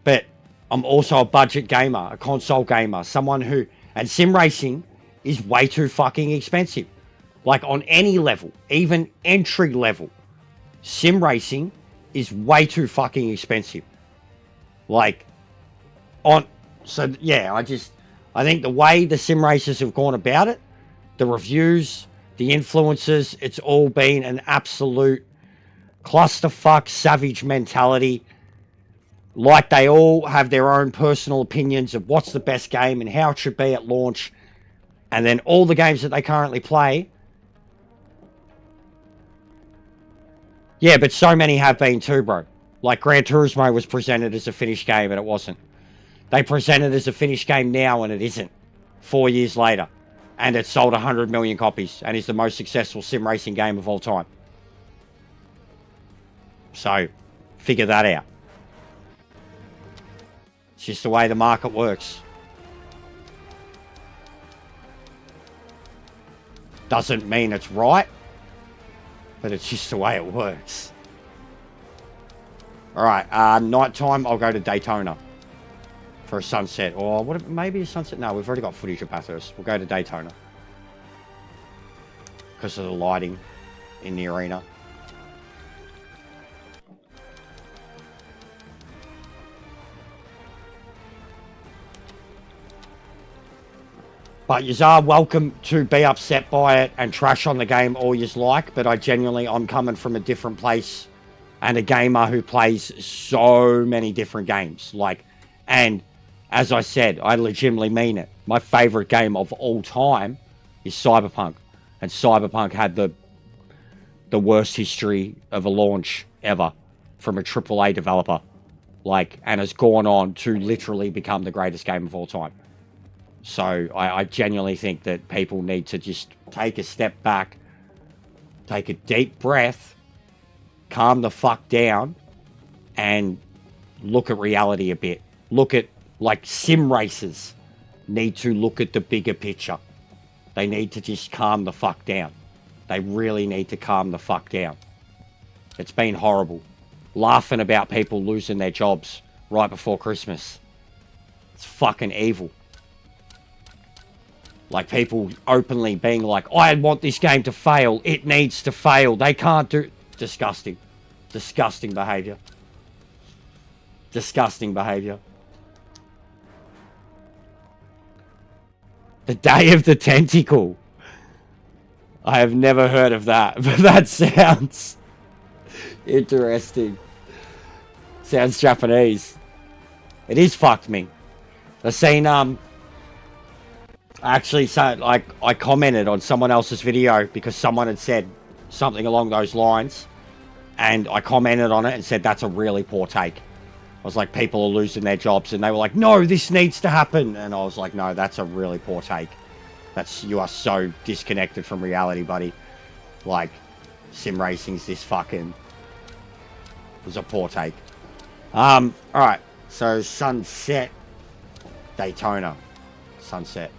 But I'm also a budget gamer, a console gamer, someone who... And sim racing is way too fucking expensive. Like on any level, even entry level. Sim racing is way too fucking expensive. Like, on... So, yeah, I think the way the sim racers have gone about it, the reviews, the influencers, it's all been an absolute clusterfuck savage mentality. Like they all have their own personal opinions of what's the best game and how it should be at launch. And then all the games that they currently play. Yeah, but so many have been too, bro. Like Gran Turismo was presented as a finished game and it wasn't. They present it as a finished game now and it isn't. 4 years later. And it sold 100 million copies and is the most successful sim racing game of all time. So, figure that out. It's just the way the market works. Doesn't mean it's right, but it's just the way it works. Alright, nighttime, I'll go to Daytona for a sunset. Or what? Maybe a sunset? No, we've already got footage of Bathurst. We'll go to Daytona. Because of the lighting in the arena. But you are welcome to be upset by it and trash on the game all you like. But I'm coming from a different place. And a gamer who plays so many different games. And as I said, I legitimately mean it. My favourite game of all time is Cyberpunk. And Cyberpunk had the worst history of a launch ever from a AAA developer. And has gone on to literally become the greatest game of all time. So I genuinely think that people need to just take a step back, take a deep breath, calm the fuck down, and look at reality a bit. Look at, sim racers need to look at the bigger picture. They need to just calm the fuck down. They really need to calm the fuck down. It's been horrible. Laughing about people losing their jobs right before Christmas. It's fucking evil. People openly being like, I want this game to fail. It needs to fail. They can't do... Disgusting. Disgusting behaviour. Disgusting behaviour. The Day of the Tentacle. I have never heard of that, but that sounds interesting. Sounds Japanese. It is fucked me. I've seen, actually, so I commented on someone else's video because someone had said something along those lines, and I commented on it and said that's a really poor take. I was like, people are losing their jobs, and they were like, no, this needs to happen, and I was like, no, that's a really poor take. You are so disconnected from reality, buddy. Sim racing's this fucking was a poor take. Alright. So, Sunset Daytona. Sunset.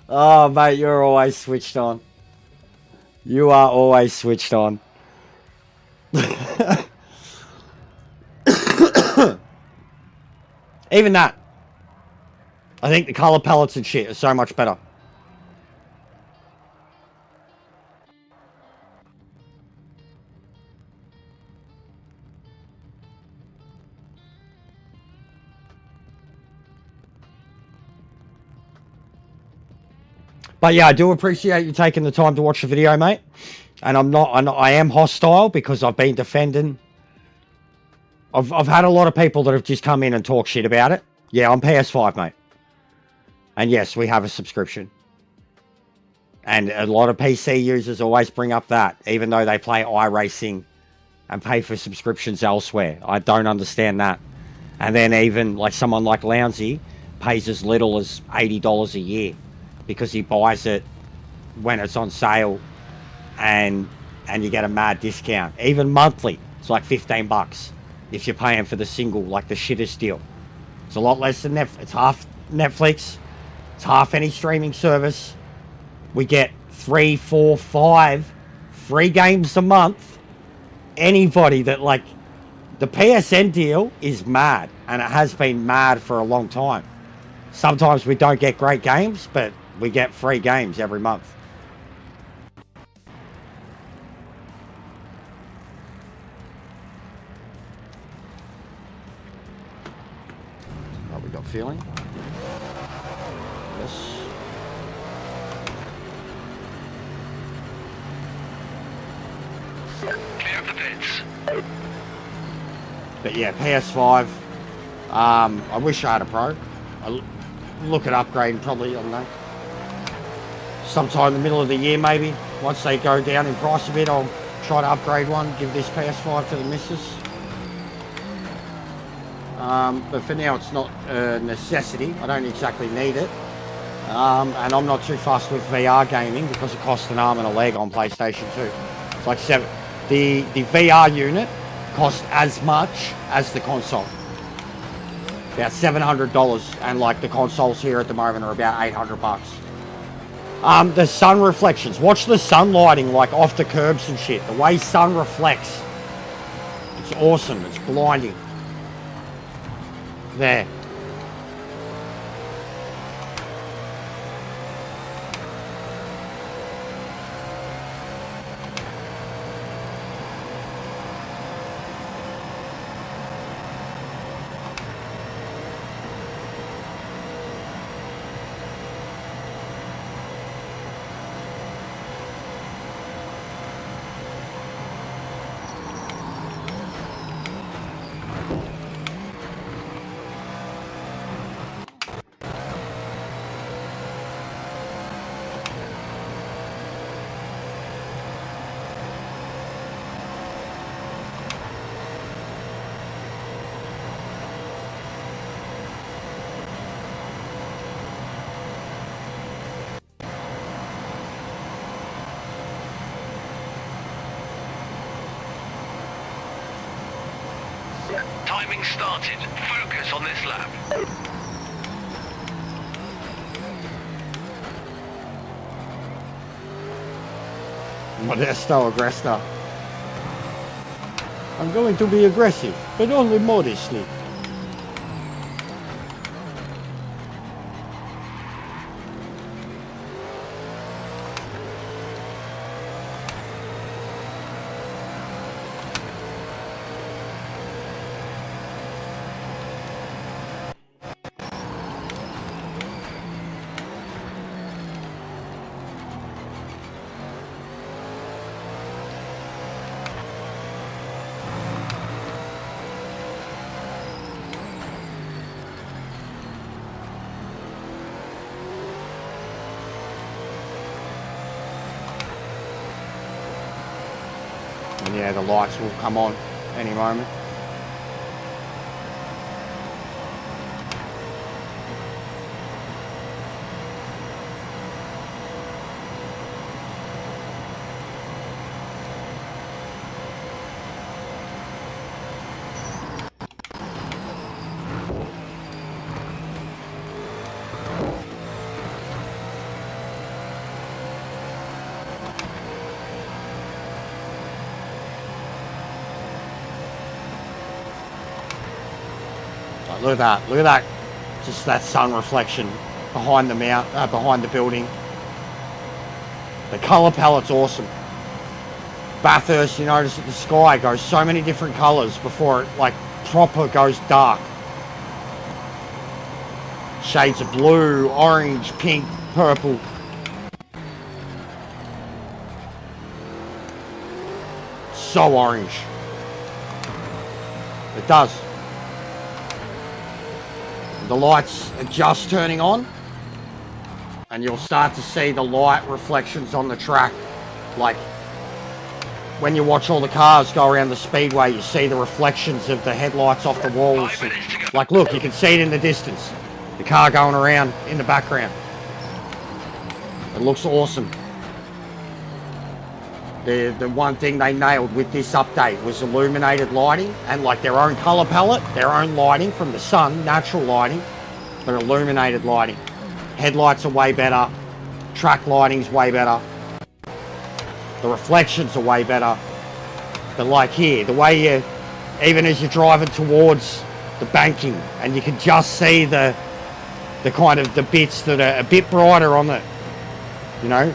Oh, mate, you're always switched on. You are always switched on. Even that. I think the color palettes and shit are so much better. But yeah, I do appreciate you taking the time to watch the video, mate. And I am hostile because I've been defending. I've had a lot of people that have just come in and talk shit about it. Yeah, I'm PS5, mate. And yes, we have a subscription. And a lot of PC users always bring up that, even though they play iRacing and pay for subscriptions elsewhere. I don't understand that. And then even like someone like Lounsey pays as little as $80 a year because he buys it when it's on sale and you get a mad discount. Even monthly, it's like 15 bucks if you're paying for the single, like the shittest deal. It's a lot less than Netflix. It's half Netflix. It's half any streaming service. We get 3, 4, 5 free games a month. Anybody that like the PSN deal is mad, and it has been mad for a long time. Sometimes we don't get great games, but we get free games every month. What we got feeling? Yes.
Clear of the pits.
But yeah, PS5. I wish I had a Pro. I look at upgrading probably, I don't know, sometime in the middle of the year maybe. Once they go down in price a bit, I'll try to upgrade one, give this PS5 to the missus. But for now it's not a necessity. I don't exactly need it. And I'm not too fussed with VR gaming because it costs an arm and a leg on PlayStation 2. It's like the VR unit costs as much as the console. About $700, and like the consoles here at the moment are about 800 bucks. The sun reflections. Watch the sun lighting like off the curbs and shit. The way sun reflects. It's awesome. It's blinding. There.
Timing started. Focus on this lap.
Modesto aggressor. I'm going to be aggressive, but only modestly. yeah, the lights will come on any moment. Look at that, look at that, just that sun reflection behind the behind the building. The colour palette's awesome. Bathurst, you notice that the sky goes so many different colours before it like proper goes dark. Shades of blue, orange, pink, purple. So orange. It does. The lights are just turning on, and you'll start to see the light reflections on the track. Like when you watch all the cars go around the speedway, you see the reflections of the headlights off the walls. Like look, you can see it in the distance. The car going around in the background. It looks awesome. The one thing they nailed with this update was illuminated lighting and like their own colour palette, their own lighting from the sun, natural lighting, but illuminated lighting. Headlights are way better. Track lighting's way better. The reflections are way better. But like here, the way you, even as you're driving towards the banking and you can just see the kind of the bits that are a bit brighter on the, you know,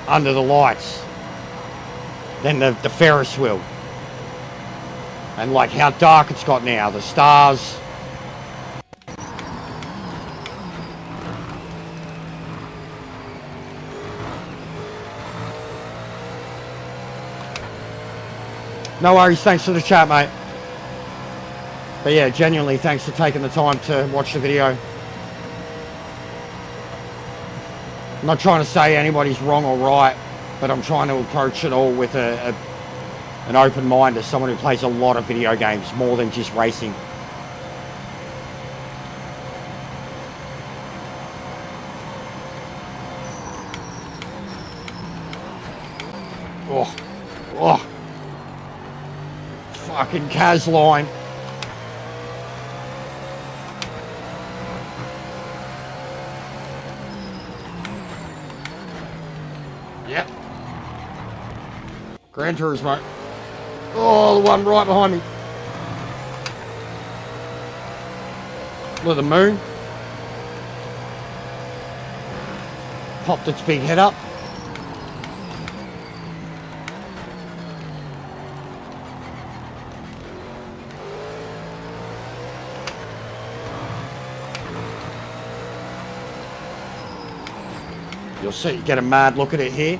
under the lights. Then the Ferris wheel. And like how dark it's got now. The stars. No worries, thanks for the chat, mate. But yeah, genuinely thanks for taking the time to watch the video. I'm not trying to say anybody's wrong or right, but I'm trying to approach it all with an open mind as someone who plays a lot of video games, more than just racing. Oh. Fucking Kaz line. Yep. Gran Turismo. Oh, the one right behind me. Look at the moon. Popped its big head up. You'll see, get a mad look at it here.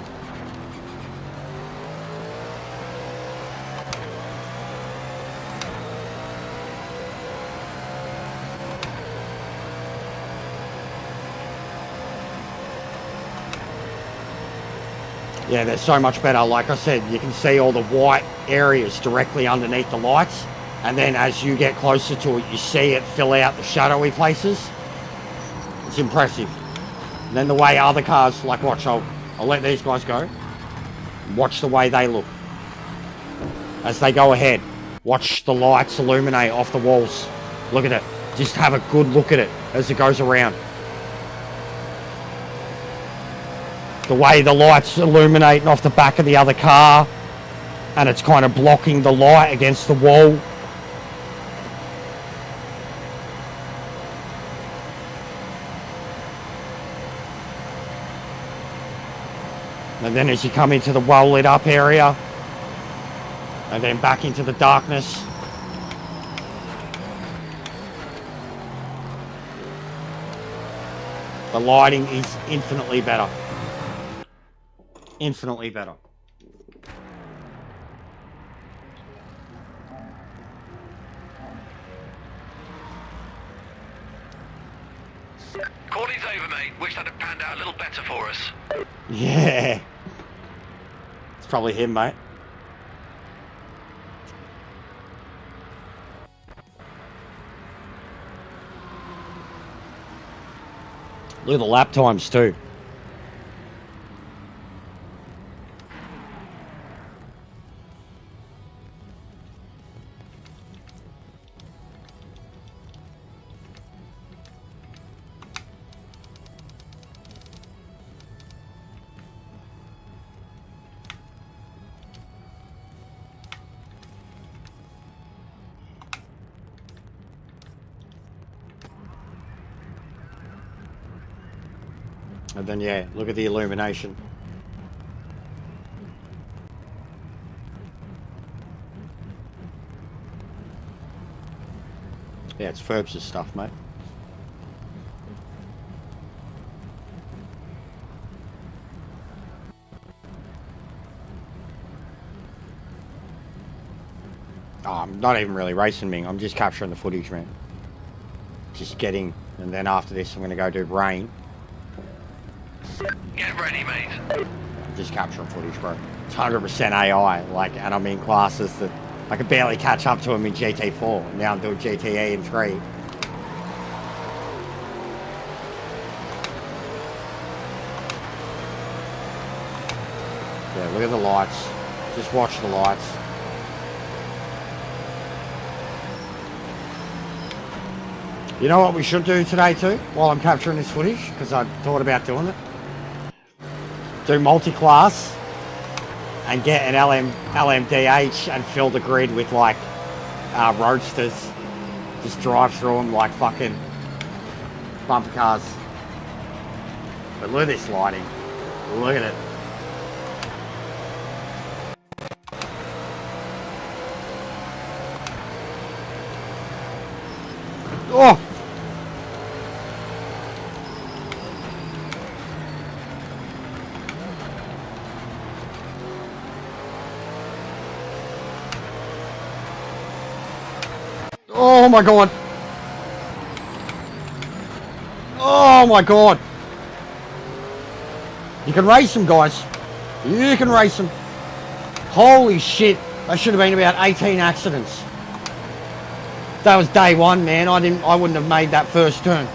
Yeah, they're so much better. Like I said, you can see all the white areas directly underneath the lights. And then as you get closer to it, you see it fill out the shadowy places. It's impressive. And then the way other cars, like watch, I'll let these guys go. Watch the way they look. As they go ahead. Watch the lights illuminate off the walls. Look at it. Just have a good look at it as it goes around. The way the light's illuminating off the back of the other car. And it's kind of blocking the light against the wall. And then as you come into the well lit up area, and then back into the darkness, the lighting is infinitely better. Infinitely better.
Calling's over, mate. Wish that had panned out a little better for us.
Yeah. It's probably him, mate. Look at the lap times too. And then, yeah, look at the illumination. Yeah, it's Ferbs' stuff, mate. Oh, I'm not even really racing, Ming. I'm just capturing the footage, man. Just getting, and then after this, I'm going to go do rain.
Get ready, mate.
Just capturing footage, bro. It's 100% AI, like, and I'm in classes that I could barely catch up to him in GT4. And now I'm doing GTE in 3. Yeah, look at the lights. Just watch the lights. You know what we should do today too, while I'm capturing this footage, because I thought about doing it? Do multi-class and get an LMDH and fill the grid with like roadsters. Just drive through them like fucking bumper cars. But look at this lighting. Look at it. Oh! Oh my god! Oh my god! You can race them, guys. You can race them. Holy shit! That should have been about 18 accidents. That was day one, man. I wouldn't have made that first turn.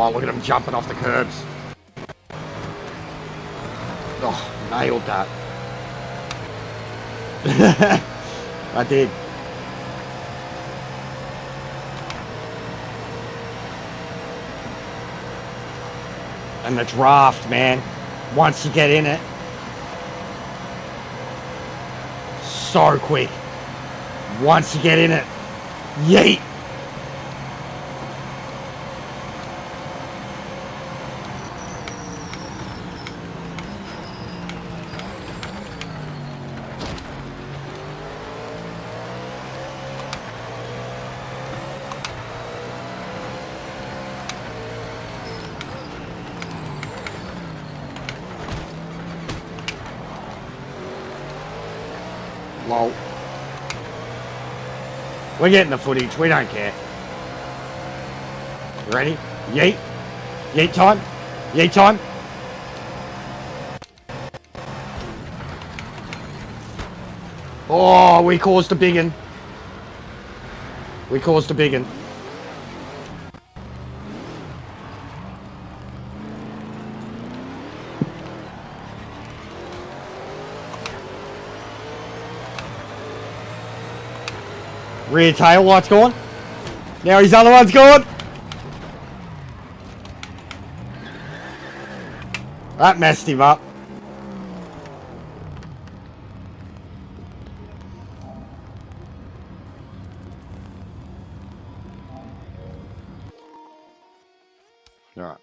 Oh, look at him jumping off the curbs. Oh, nailed that. I did. And the draft, man, once you get in it, so quick. Once you get in it, yeet. Lol. We're getting the footage, we don't care. You ready? Yeet. Yeet time. Yeet time. Oh, we caused a big one. We caused a big one. Rear tail light's gone. Now his other one's gone. That messed him up. All right.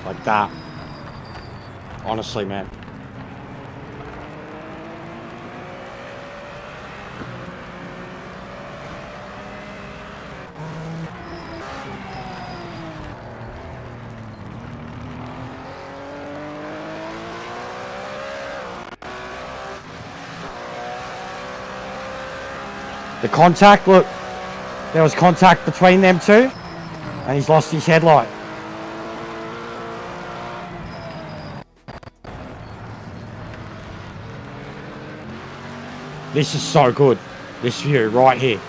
Like that. Honestly, man. The contact, look. There was contact between them two. And he's lost his headlight. This is so good. This view right here.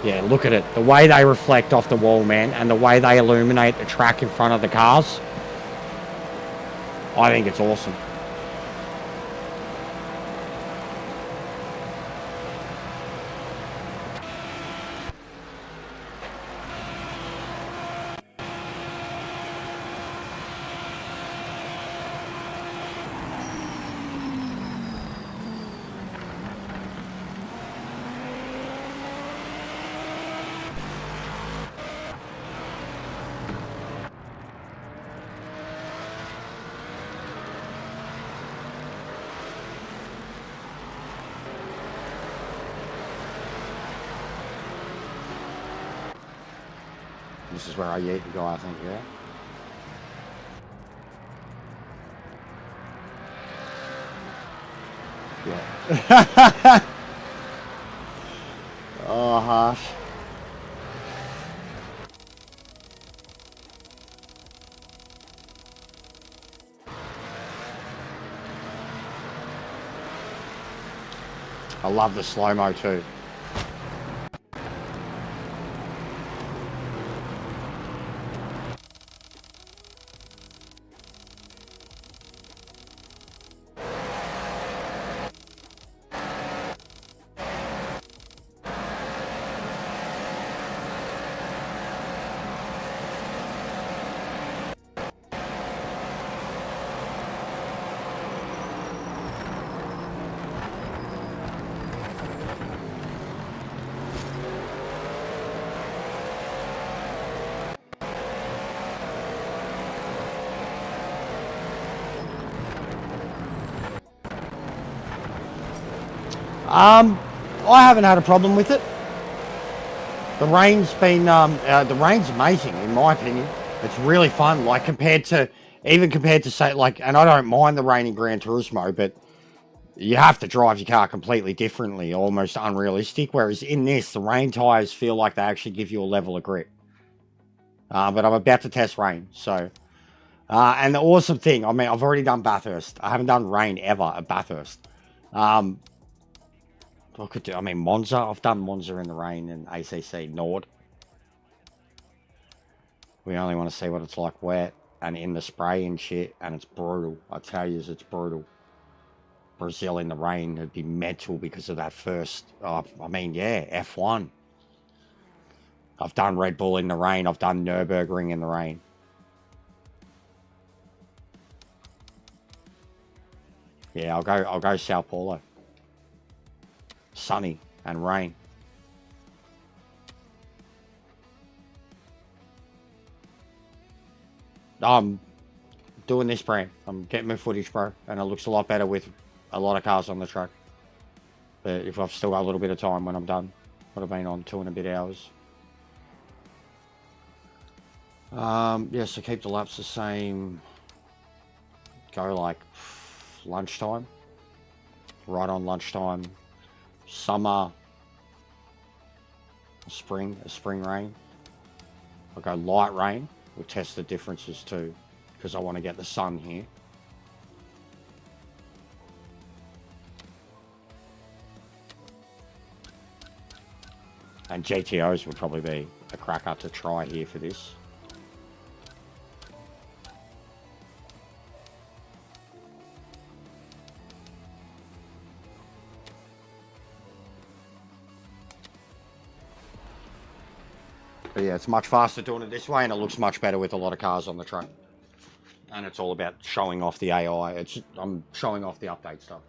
Yeah, look at it. The way they reflect off the wall, man, and the way they illuminate the track in front of the cars. I think it's awesome. This is where I eat to go, I think, yeah. Yeah. Oh, harsh. I love the slow-mo too. I haven't had a problem with it. The rain's been, the rain's amazing in my opinion. It's really fun, like compared to say, like, and I don't mind the rain in Gran Turismo, but you have to drive your car completely differently, almost unrealistic. Whereas in this, the rain tyres feel like they actually give you a level of grip. But I'm about to test rain, so. And the awesome thing, I mean, I've already done Bathurst. I haven't done rain ever at Bathurst. I could do, I mean, Monza. I've done Monza in the rain and ACC Nord. We only want to see what it's like wet and in the spray and shit, and it's brutal. I tell you, it's brutal. Brazil in the rain would be mental because of that first. I mean, yeah, F1. I've done Red Bull in the rain. I've done Nürburgring in the rain. Yeah, I'll go Sao Paulo. Sunny and rain. I'm doing this brand. I'm getting my footage, bro, and it looks a lot better with a lot of cars on the track. But if I've still got a little bit of time when I'm done, would have been on 2 and a bit hours. Yeah, so keep the laps the same. Go like lunchtime. Right on lunchtime. Summer. A spring rain. I'll go light rain. We'll test the differences too, because I want to get the sun here. And GTOs would probably be a cracker to try here for this. But yeah, it's much faster doing it this way, and it looks much better with a lot of cars on the track. And it's all about showing off the AI. I'm showing off the update stuff.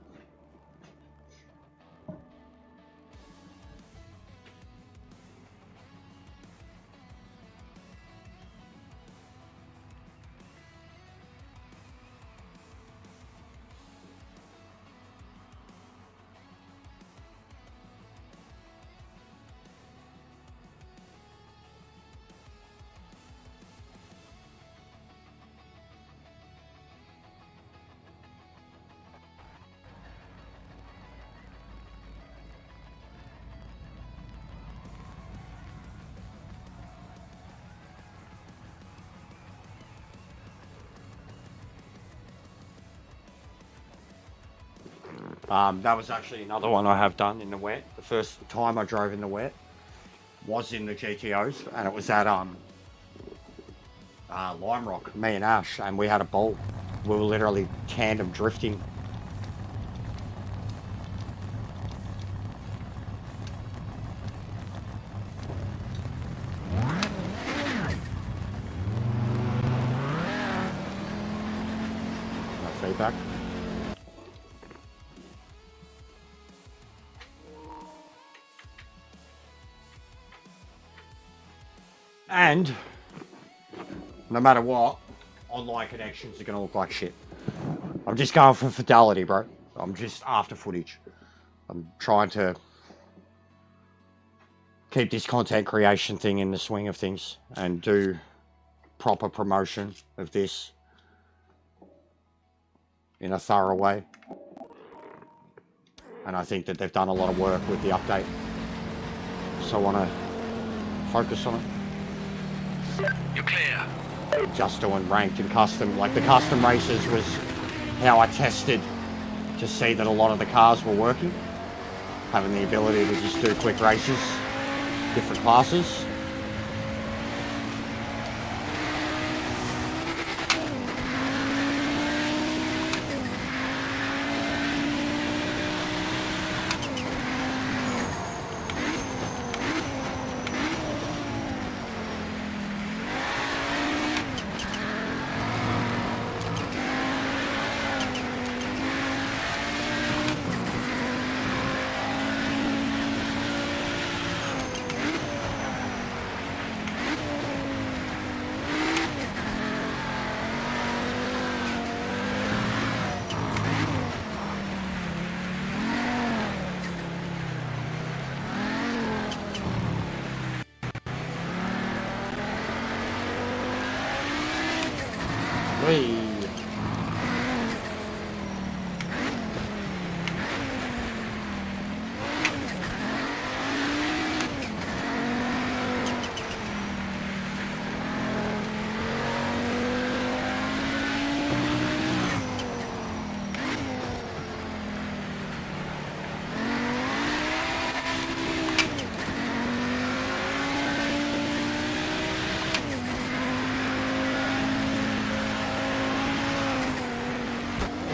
That was actually another one I have done in the wet. The first time I drove in the wet was in the GTOs, and it was at Lime Rock, me and Ash, and we had a ball. We were literally tandem drifting. No feedback. And no matter what, online connections are going to look like shit. I'm just going for fidelity, bro. I'm just after footage. I'm trying to keep this content creation thing in the swing of things and do proper promotion of this in a thorough way. And I think that they've done a lot of work with the update. So I want to focus on it.
You're clear.
Just doing ranked and custom. Like the custom races was how I tested to see that a lot of the cars were working. Having the ability to just do quick races, different classes. Whee.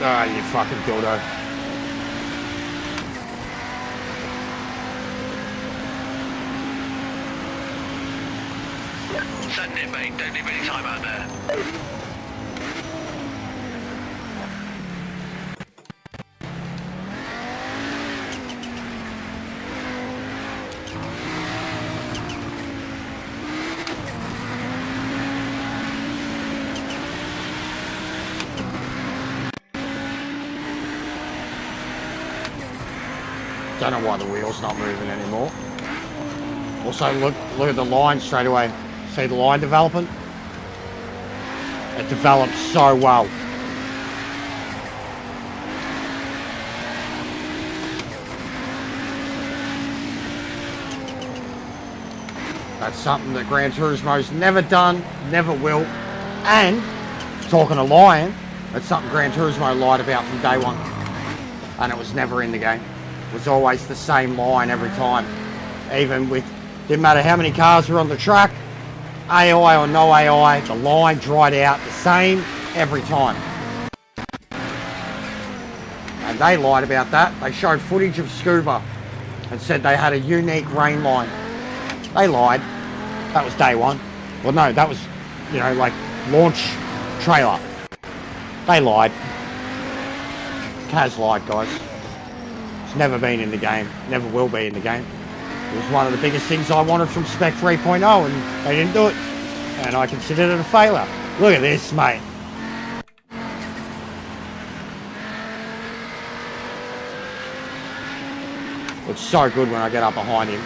Ah, you fucking dildo.
Send it, mate. Don't leave any time out there.
Don't know why the wheel's not moving anymore. Also, look at the line straight away. See the line developing? It develops so well. That's something that Gran Turismo's never done, never will. And, talking to Lion, it's something Gran Turismo lied about from day one. And it was never in the game. It was always the same line every time. Even with, didn't matter how many cars were on the track, AI or no AI, the line dried out the same every time. And they lied about that. They showed footage of Scuba and said they had a unique rain line. They lied. That was day one. Well, no, that was, you know, like launch trailer. They lied. Kaz lied, guys. It's never been in the game. Never will be in the game. It was one of the biggest things I wanted from Spec 3.0 and they didn't do it. And I considered it a failure. Look at this, mate. It's so good when I get up behind him.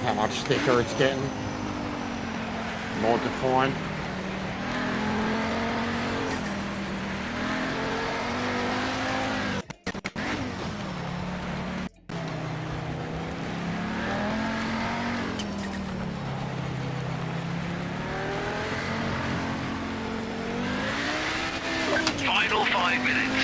How much thicker it's getting. More defined.
Final 5 minutes.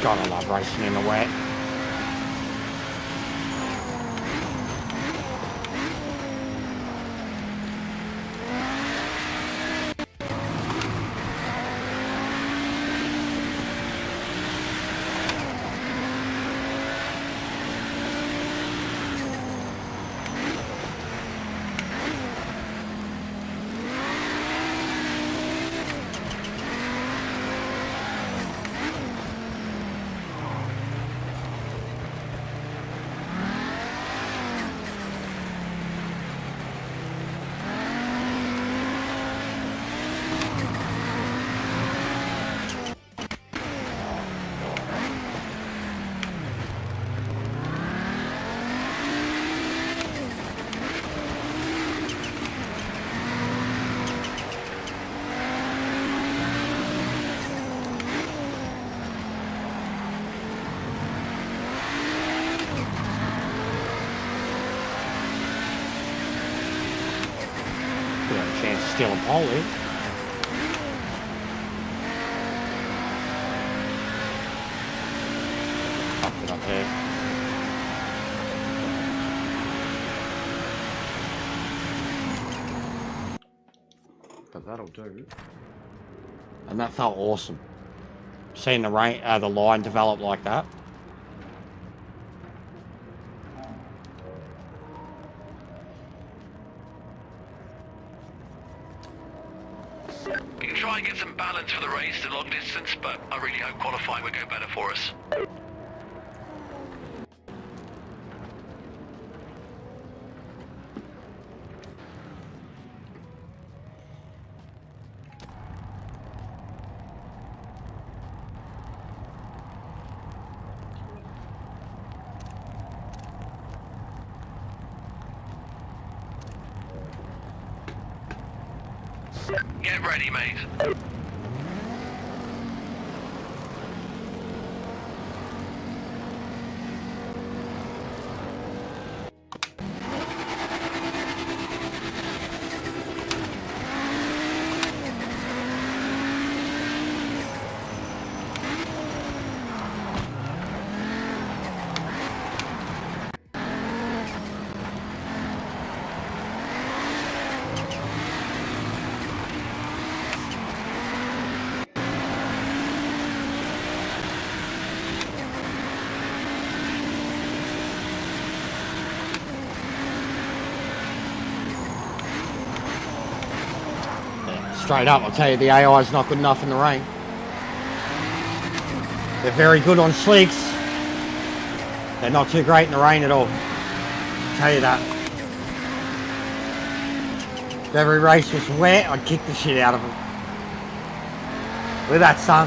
God, I love racing in the wet. Chance of stealing pole here. Fucked it up here. But that'll do. And that felt awesome. Seeing the line develop like that.
We can try and get some balance for the race to long distance, but I really hope qualifying will go better for us. Get ready, mate.
Straight up, I'll tell you, the AI is not good enough in the rain. They're very good on slicks. They're not too great in the rain at all. I'll tell you that. If every race was wet, I'd kick the shit out of them. Look at that sun.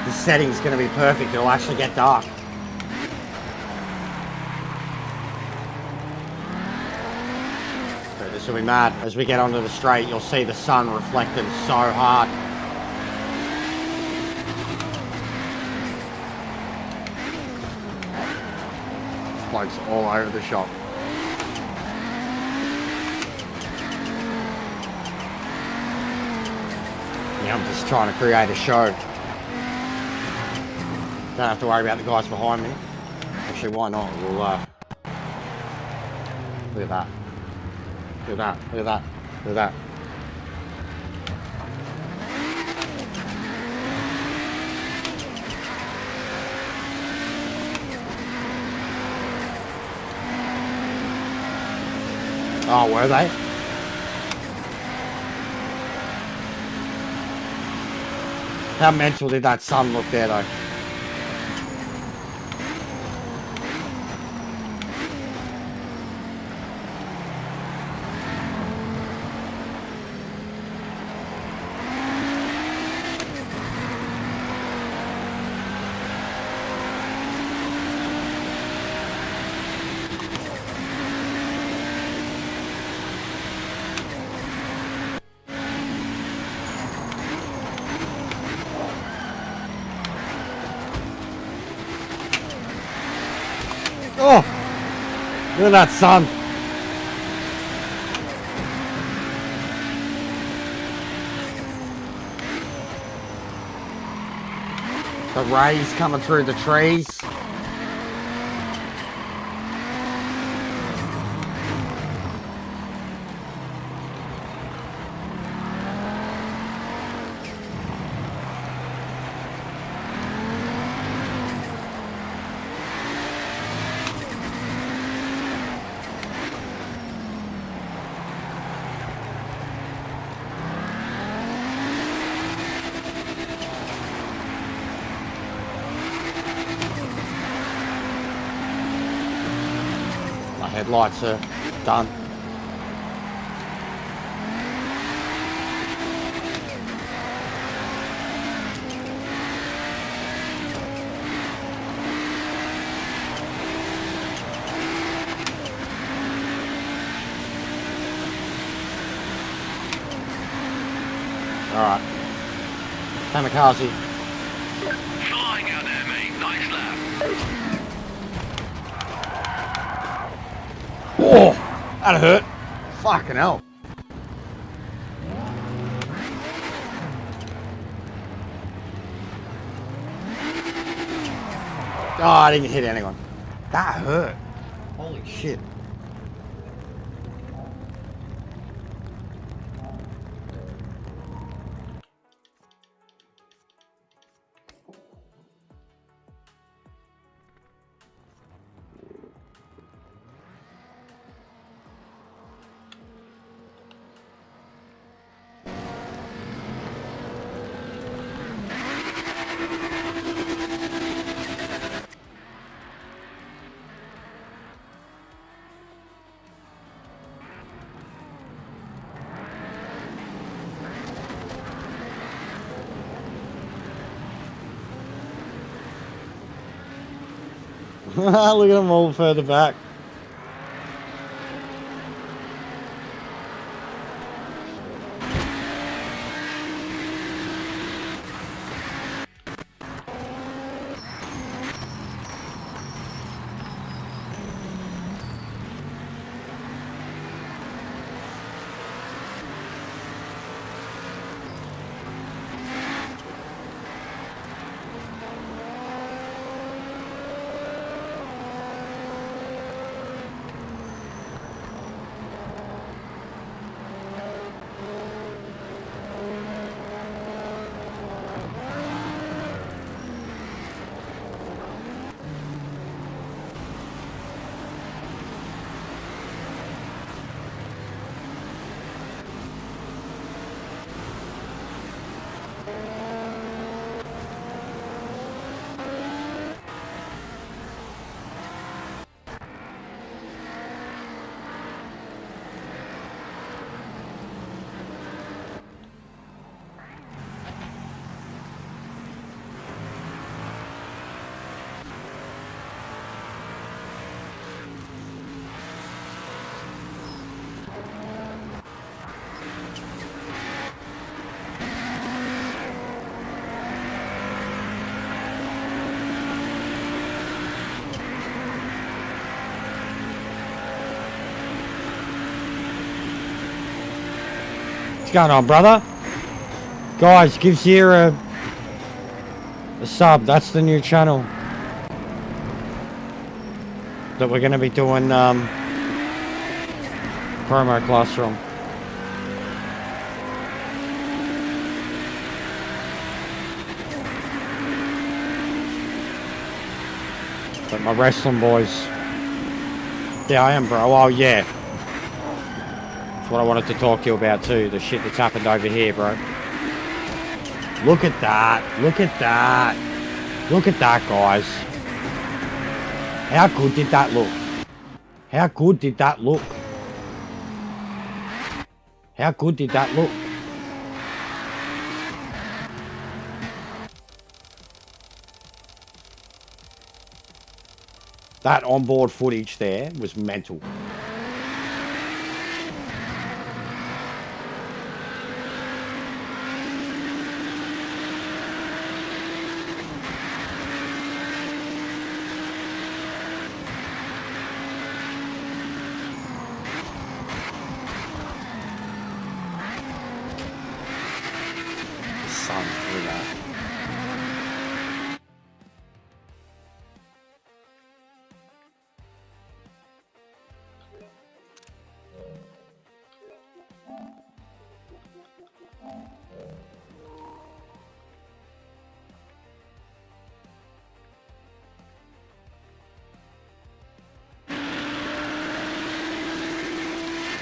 The setting's going to be perfect. It'll actually get dark. So this will be mad. As we get onto the straight, you'll see the sun reflected so hard. This bloke's all over the shop. Yeah, I'm just trying to create a show. Don't have to worry about the guys behind me. Actually, why not? We'll, look at that. Look at that. Look at that. Look at that. Oh, were they? How mental did that sun look there, though? Oh! Look at that sun. The rays coming through the trees. Headlights are done. Alright. Kamikaze.
Flying out there, mate. Nice lap.
Oh, that hurt. Fucking hell. Oh, I didn't hit anyone. That hurt. Holy shit. Look at them all further back. What's going on, brother? Guys, give Zira a sub. That's the new channel that we're going to be doing promo class from. But my wrestling boys. Yeah, I am, bro. Oh, yeah. That's what I wanted to talk to you about, too. The shit that's happened over here, bro. Look at that. Look at that. Look at that, guys. How good did that look? How good did that look? How good did that look? That onboard footage there was mental. Sun, look at that.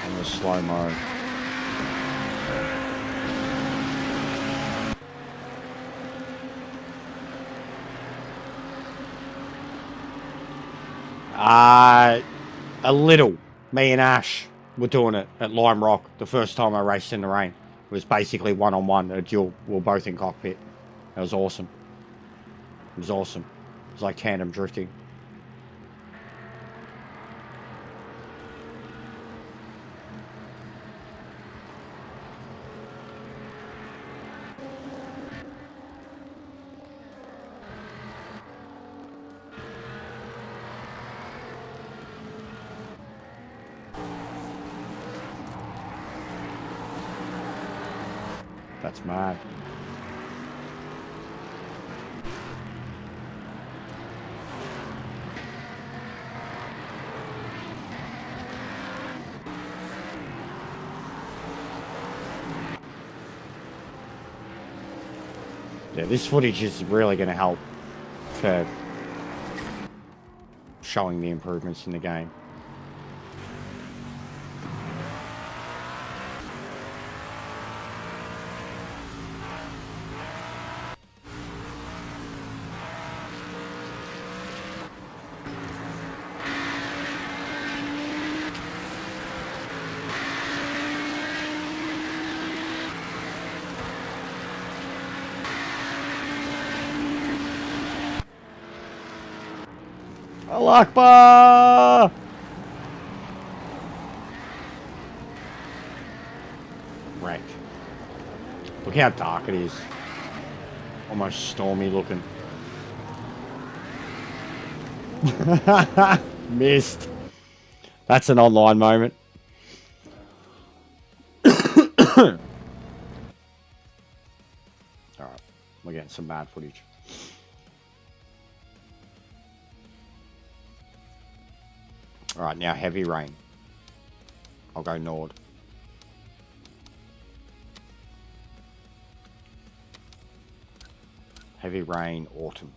On the slow-mo. A little. Me and Ash were doing it at Lime Rock the first time I raced in the rain. It was basically one-on-one, a duel. We were both in cockpit. It was awesome. It was awesome. It was like tandem drifting. That's mad. Yeah, this footage is really going to help for showing the improvements in the game. Allah Akbar! Right. Look how dark it is. Almost stormy looking. Missed. That's an online moment. Alright. We're getting some bad footage. Alright, now heavy rain. I'll go Nord. Heavy rain, autumn.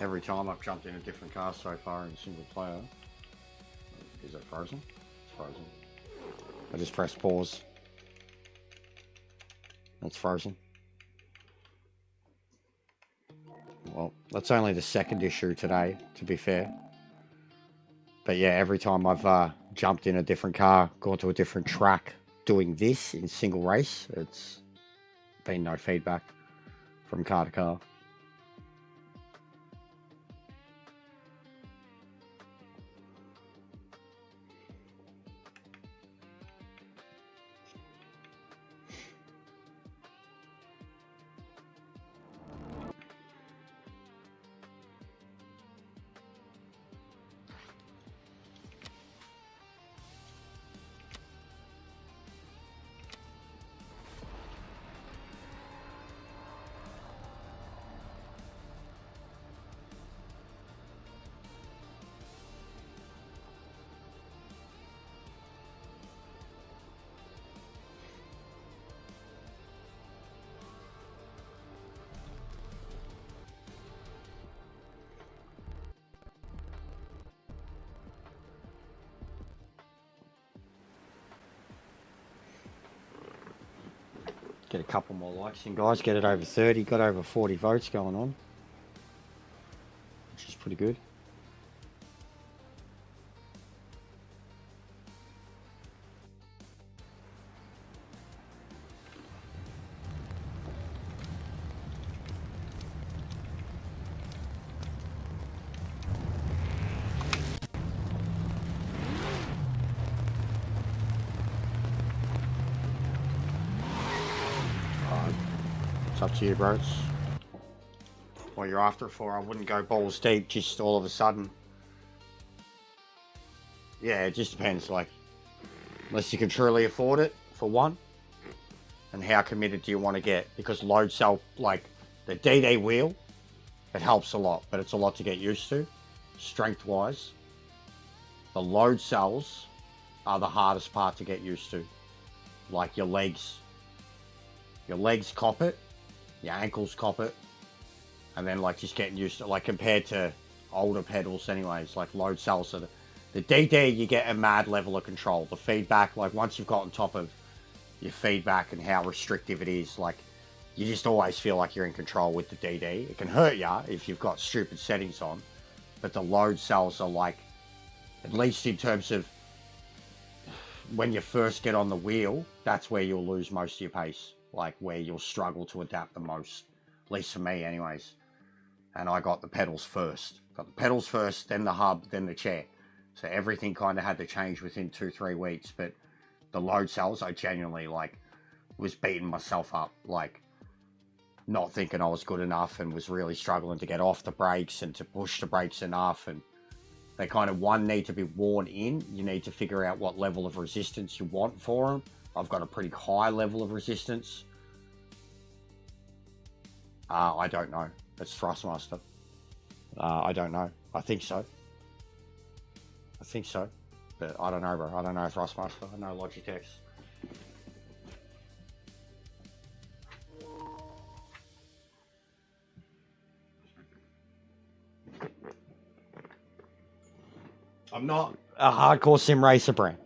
every time I've jumped in a different car so far in single player. Is it frozen? It's frozen. I just pressed pause. That's frozen. Well, that's only the second issue today, to be fair. But yeah, every time I've jumped in a different car, gone to a different track, doing this in single race, it's been no feedback from car to car. Get a couple more likes in, guys. Get it over 30. Got over 40 votes going on, which is pretty good. It's up to you, bro. It's what you're after for. I wouldn't go balls deep just all of a sudden. Yeah, it just depends. Like, unless you can truly afford it, for one. And how committed do you want to get? Because load cell, like the D-Day wheel, it helps a lot, but it's a lot to get used to, strength-wise. The load cells are the hardest part to get used to. Like your legs. Your legs cop it. Your ankles cop it. And then like just getting used to, like compared to older pedals anyways, like load cells are the D-Day, you get a mad level of control. The feedback, like once you've got on top of your feedback and how restrictive it is, like you just always feel like you're in control with the D-Day. It can hurt you if you've got stupid settings on, but the load cells are like, at least in terms of when you first get on the wheel, that's where you'll lose most of your pace. Like where you'll struggle to adapt the most, at least for me anyways. And I got the pedals first. Got the pedals first, then the hub, then the chair. So everything kind of had to change within 2-3 weeks. But the load cells, I genuinely like was beating myself up, like not thinking I was good enough, and was really struggling to get off the brakes and to push the brakes enough. And they kind of, one, need to be worn in. You need to figure out what level of resistance you want for them. I've got a pretty high level of resistance. I don't know. It's Thrustmaster. I don't know. I think so. But I don't know, bro. I don't know Thrustmaster. I know Logitech's. I'm not a hardcore sim racer brand.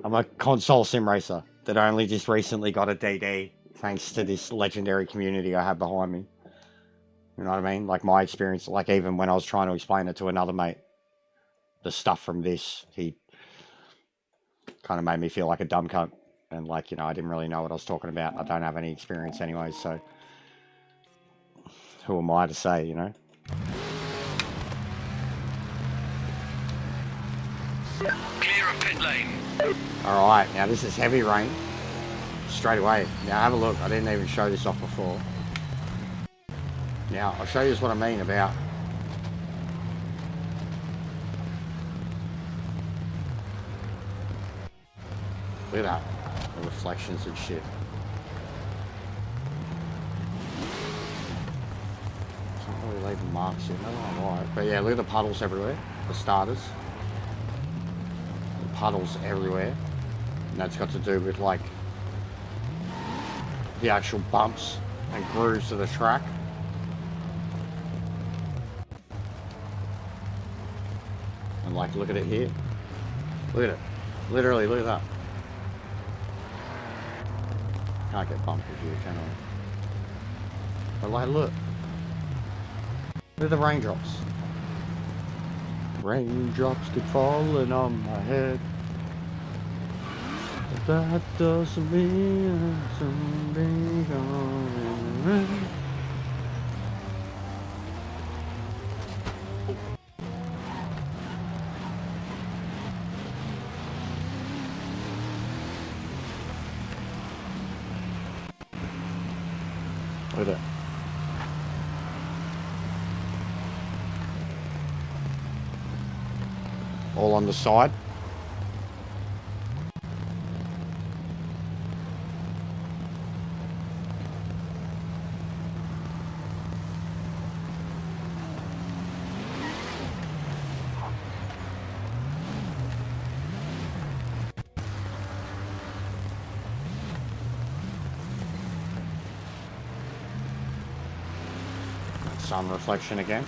I'm a console sim racer that only just recently got a DD thanks to this legendary community I have behind me. You know what I mean? Like my experience, like even when I was trying to explain it to another mate, the stuff from this, he kind of made me feel like a dumb cunt. And like, you know, I didn't really know what I was talking about. I don't have any experience anyway, so who am I to say, you know?
Clear of pit lane.
Alright, now this is heavy rain. Straight away. Now have a look. I didn't even show this off before. Now, I'll show you what I mean about look at that. The reflections and shit. It's not really leaving marks here. No, alright. But yeah, look at the puddles everywhere. For starters. The puddles everywhere. And that's got to do with like the actual bumps and grooves of the track. like, look at it here. Look at it. Literally, look at that. Can't get bumped with you, can I? But like, look. Look at the raindrops. Raindrops keep falling on my head. But that doesn't mean something going right. Look at that. All on the side. Sun reflection again.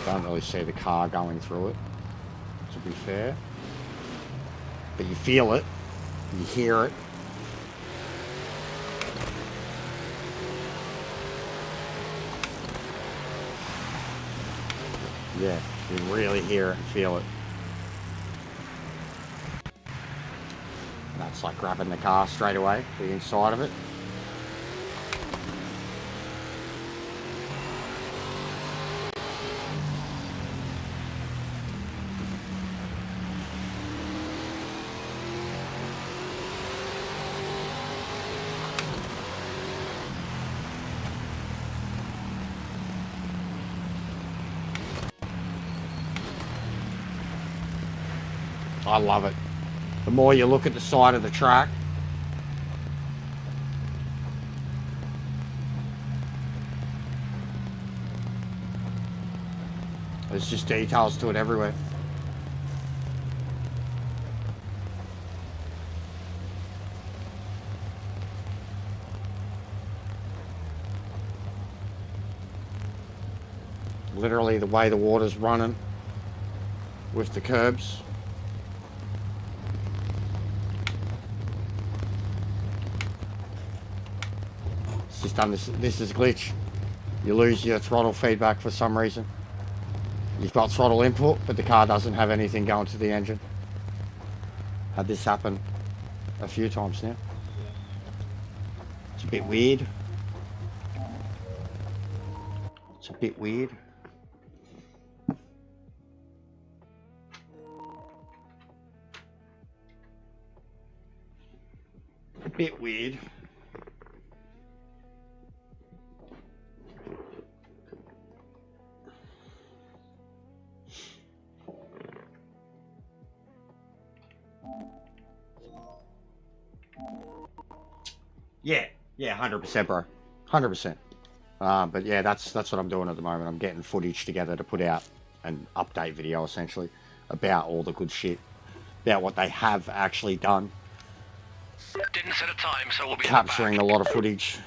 Don't really see the car going through it, to be fair. But you feel it, you hear it. Yeah, you really hear it and feel it. And that's like grabbing the car straight away, the inside of it. I love it. The more you look at the side of the track, there's just details to it everywhere. Literally the way the water's running with the curbs. Just done this. This is a glitch. You lose your throttle feedback for some reason. You've got throttle input, but the car doesn't have anything going to the engine. Had this happen a few times now. It's a bit weird. It's a bit weird. A bit weird. Yeah, 100%, bro. 100%. But yeah, that's what I'm doing at the moment. I'm getting footage together to put out an update video, essentially, about all the good shit, about what they have actually done.
Didn't set a time, so we'll be
Capturing a lot of footage.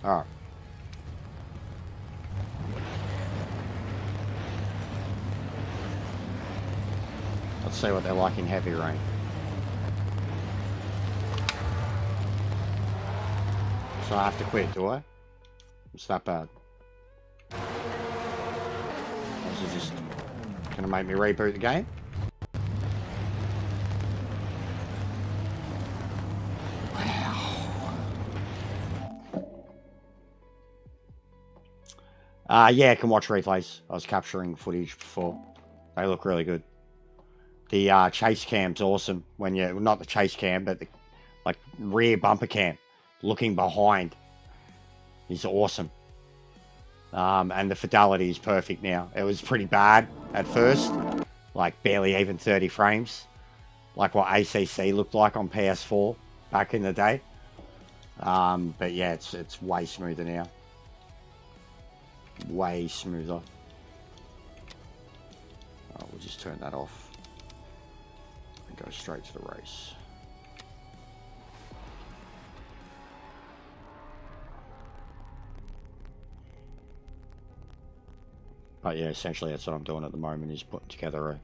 Alright. Let's see what they're like in heavy rain. So I have to quit, do I? It's that bad. Or is it just gonna make me reboot the game? Wow. Yeah, I can watch replays. I was capturing footage before. They look really good. The chase cam's awesome. When you, well, not the chase cam, but the like rear bumper cam. Looking behind is awesome. And the fidelity is perfect now. It was pretty bad at first, like barely even 30 frames, like what ACC looked like on PS4 back in the day. But yeah, it's way smoother now. Way smoother. Oh, we'll just turn that off. Go straight to the race. But yeah, essentially that's what I'm doing at the moment, is putting together a...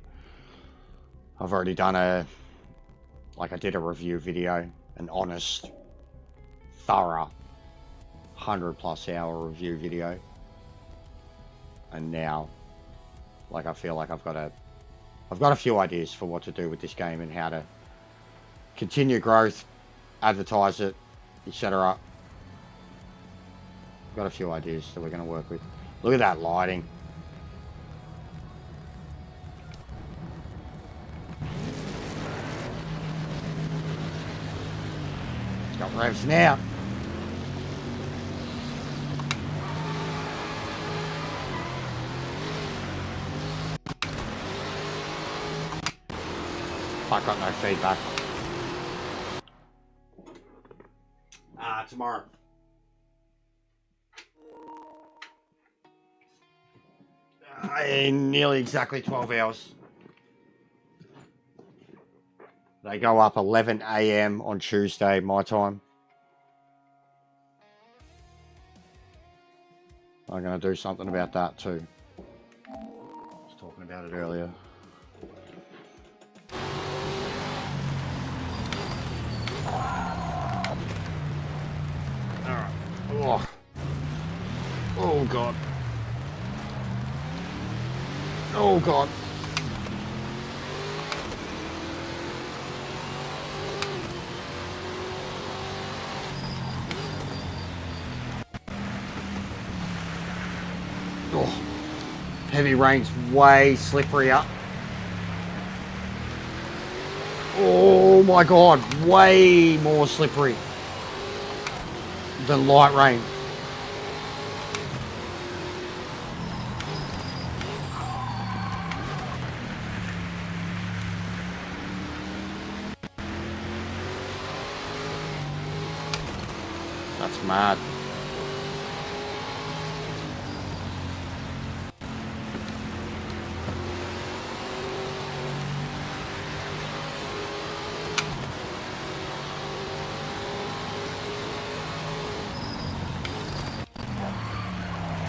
I've already done a... Like, I did a review video, an honest, thorough, 100+ hour review video. And now, like, I feel like I've got a few ideas for what to do with this game and how to continue growth, advertise it, etc. I've got a few ideas that we're going to work with. Look at that lighting. It's got revs now. I got no feedback. Tomorrow. In nearly exactly 12 hours. They go up 11 AM on Tuesday, my time. I'm going to do something about that too. I was talking about it earlier. Alright. Oh god. Oh god. Oh. Heavy rain's way slipperier. Oh my god, way more slippery than light rain. That's mad.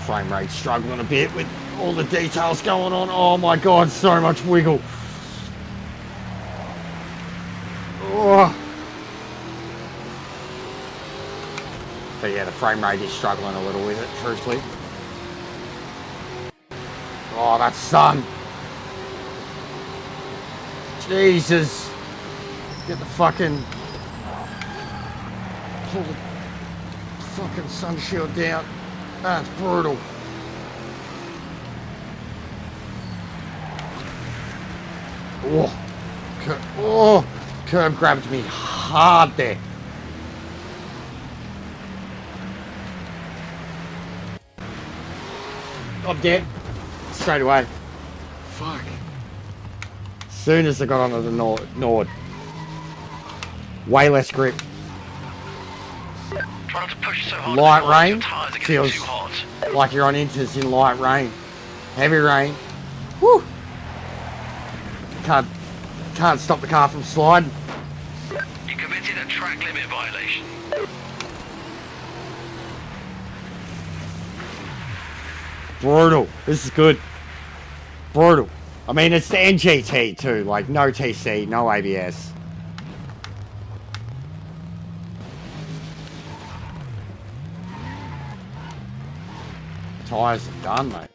Frame rate struggling a bit with all the details going on. Oh my god, so much wiggle. Oh. But yeah, the frame rate is struggling a little with it, truthfully. Oh, that sun. Jesus. Get the fucking... Pull the fucking sun shield down. That's brutal. Oh, curb grabbed me hard there. I'm dead. Straight away. Fuck. As soon as I got onto the Nord. Way less grip.
Trying to push so hard
Light rain
feels
feels like you're on inters in light rain. Heavy rain. Whew. Can't stop the car from sliding.
You committed a track limit violation.
Brutal. This is good. Brutal. I mean, it's the NGT too. Like, no TC, no ABS. Tyres are done, mate.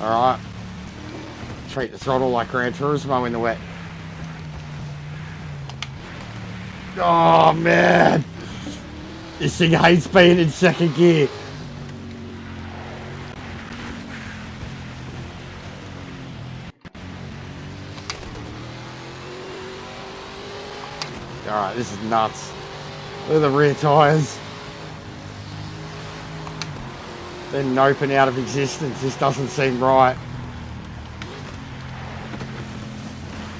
Alright. Treat the throttle like Gran Turismo in the wet. Oh, man. This thing hates being in second gear. Alright, this is nuts. Look at the rear tyres. They're noping out of existence. This doesn't seem right.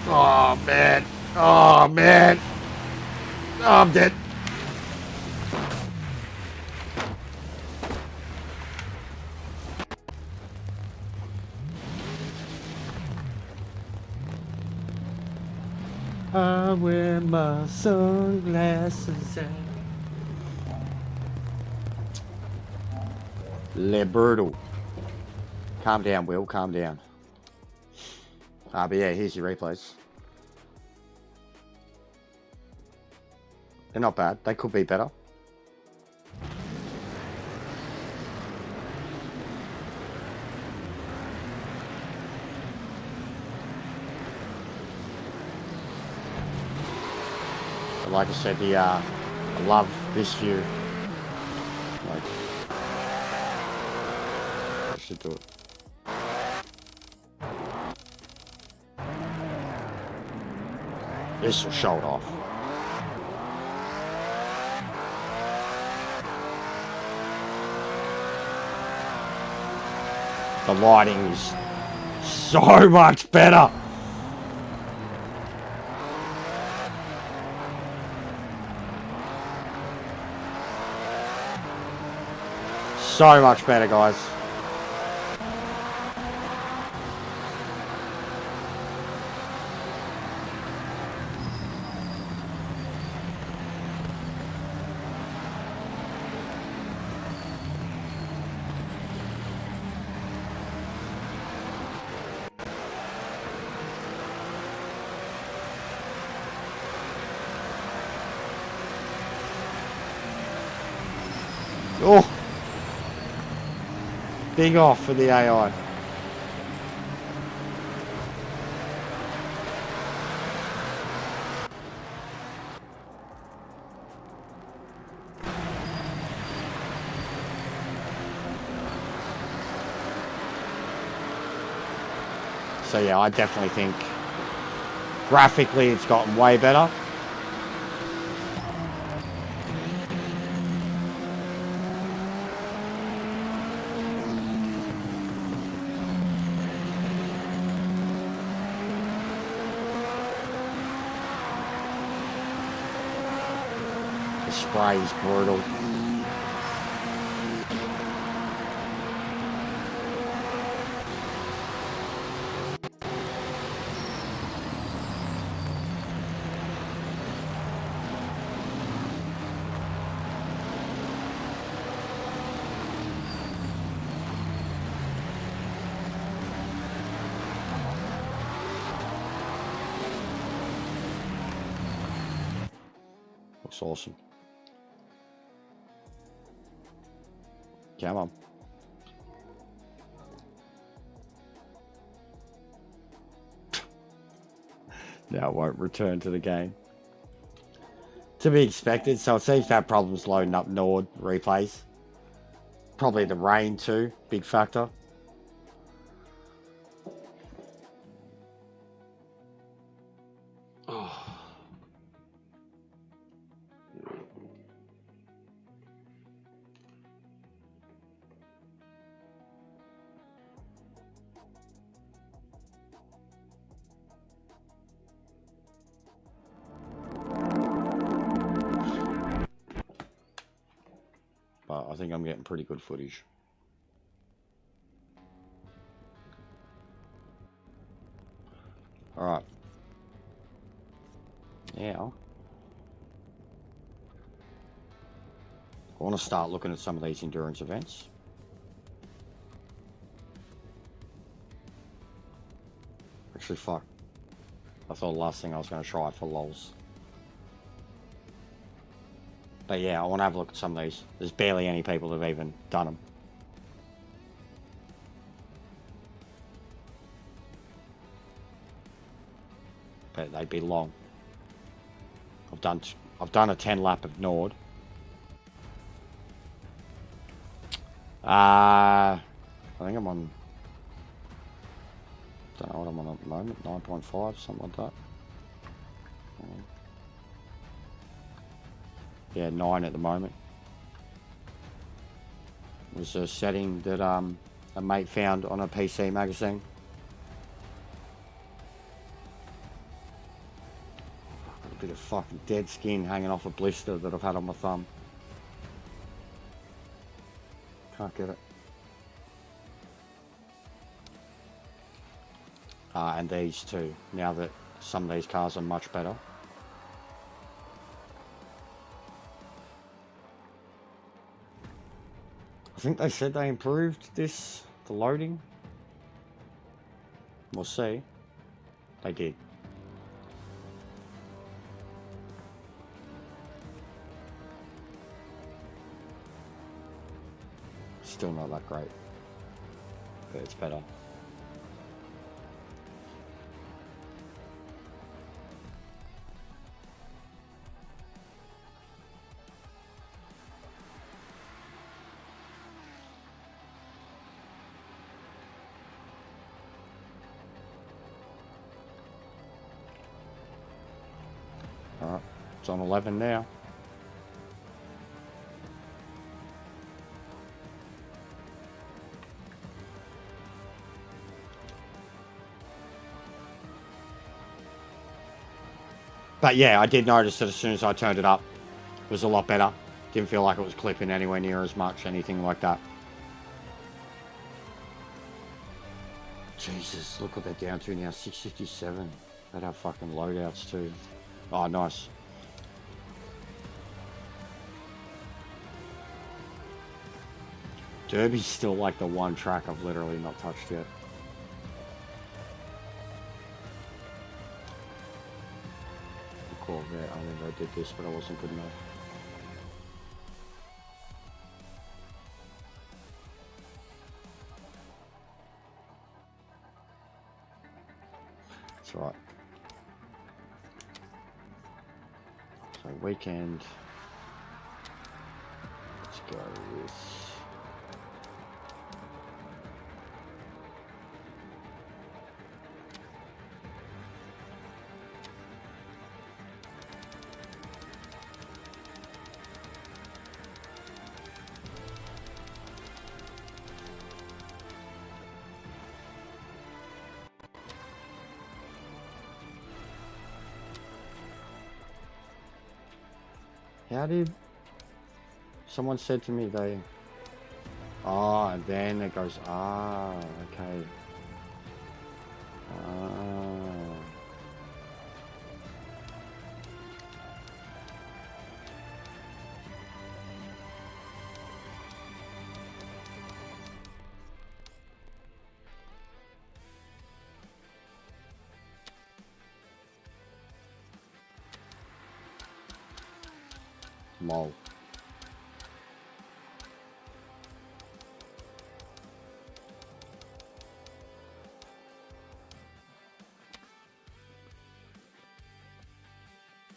Oh, man. Oh, man. Oh, I'm dead. where my sunglasses at? Liberto. Calm down, Will. Calm down. But yeah, here's your replays. They're not bad. They could be better. But like I said, I love this view. Like, I should do it. This will show it off. The lighting is so much better. So much better, guys. Oh, big off for the AI. So yeah, I definitely think graphically it's gotten way better. The spray is brutal. Looks awesome. Come on. Now it won't return to the game. To be expected, so it seems to have problems loading up Nord replays. Probably the rain too, big factor. But I think I'm getting pretty good footage. Alright. Now, I want to start looking at some of these endurance events. Actually, fuck. I thought the last thing I was going to try for lols. But yeah, I want to have a look at some of these. There's barely any people that have even done them. But they'd be long. I've done a 10 lap of Nord. I think I'm on, don't know what I'm on at the moment, 9.5, something like that. Yeah, 9 at the moment. It was a setting that a mate found on a PC magazine. Got a bit of fucking dead skin hanging off a blister that I've had on my thumb. Can't get it. And these too, now that some of these cars are much better. think they said they improved this, the loading. We'll see. They did. Still not that great, but it's better. Alright, it's on 11 now. But yeah, I did notice that as soon as I turned it up, it was a lot better. Didn't feel like it was clipping anywhere near as much, anything like that. Jesus, look what they're down to now, 657. They'd have fucking loadouts too. Oh, nice. Derby's still like the one track I've literally not touched yet. Corvette, I think I did this, but I wasn't good enough. That's right. So weekend. Let's go with. How did someone said to me they and then it goes okay. Lol.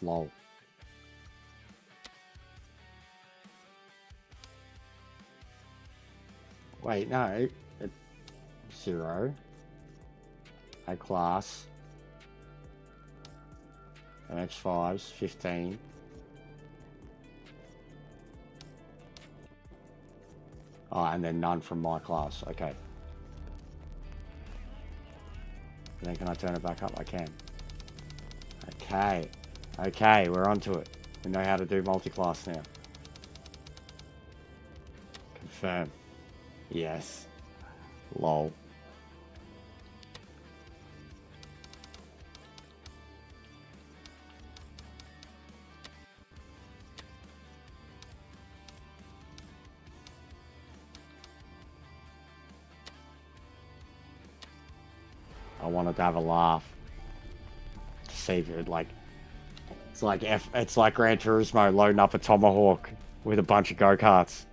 Lol. Wait, no. It, 0. A class. MX5's 15. Oh, and then none from my class. Okay. And then can I turn it back up? I can. Okay. Okay, we're onto it. We know how to do multi-class now. Confirm. Yes. Lol. I wanted to have a laugh to see if it would like. It's like Gran Turismo loading up a Tomahawk with a bunch of go-karts.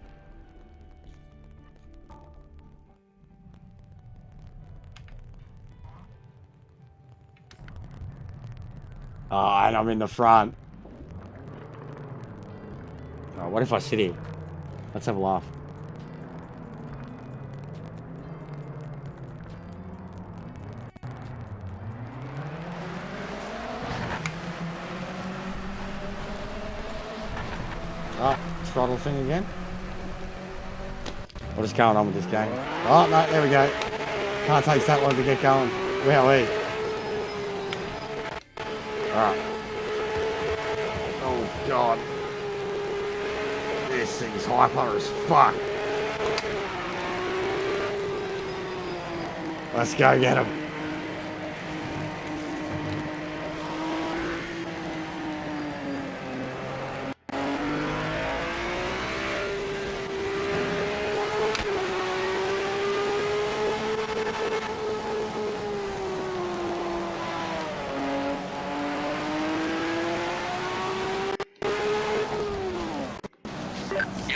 Oh, and I'm in the front. Oh, what if I sit here? Let's have a laugh. Throttle thing again. What is going on with this game? Oh no, there we go. Can't take that long to get going. Wowee. Alright. Oh god. This thing's hyper as fuck. Let's go get him.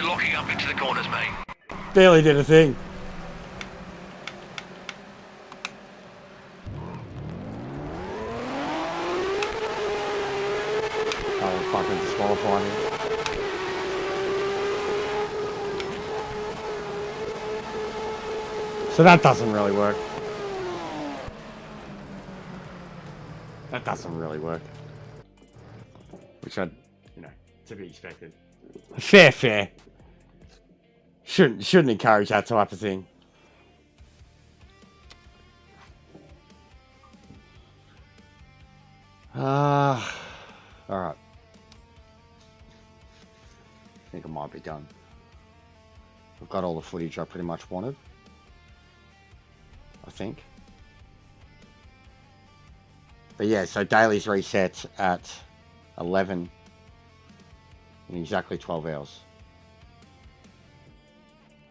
You're locking up into the corners, mate.
Barely did a thing. Oh, fucking disqualifying me. So that doesn't really work. That doesn't really work. Which I'd, you know, to be expected. Fair. Shouldn't encourage that type of thing. Alright. I think I might be done. I've got all the footage I pretty much wanted. I think. But yeah, so dailies reset at 11 in exactly 12 hours.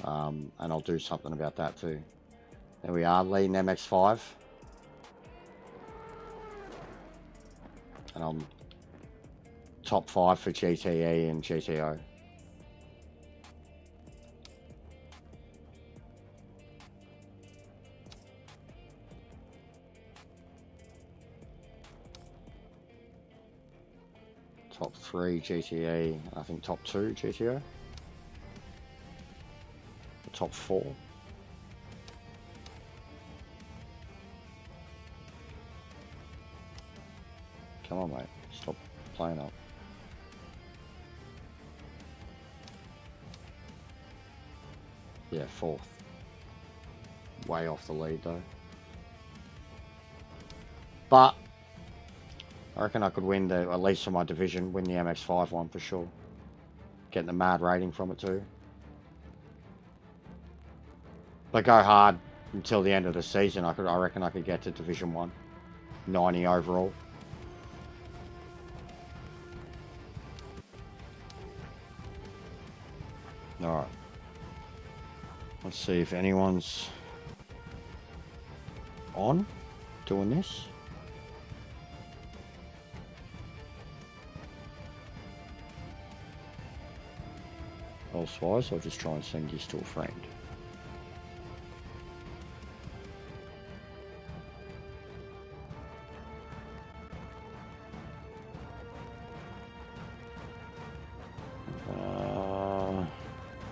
And I'll do something about that too. There we are, leading MX5. And I'm top 5 for GTE and GTO. Top 3 GTA, I think top 2 GTO. Top 4. Come on, mate. Stop playing up. Yeah, 4th. Way off the lead, though. But I reckon I could win at least for my division, win the MX5 one for sure. Getting the mad rating from it too. But go hard until the end of the season. I reckon I could get to Division 1. 90 overall. Alright. Let's see if anyone's on doing this. Elsewise, I'll just try and send this to a friend.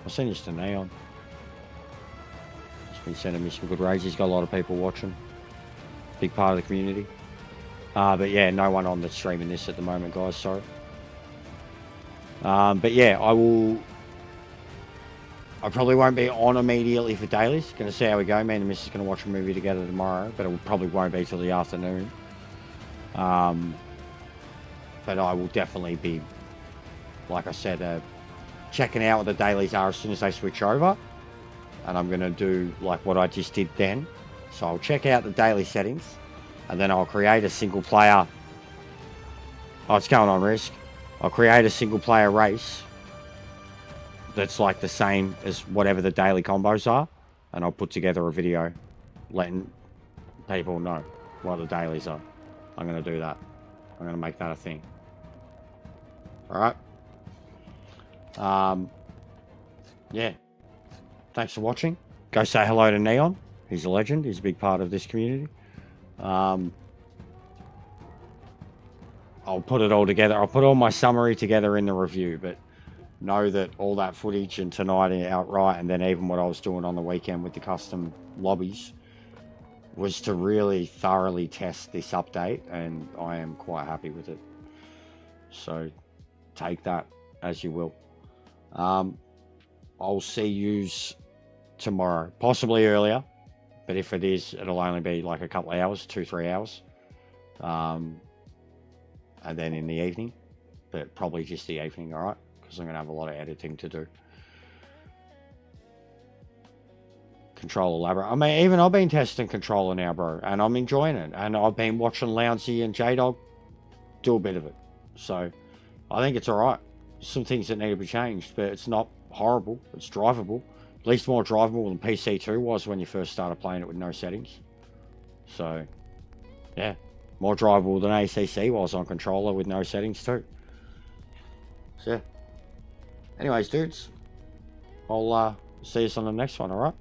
I'll send this to Neon. He's been sending me some good raids. He's got a lot of people watching. Big part of the community. But yeah, no one on that's streaming this at the moment, guys. Sorry. But yeah, I probably won't be on immediately for dailies. Going to see how we go. Me and the missus going to watch a movie together tomorrow, but it probably won't be till the afternoon. But I will definitely be, like I said, checking out what the dailies are as soon as they switch over. And I'm going to do like what I just did then. So I'll check out the daily settings, and then I'll create a single player. Oh, it's going on Risk. I'll create a single player race that's like the same as whatever the daily combos are, and I'll put together a video letting people know what the dailies are. I'm going to do that. I'm going to make that a thing. Alright. Yeah. Thanks for watching. Go say hello to Neon. He's a legend. He's a big part of this community. I'll put it all together. I'll put all my summary together in the review, but know that all that footage and tonight outright, and then even what I was doing on the weekend with the custom lobbies, was to really thoroughly test this update, and I am quite happy with it. So take that as you will. I'll see yous tomorrow, possibly earlier, but if it is, it'll only be like a couple of hours, 2-3 hours, and then in the evening, but probably just the evening, all right, because I'm gonna have a lot of editing to do. Controller elaborate. I mean, even I've been testing controller now, bro, and I'm enjoying it, and I've been watching Lounsey and J-Dog do a bit of it, so I think it's all right. Some things that need to be changed, but it's not horrible. It's drivable. At least more drivable than PC2 was when you first started playing it with no settings. So, yeah. More drivable than ACC was on controller with no settings too. So, yeah. Anyways, dudes. I'll see us on the next one, alright?